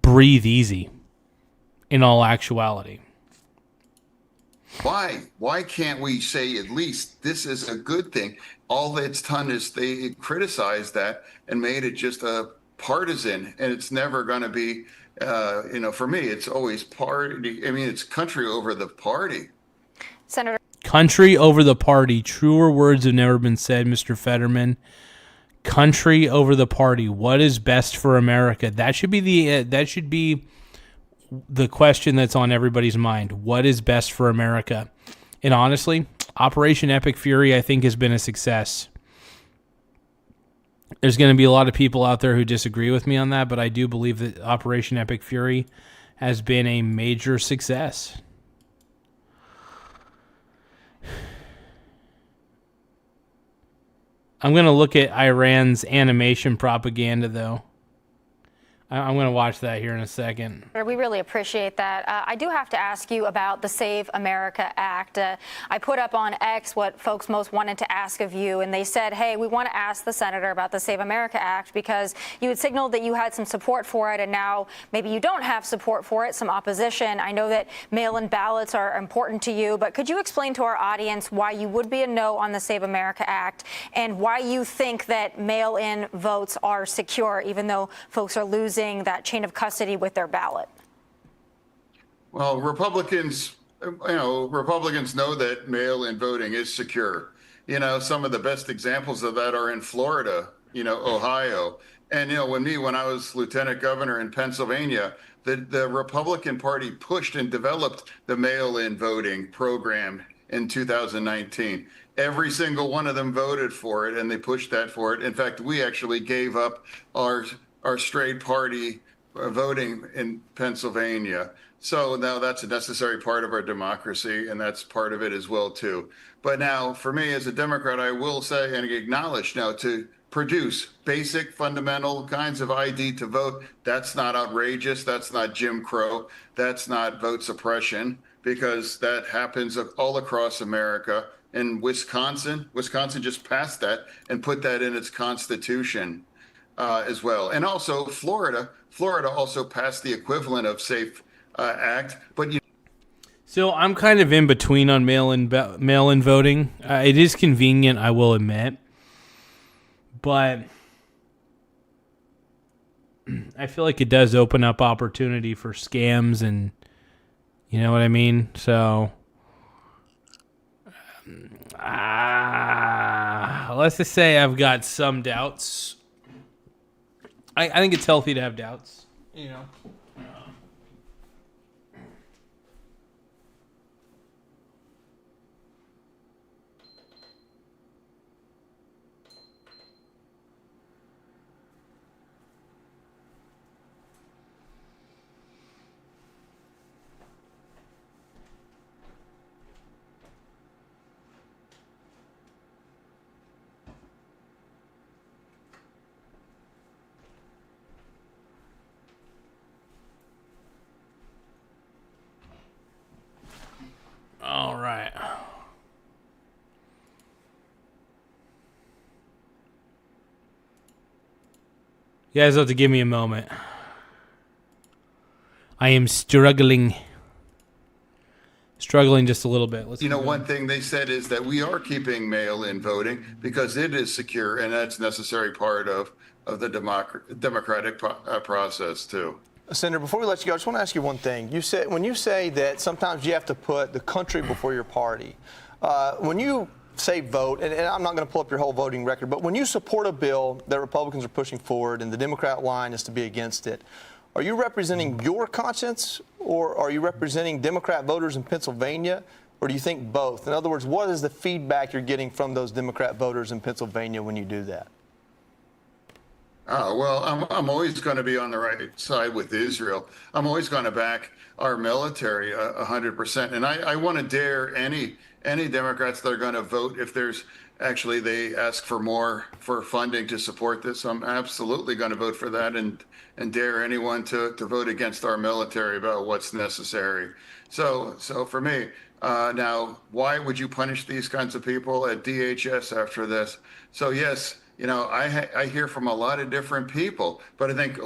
breathe easy in all actuality. Why can't we say at least this is a good thing? All that's done is they criticized that and made it just a partisan, and it's never going to be, for me, it's always party. I mean, it's country over the party. Senator. Country over the party. Truer words have never been said, Mr. Fetterman. Country over the party. What is best for America? That should be the question that's on everybody's mind. What is best for America? And honestly, Operation Epic Fury, I think, has been a success. There's going to be a lot of people out there who disagree with me on that, but I do believe that Operation Epic Fury has been a major success. I'm going to look at Iran's animation propaganda, though. I'm going to watch that here in a second. We really appreciate that. I do have to ask you about the Save America Act. I put up on X what folks most wanted to ask of you, and they said, hey, we want to ask the senator about the Save America Act because you had signaled that you had some support for it, and now maybe you don't have support for it, some opposition. I know that mail-in ballots are important to you, but could you explain to our audience why you would be a no on the Save America Act and why you think that mail-in votes are secure, even though folks are losing that chain of custody with their ballot? Well, Republicans know that mail-in voting is secure. Some of the best examples of that are in Florida, Ohio. And, when I was lieutenant governor in Pennsylvania, the Republican Party pushed and developed the mail-in voting program in 2019. Every single one of them voted for it, and they pushed that for it. In fact, we actually gave up our straight party voting in Pennsylvania. So now that's a necessary part of our democracy, and that's part of it as well, too. But now, for me as a Democrat, I will say and acknowledge now to produce basic, fundamental kinds of ID to vote, that's not outrageous. That's not Jim Crow. That's not vote suppression, because that happens all across America. In Wisconsin just passed that and put that in its constitution. As well. And also Florida also passed the equivalent of SAFE Act. But So I'm kind of in between on mail-in voting. It is convenient, I will admit. But I feel like it does open up opportunity for scams, and you know what I mean? So let's just say I've got some doubts. I think it's healthy to have doubts, All right. You guys have to give me a moment. I am struggling just a little bit. One thing they said is that we are keeping mail-in voting because it is secure, and that's a necessary part of the democratic process, too. Senator, before we let you go, I just want to ask you one thing. When you say that sometimes you have to put the country before your party, when you say vote, and I'm not going to pull up your whole voting record, but when you support a bill that Republicans are pushing forward and the Democrat line is to be against it, are you representing your conscience, or are you representing Democrat voters in Pennsylvania, or do you think both? In other words, what is the feedback you're getting from those Democrat voters in Pennsylvania when you do that? Well, I'm always going to be on the right side with Israel. I'm always going to back our military 100%. And I want to dare any Democrats that are going to vote if they ask for funding to support this. I'm absolutely going to vote for that and dare anyone to vote against our military about what's necessary. So for me, now, why would you punish these kinds of people at DHS after this? So yes, I hear from a lot of different people, but I think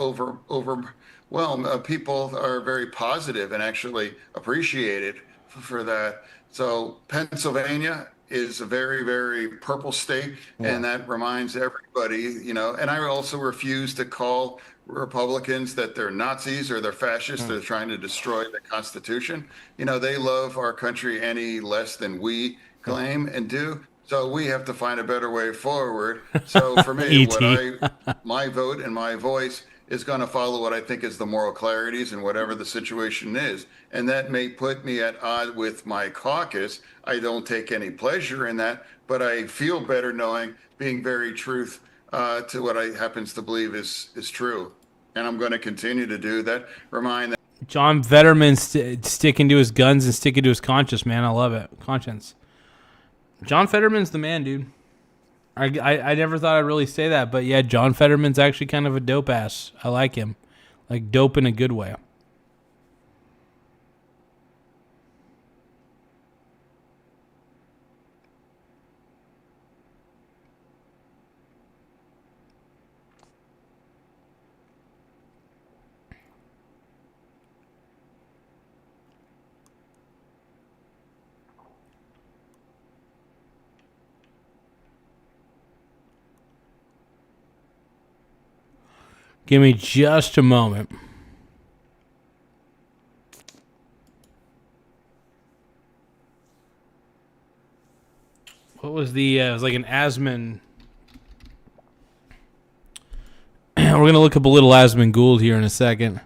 people are very positive and actually appreciate it for that. So Pennsylvania is a very, very purple state, and that reminds everybody, and I also refuse to call Republicans that they're Nazis or they're fascists. They're trying to destroy the Constitution. They love our country any less than we claim and do. So we have to find a better way forward. So for me, my vote and my voice is going to follow what I think is the moral clarities and whatever the situation is. And that may put me at odds with my caucus. I don't take any pleasure in that, but I feel better knowing being very truth to what I happens to believe is true. And I'm going to continue to do that. Remind that John Fetterman sticking to his guns and sticking to his conscience, man. I love it. Conscience. John Fetterman's the man, dude. I never thought I'd really say that, but yeah, John Fetterman's actually kind of a dope ass. I like him. Like dope in a good way. Give me just a moment. What was the, it was like an Asmund. We're going to look up a little Asmund Gould here in a second.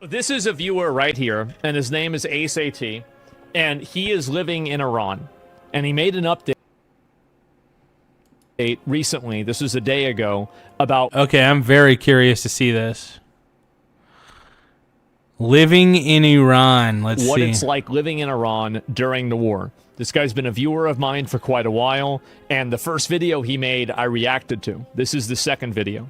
This is a viewer right here, and his name is Ace AT, and he is living in Iran, and he made an update recently, this was a day ago, about... Okay, I'm very curious to see this. Living in Iran, let's see. What it's like living in Iran during the war. This guy's been a viewer of mine for quite a while, and the first video he made, I reacted to. This is the second video.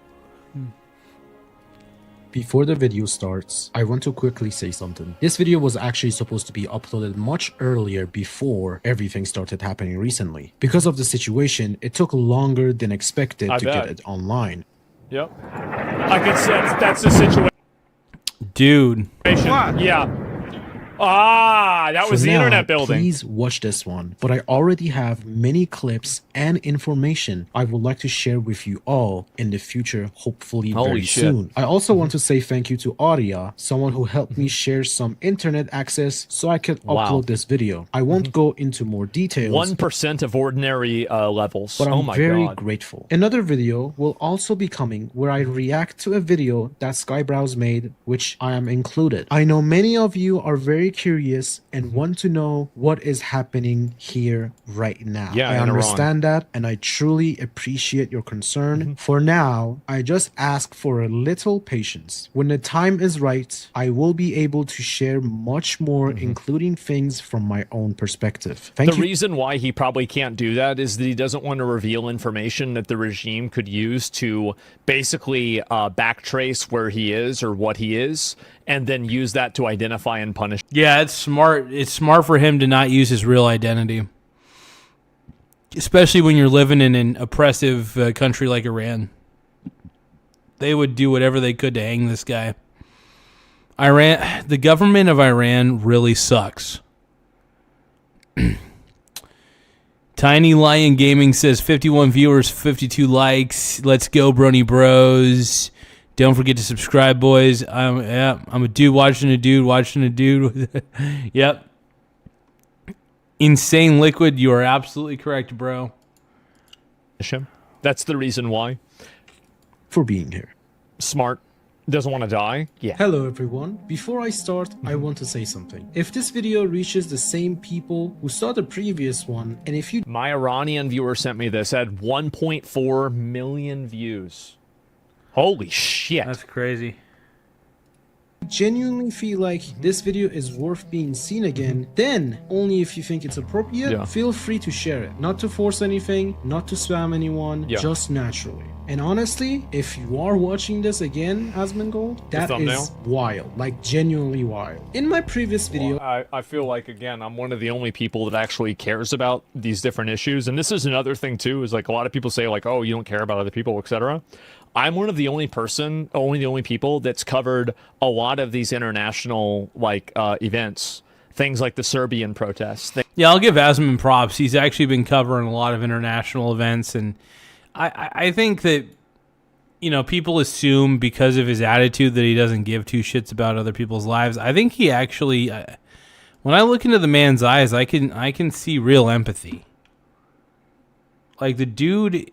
Before the video starts, I want to quickly say something. This video was actually supposed to be uploaded much earlier before everything started happening recently. Because of the situation, it took longer than expected to get it online. Yep. I can sense that's the situation. Dude. Yeah. Ah, that was the internet building. Please watch this one. But I already have many clips and information I would like to share with you all in the future, hopefully very soon. I also want to say thank you to Audia, someone who helped me share some internet access so I could upload this video. I won't go into more details. 1% of ordinary levels. But oh I'm my very God. grateful. Another video will also be coming where I react to a video that Skybrows made, which I am included. I know many of you are very curious and want to know what is happening here right now. Yeah, I in understand that, and I truly appreciate your concern. For now, I just ask for a little patience. When the time is right, I will be able to share much more, including things from my own perspective. Thank The you. reason why he probably can't do that is that he doesn't want to reveal information that the regime could use to basically backtrace where he is or what he is, and then use that to identify and punish. Yeah, it's smart. It's smart for him to not use his real identity, especially when you're living in an oppressive country like Iran. They would do whatever they could to hang this guy. The government of Iran really sucks. Tiny Lion Gaming says 51 viewers, 52 likes. Let's go, Brony Bros. Don't forget to subscribe, boys. I'm a dude watching a dude watching a dude. Yep. Insane Liquid, you are absolutely correct, bro. That's the reason why. For being here. Smart. Doesn't want to die. Yeah. Hello everyone. Before I start, I want to say something. If this video reaches the same people who saw the previous one, and if you... My Iranian viewer sent me this, had 1.4 million views. Holy shit. That's crazy. genuinely feel like this video is worth being seen again, then only if you think it's appropriate, feel free to share it. Not to force anything, not to spam anyone, just naturally. And honestly, if you are watching this again, Asmongold, that is wild, like genuinely wild. In my previous video, I feel like, again, I'm one of the only people that actually cares about these different issues. And this is another thing too, is like a lot of people say like, oh, you don't care about other people, etc. I'm one of the only people that's covered a lot of these international like events, things like the Serbian protests. Yeah, I'll give Asman props. He's actually been covering a lot of international events, and I think that, you know, people assume because of his attitude that he doesn't give two shits about other people's lives. I think he actually, when I look into the man's eyes, I can see real empathy. Like, the dude,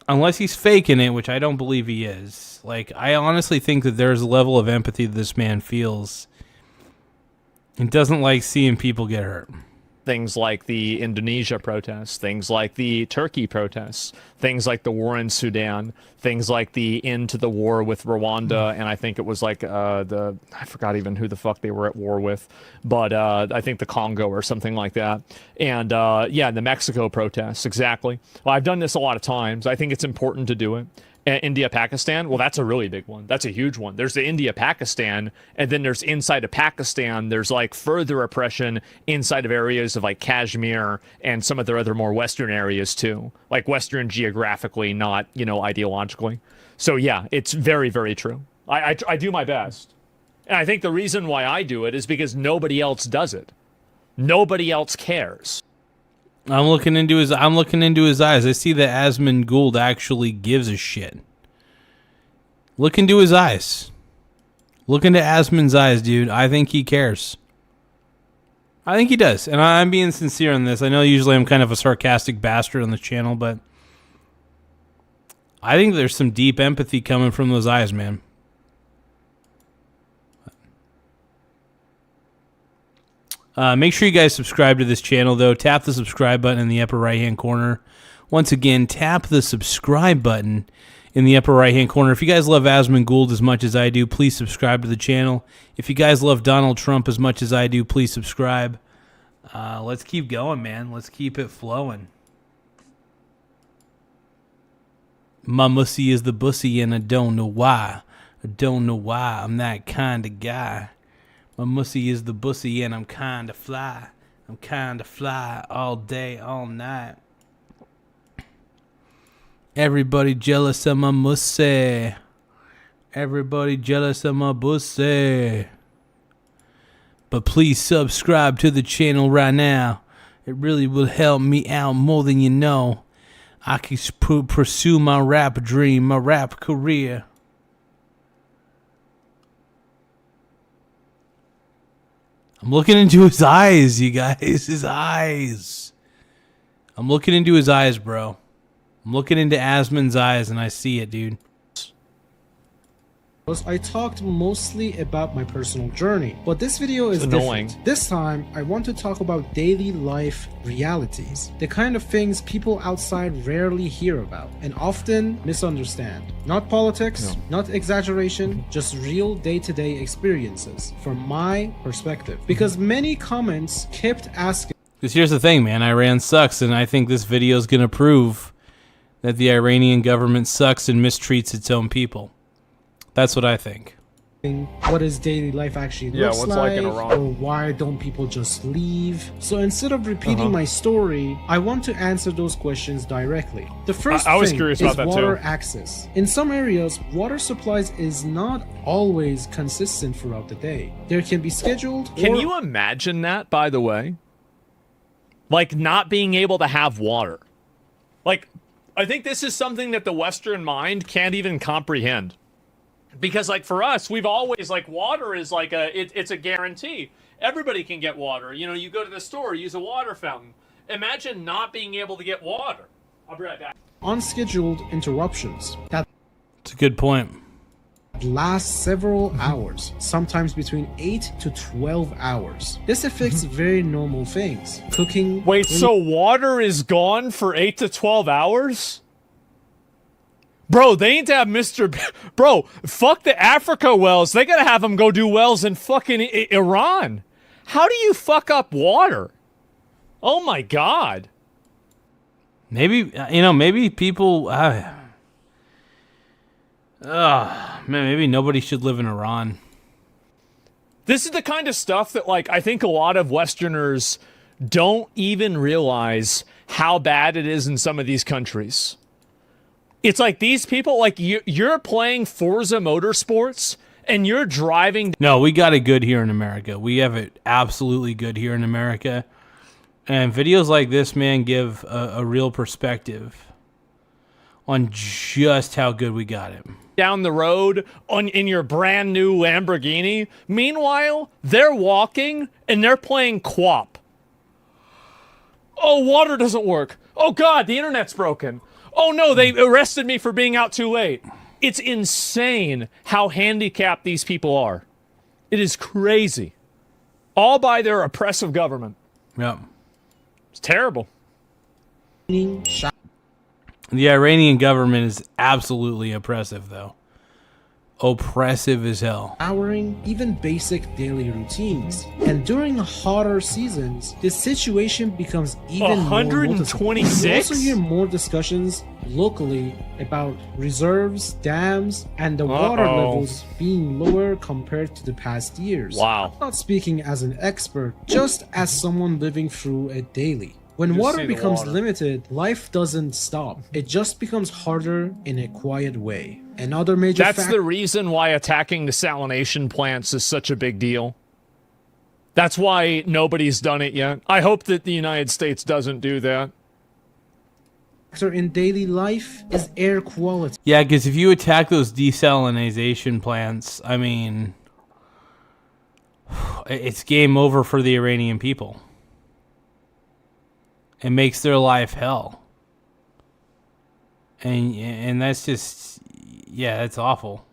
unless he's faking it, which I don't believe he is, like, I honestly think that there's a level of empathy that this man feels and doesn't like seeing people get hurt. Things like the Indonesia protests, things like the Turkey protests, things like the war in Sudan, things like the end to the war with Rwanda, and I think it was like I forgot even who the fuck they were at war with, but I think the Congo or something like that. And yeah, the Mexico protests, exactly. Well, I've done this a lot of times. I think it's important to do it. India, Pakistan, well, that's a really big one. That's a huge one. There's the India, Pakistan, and then there's inside of Pakistan, there's like further oppression inside of areas of like Kashmir and some of their other more Western areas too. Like Western geographically, not, you know, ideologically. So yeah, it's very, very true. I do my best. And I think the reason why I do it is because nobody else does it. Nobody else cares. I'm looking into his eyes. I see that Asman Gould actually gives a shit. Look into his eyes. Look into Asman's eyes, dude. I think he cares. I think he does. And I'm being sincere on this. I know usually I'm kind of a sarcastic bastard on the channel, but I think there's some deep empathy coming from those eyes, man. Make sure you guys subscribe to this channel, though. Tap the subscribe button in the upper right-hand corner. Once again, tap the subscribe button in the upper right-hand corner. If you guys love Asman Gould as much as I do, please subscribe to the channel. If you guys love Donald Trump as much as I do, please subscribe. Let's keep going, man. Let's keep it flowing. My mussy is the bussy, and I don't know why. I don't know why. I'm that kind of guy. My mussy is the bussy, and I'm kinda fly. I'm kinda fly all day, all night. Everybody jealous of my mussy. Everybody jealous of my bussy. But please subscribe to the channel right now. It really will help me out more than you know. I can pursue my rap dream, my rap career. I'm looking into his eyes, you guys. His eyes. I'm looking into his eyes, bro. I'm looking into Asman's eyes, and I see it, dude. I talked mostly about my personal journey, but this video is different. This time, I want to talk about daily life realities, the kind of things people outside rarely hear about and often misunderstand. Not politics, not exaggeration, just real day-to-day experiences from my perspective. Because many comments kept asking. Because here's the thing, man. Iran sucks, and I think this video is going to prove that the Iranian government sucks and mistreats its own people. That's what I think. What does daily life actually looks like in Iran? Or why don't people just leave? So instead of repeating my story, I want to answer those questions directly. The first I was thing curious is about that water too. access. In some areas, water supplies is not always consistent throughout the day. There can be scheduled. Can you imagine that, by the way? Like, not being able to have water. Like, I think this is something that the Western mind can't even comprehend. Because, like, for us, we've always, like, water is like it's a guarantee. Everybody can get water. You know, you go to the store, use a water fountain. Imagine not being able to get water. I'll be right back. Unscheduled interruptions. That's a good point. Last several hours, sometimes between 8 to 12 hours. This affects very normal things. Cooking. Wait, so water is gone for 8 to 12 hours? Bro, they need to have Bro, fuck the Africa wells. They gotta have them go do wells in fucking Iran. How do you fuck up water? Oh my God. Maybe, maybe people... maybe nobody should live in Iran. This is the kind of stuff that, like, I think a lot of Westerners don't even realize how bad it is in some of these countries. It's like these people, like, you're playing Forza Motorsports and you're driving... No, we got it good here in America. We have it absolutely good here in America. And videos like this, man, give a real perspective on just how good we got it. Down the road in your brand new Lamborghini. Meanwhile, they're walking and they're playing QWOP. Oh, water doesn't work. Oh, God, the internet's broken. Oh, no, they arrested me for being out too late. It's insane how handicapped these people are. It is crazy. All by their oppressive government. Yep. It's terrible. The Iranian government is absolutely oppressive, though. Oppressive as hell. Showering, even basic daily routines. And during hotter seasons, the situation becomes even more noticeable. 126? You also hear more discussions locally about reserves, dams, and the water levels being lower compared to the past years. Wow. I'm not speaking as an expert, just as someone living through it daily. When water becomes limited, life doesn't stop. It just becomes harder in a quiet way. Another major That's the reason why attacking the desalination plants is such a big deal. That's why nobody's done it yet. I hope that the United States doesn't do that. In daily life is air quality. Yeah, because if you attack those desalination plants, I mean, it's game over for the Iranian people. It makes their life hell. And that's just, yeah, that's awful.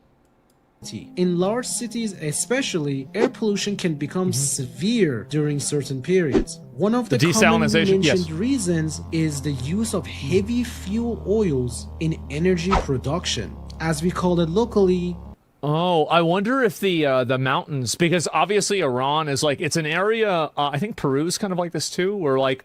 In large cities especially, air pollution can become severe during certain periods. One of the commonly mentioned reasons is the use of heavy fuel oils in energy production. As we call it locally, oh, I wonder if the mountains, because obviously Iran is like, it's an area, I think Peru is kind of like this too, where like,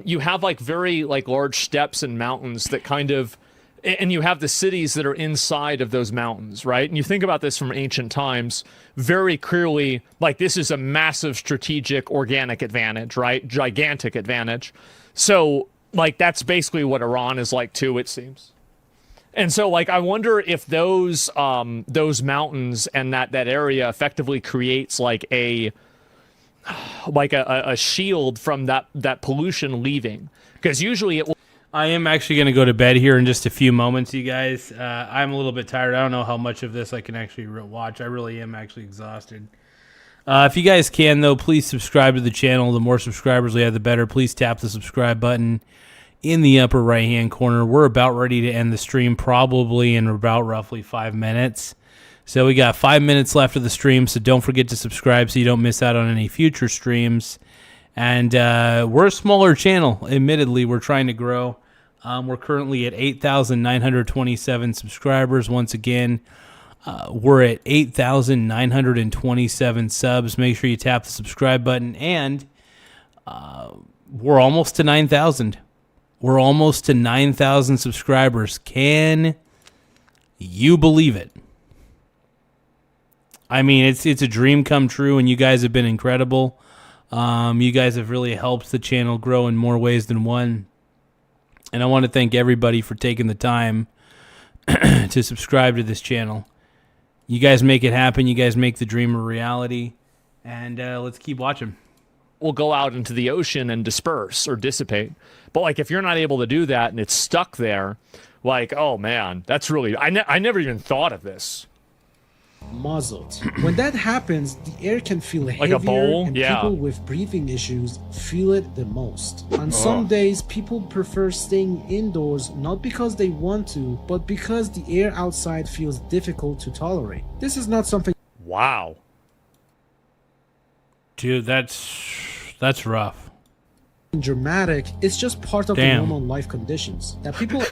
you have like very like large steppes and mountains that kind of, and you have the cities that are inside of those mountains, right? And you think about this from ancient times, very clearly, like this is a massive strategic organic advantage, right? Gigantic advantage. So like that's basically what Iran is like too, it seems. And so like I wonder if those mountains and that area effectively creates like a shield from that pollution leaving, because usually it will. I am actually going to go to bed here in just a few moments, you guys. I'm a little bit tired. I don't know how much of this I can actually watch. I really am actually exhausted. If you guys can, though, please subscribe to the channel. The more subscribers we have, the better. Please tap the subscribe button in the upper right-hand corner. We're about ready to end the stream, probably in about roughly 5 minutes. So we got 5 minutes left of the stream, so don't forget to subscribe so you don't miss out on any future streams. And we're a smaller channel. Admittedly, we're trying to grow. We're currently at 8,927 subscribers. Once again, we're at 8,927 subs. Make sure you tap the subscribe button. And we're almost to 9,000. We're almost to 9,000 subscribers. Can you believe it? I mean, it's a dream come true, and you guys have been incredible. You guys have really helped the channel grow in more ways than one. And I want to thank everybody for taking the time to subscribe to this channel. You guys make it happen. You guys make the dream a reality. And let's keep watching. We'll go out into the ocean and disperse or dissipate. But like if you're not able to do that and it's stuck there, like, oh man, that's really, I never even thought of this. Muzzled. When that happens, the air can feel like heavier, a bowl? and Yeah. people with breathing issues feel it the most. On some days, people prefer staying indoors not because they want to, but because the air outside feels difficult to tolerate. This is not something. Wow. Dude, that's rough. Dramatic. It's just part of the normal life conditions that people.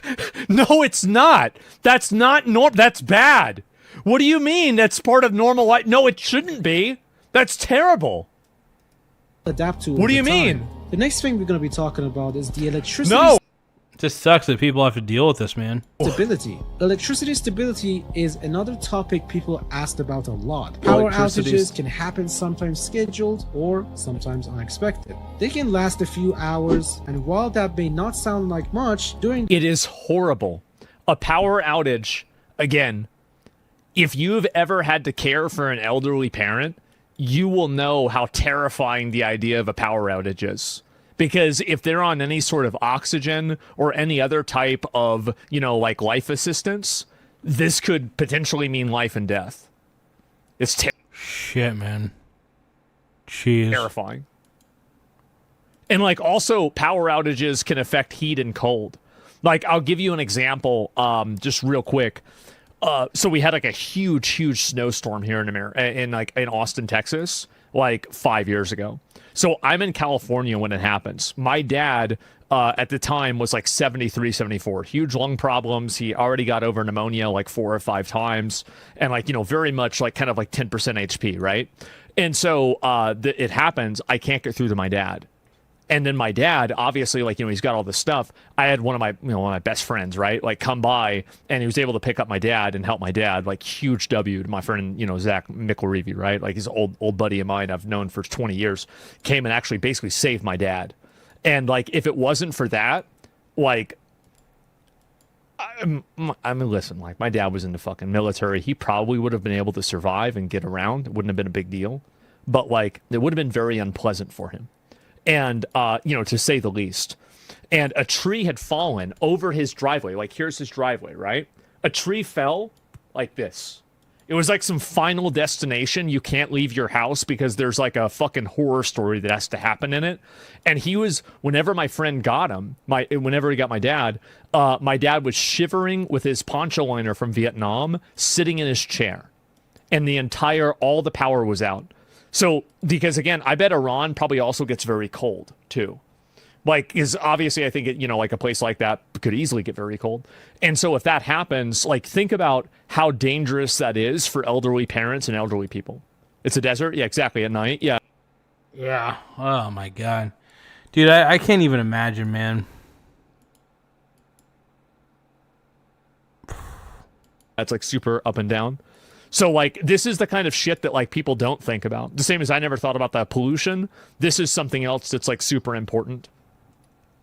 No, it's not. That's not that's bad. What do you mean? That's part of normal life. No, it shouldn't be. That's terrible. Adapt to. What do you over mean? time. The next thing we're going to be talking about is the electricity. No. It just sucks that people have to deal with this, man. Stability. Electricity stability is another topic people asked about a lot. Power outages can happen sometimes scheduled or sometimes unexpected. They can last a few hours, and while that may not sound like much, during it is horrible. A power outage, again, if you've ever had to care for an elderly parent, you will know how terrifying the idea of a power outage is. Because if they're on any sort of oxygen or any other type of, like life assistance, this could potentially mean life and death. It's shit, man. Jeez. Terrifying. And like also power outages can affect heat and cold. Like I'll give you an example, just real quick. So we had like a huge snowstorm here in America, in Austin, Texas, like 5 years ago. So I'm in California when it happens. My dad at the time was like 73, 74, huge lung problems. He already got over pneumonia like 4 or 5 times, and like, very much like kind of like 10% HP, right? And so it happens. I can't get through to my dad. And then my dad, obviously, like, he's got all this stuff. I had one of my best friends, right? Like, come by, and he was able to pick up my dad and help my dad. Like, huge W to my friend, Zach McElreevy, right? Like, he's an old buddy of mine I've known for 20 years. Came and actually basically saved my dad. And, like, if it wasn't for that, like, I mean, listen, like, my dad was in the fucking military. He probably would have been able to survive and get around. It wouldn't have been a big deal. But, like, it would have been very unpleasant for him. And, to say the least. And a tree had fallen over his driveway. Like, here's his driveway, right? A tree fell like this. It was like some Final Destination. You can't leave your house because there's like a fucking horror story that has to happen in it. And he was, whenever my friend got him, whenever he got my dad was shivering with his poncho liner from Vietnam, sitting in his chair. And all the power was out. So, because again, I bet Iran probably also gets very cold too. Like, is obviously, I think like a place like that could easily get very cold. And so if that happens, like, think about how dangerous that is for elderly parents and elderly people. It's a desert. Yeah, exactly. At night. Yeah. Yeah. Oh my God. Dude, I can't even imagine, man. That's like super up and down. So, like, this is the kind of shit that, like, people don't think about. The same as I never thought about that pollution. This is something else that's, like, super important.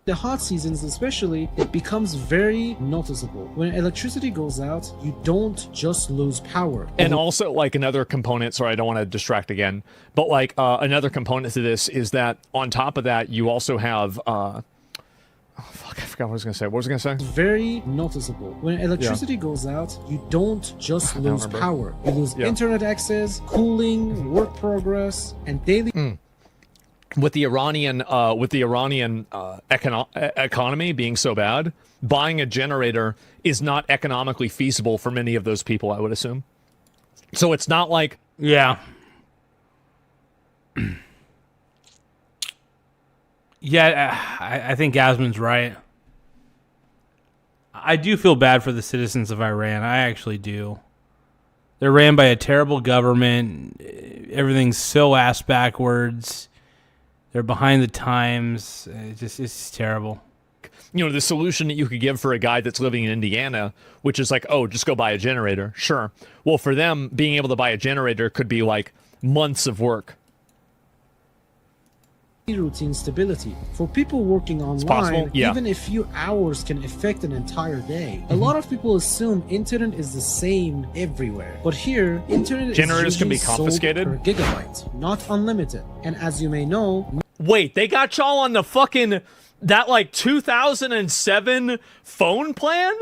The hot seasons especially, it becomes very noticeable. When electricity goes out, you don't just lose power. And also, like, another component, sorry, I don't want to distract again, but, like, another component to this is that on top of that, you also have... I forgot what I was going to say. What was I going to say? It's very noticeable. When electricity goes out, you don't just lose power. You lose internet access, cooling, work progress, and daily... With the Iranian economy being so bad, buying a generator is not economically feasible for many of those people, I would assume. So it's not like... Yeah. Yeah, I think Asmon's right. I do feel bad for the citizens of Iran. I actually do. They're ran by a terrible government. Everything's so ass backwards. They're behind the times. It's terrible. The solution that you could give for a guy that's living in Indiana, which is like, oh, just go buy a generator. Sure. Well, for them, being able to buy a generator could be like months of work. Routine stability. For people working online, even a few hours can affect an entire day. A lot of people assume internet is the same everywhere. But here, internet generators is can be sold confiscated per gigabyte, not unlimited. And as you may know... Wait, they got y'all on the fucking... that like 2007 phone plan?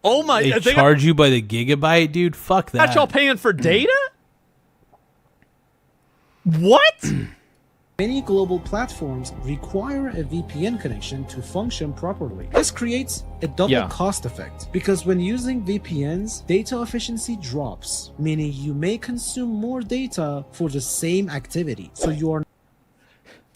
Oh my... They charge you by the gigabyte, dude? Fuck that. Got y'all paying for data? What? Many global platforms require a VPN connection to function properly. This creates a double cost effect because when using VPNs, data efficiency drops, meaning you may consume more data for the same activity. So you are...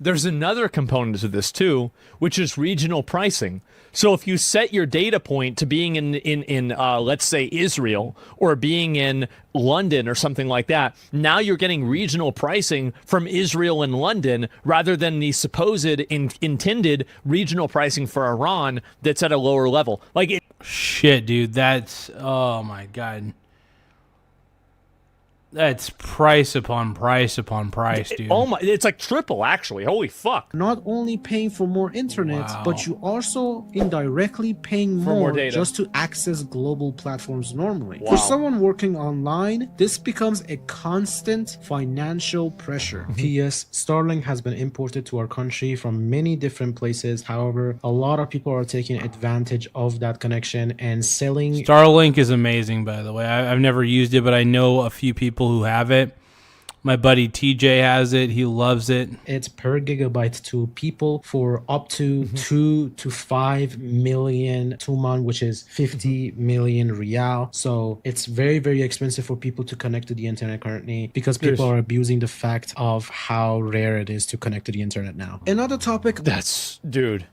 there's another component to this too, which is regional pricing. So if you set your data point to being in let's say Israel or being in London or something like that, now you're getting regional pricing from Israel and London rather than the supposed intended regional pricing for Iran that's at a lower level. Shit, dude, that's, oh my God. That's price upon price upon price, dude. Oh my, it's like triple actually. Holy fuck. Not only paying for more internet, but you also indirectly paying more data. just to access global platforms normally. Wow. For someone working online, this becomes a constant financial pressure. P.S. Starlink has been imported to our country from many different places. However, a lot of people are taking advantage of that connection and selling. Starlink is amazing, by the way. I've never used it, but I know a few people who have it. My buddy TJ has it. He loves it. It's per gigabyte to people for up to 2 to 5 million Tuman, which is 50 million Rial. So it's very, very expensive for people to connect to the internet currently because people are abusing the fact of how rare it is to connect to the internet now. Another topic. That's, dude.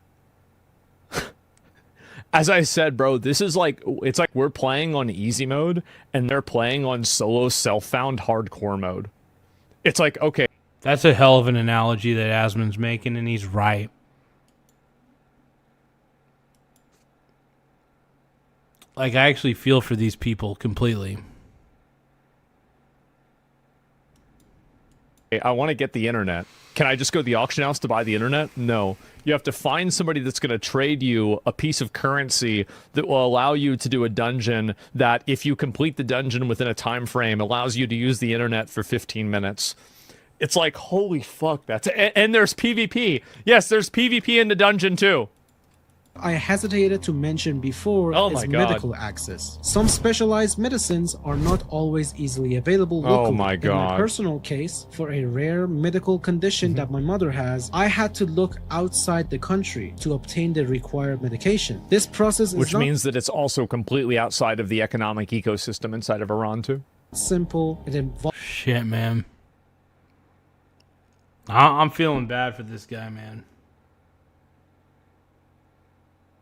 As I said, bro, this is like, it's like we're playing on easy mode and they're playing on solo self-found hardcore mode. It's like, okay. That's a hell of an analogy that Asmon's making, and he's right. Like, I actually feel for these people completely. I want to get the internet. Can I just go to the auction house to buy the internet? No. You have to find somebody that's going to trade you a piece of currency that will allow you to do a dungeon that, if you complete the dungeon within a time frame, allows you to use the internet for 15 minutes. It's like, holy fuck, and there's PvP. Yes, there's PvP in the dungeon too. I hesitated to mention before is medical access. Some specialized medicines are not always easily available locally. Oh my God. In my personal case, for a rare medical condition that my mother has, I had to look outside the country to obtain the required medication. This process is Which means that it's also completely outside of the economic ecosystem inside of Iran too. Simple. It involves... Shit, man. I'm feeling bad for this guy, man.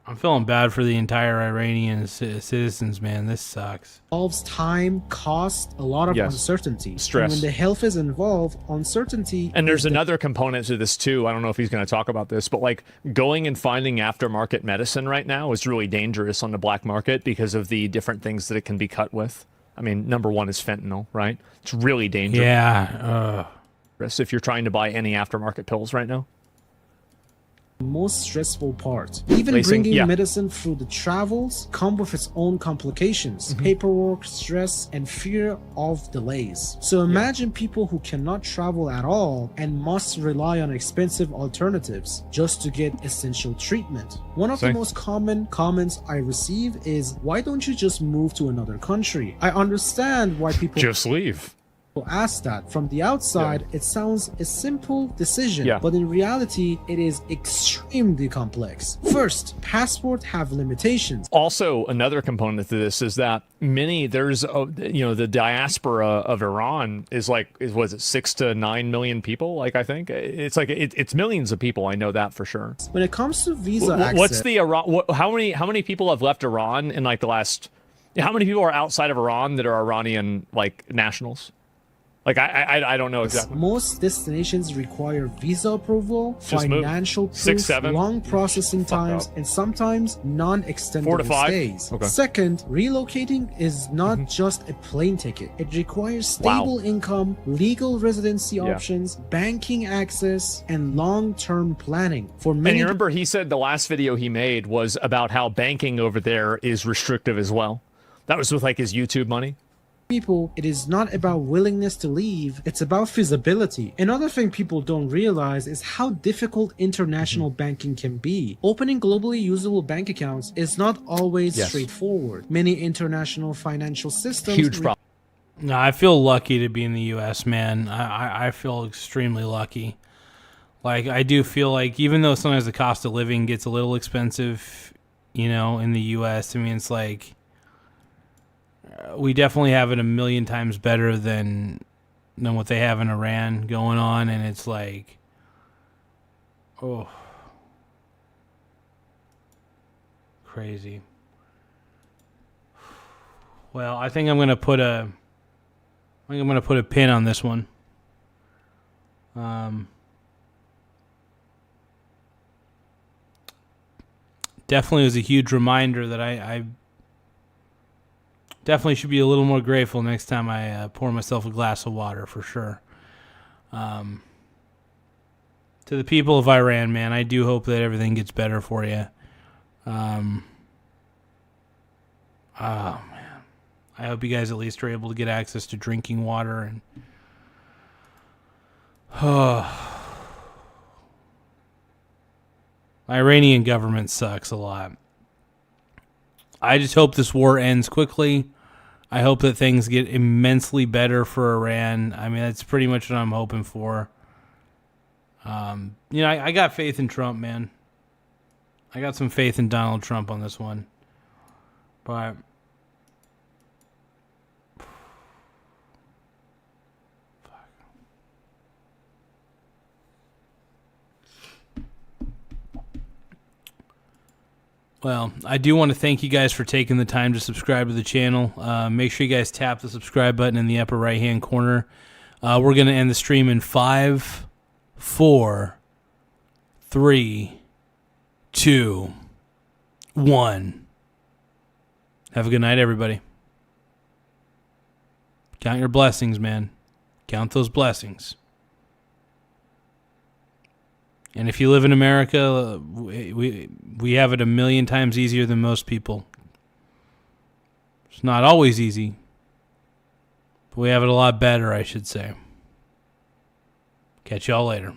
I'm feeling bad for the entire Iranian citizens, man. This sucks. Involves time, cost, a lot of uncertainty. Stress. And when the health is involved, uncertainty. And there's another component to this too. I don't know if he's going to talk about this, but like going and finding aftermarket medicine right now is really dangerous on the black market because of the different things that it can be cut with. I mean, number one is fentanyl, right? It's really dangerous. Yeah. If you're trying to buy any aftermarket pills right now. Most stressful part. Even bringing medicine through the travels come with its own complications, paperwork, stress, and fear of delays. So imagine people who cannot travel at all and must rely on expensive alternatives just to get essential treatment. One of the most common comments I receive is, why don't you just move to another country? I understand why people just leave. Ask that. From the outside, it sounds a simple decision, but in reality, it is extremely complex. First, passports have limitations. Also, another component to this is that there's the diaspora of Iran is was it 6 to 9 million people? Like, I think it's like it's millions of people. I know that for sure. When it comes to visa access, what's the Iran? How many people have left Iran in like the last? How many people are outside of Iran that are Iranian nationals? Like, I don't know exactly. Most destinations require visa approval, financial proof, long processing times, and sometimes non-extendable 4 to 5 stays. Okay. Second, relocating is not just a plane ticket. It requires stable income, legal residency options, banking access, and long-term planning. For many, and you remember he said the last video he made was about how banking over there is restrictive as well. That was with like his YouTube money. People, it is not about willingness to leave, it's about feasibility. Another thing people don't realize is how difficult international banking can be. Opening globally usable bank accounts is not always straightforward. Many international financial systems... Huge problem. No, I feel lucky to be in the U.S., man. I feel extremely lucky. Like, I do feel like, even though sometimes the cost of living gets a little expensive, in the U.S., I mean, it's like... we definitely have it a million times better than what they have in Iran going on, and it's like Oh. Crazy. Well, I think I'm going to put a pin on this one. Definitely was a huge reminder that I definitely should be a little more grateful next time I pour myself a glass of water, for sure. To the people of Iran, man, I do hope that everything gets better for you. Oh, man. I hope you guys at least are able to get access to drinking water. And Iranian government sucks a lot. I just hope this war ends quickly. I hope that things get immensely better for Iran. I mean, that's pretty much what I'm hoping for. I got faith in Trump, man. I got some faith in Donald Trump on this one. But well, I do want to thank you guys for taking the time to subscribe to the channel. Make sure you guys tap the subscribe button in the upper right-hand corner. We're going to end the stream in 5, 4, 3, 2, 1. Have a good night, everybody. Count your blessings, man. Count those blessings. And if you live in America, we have it a million times easier than most people. It's not always easy, but we have it a lot better, I should say. Catch y'all later.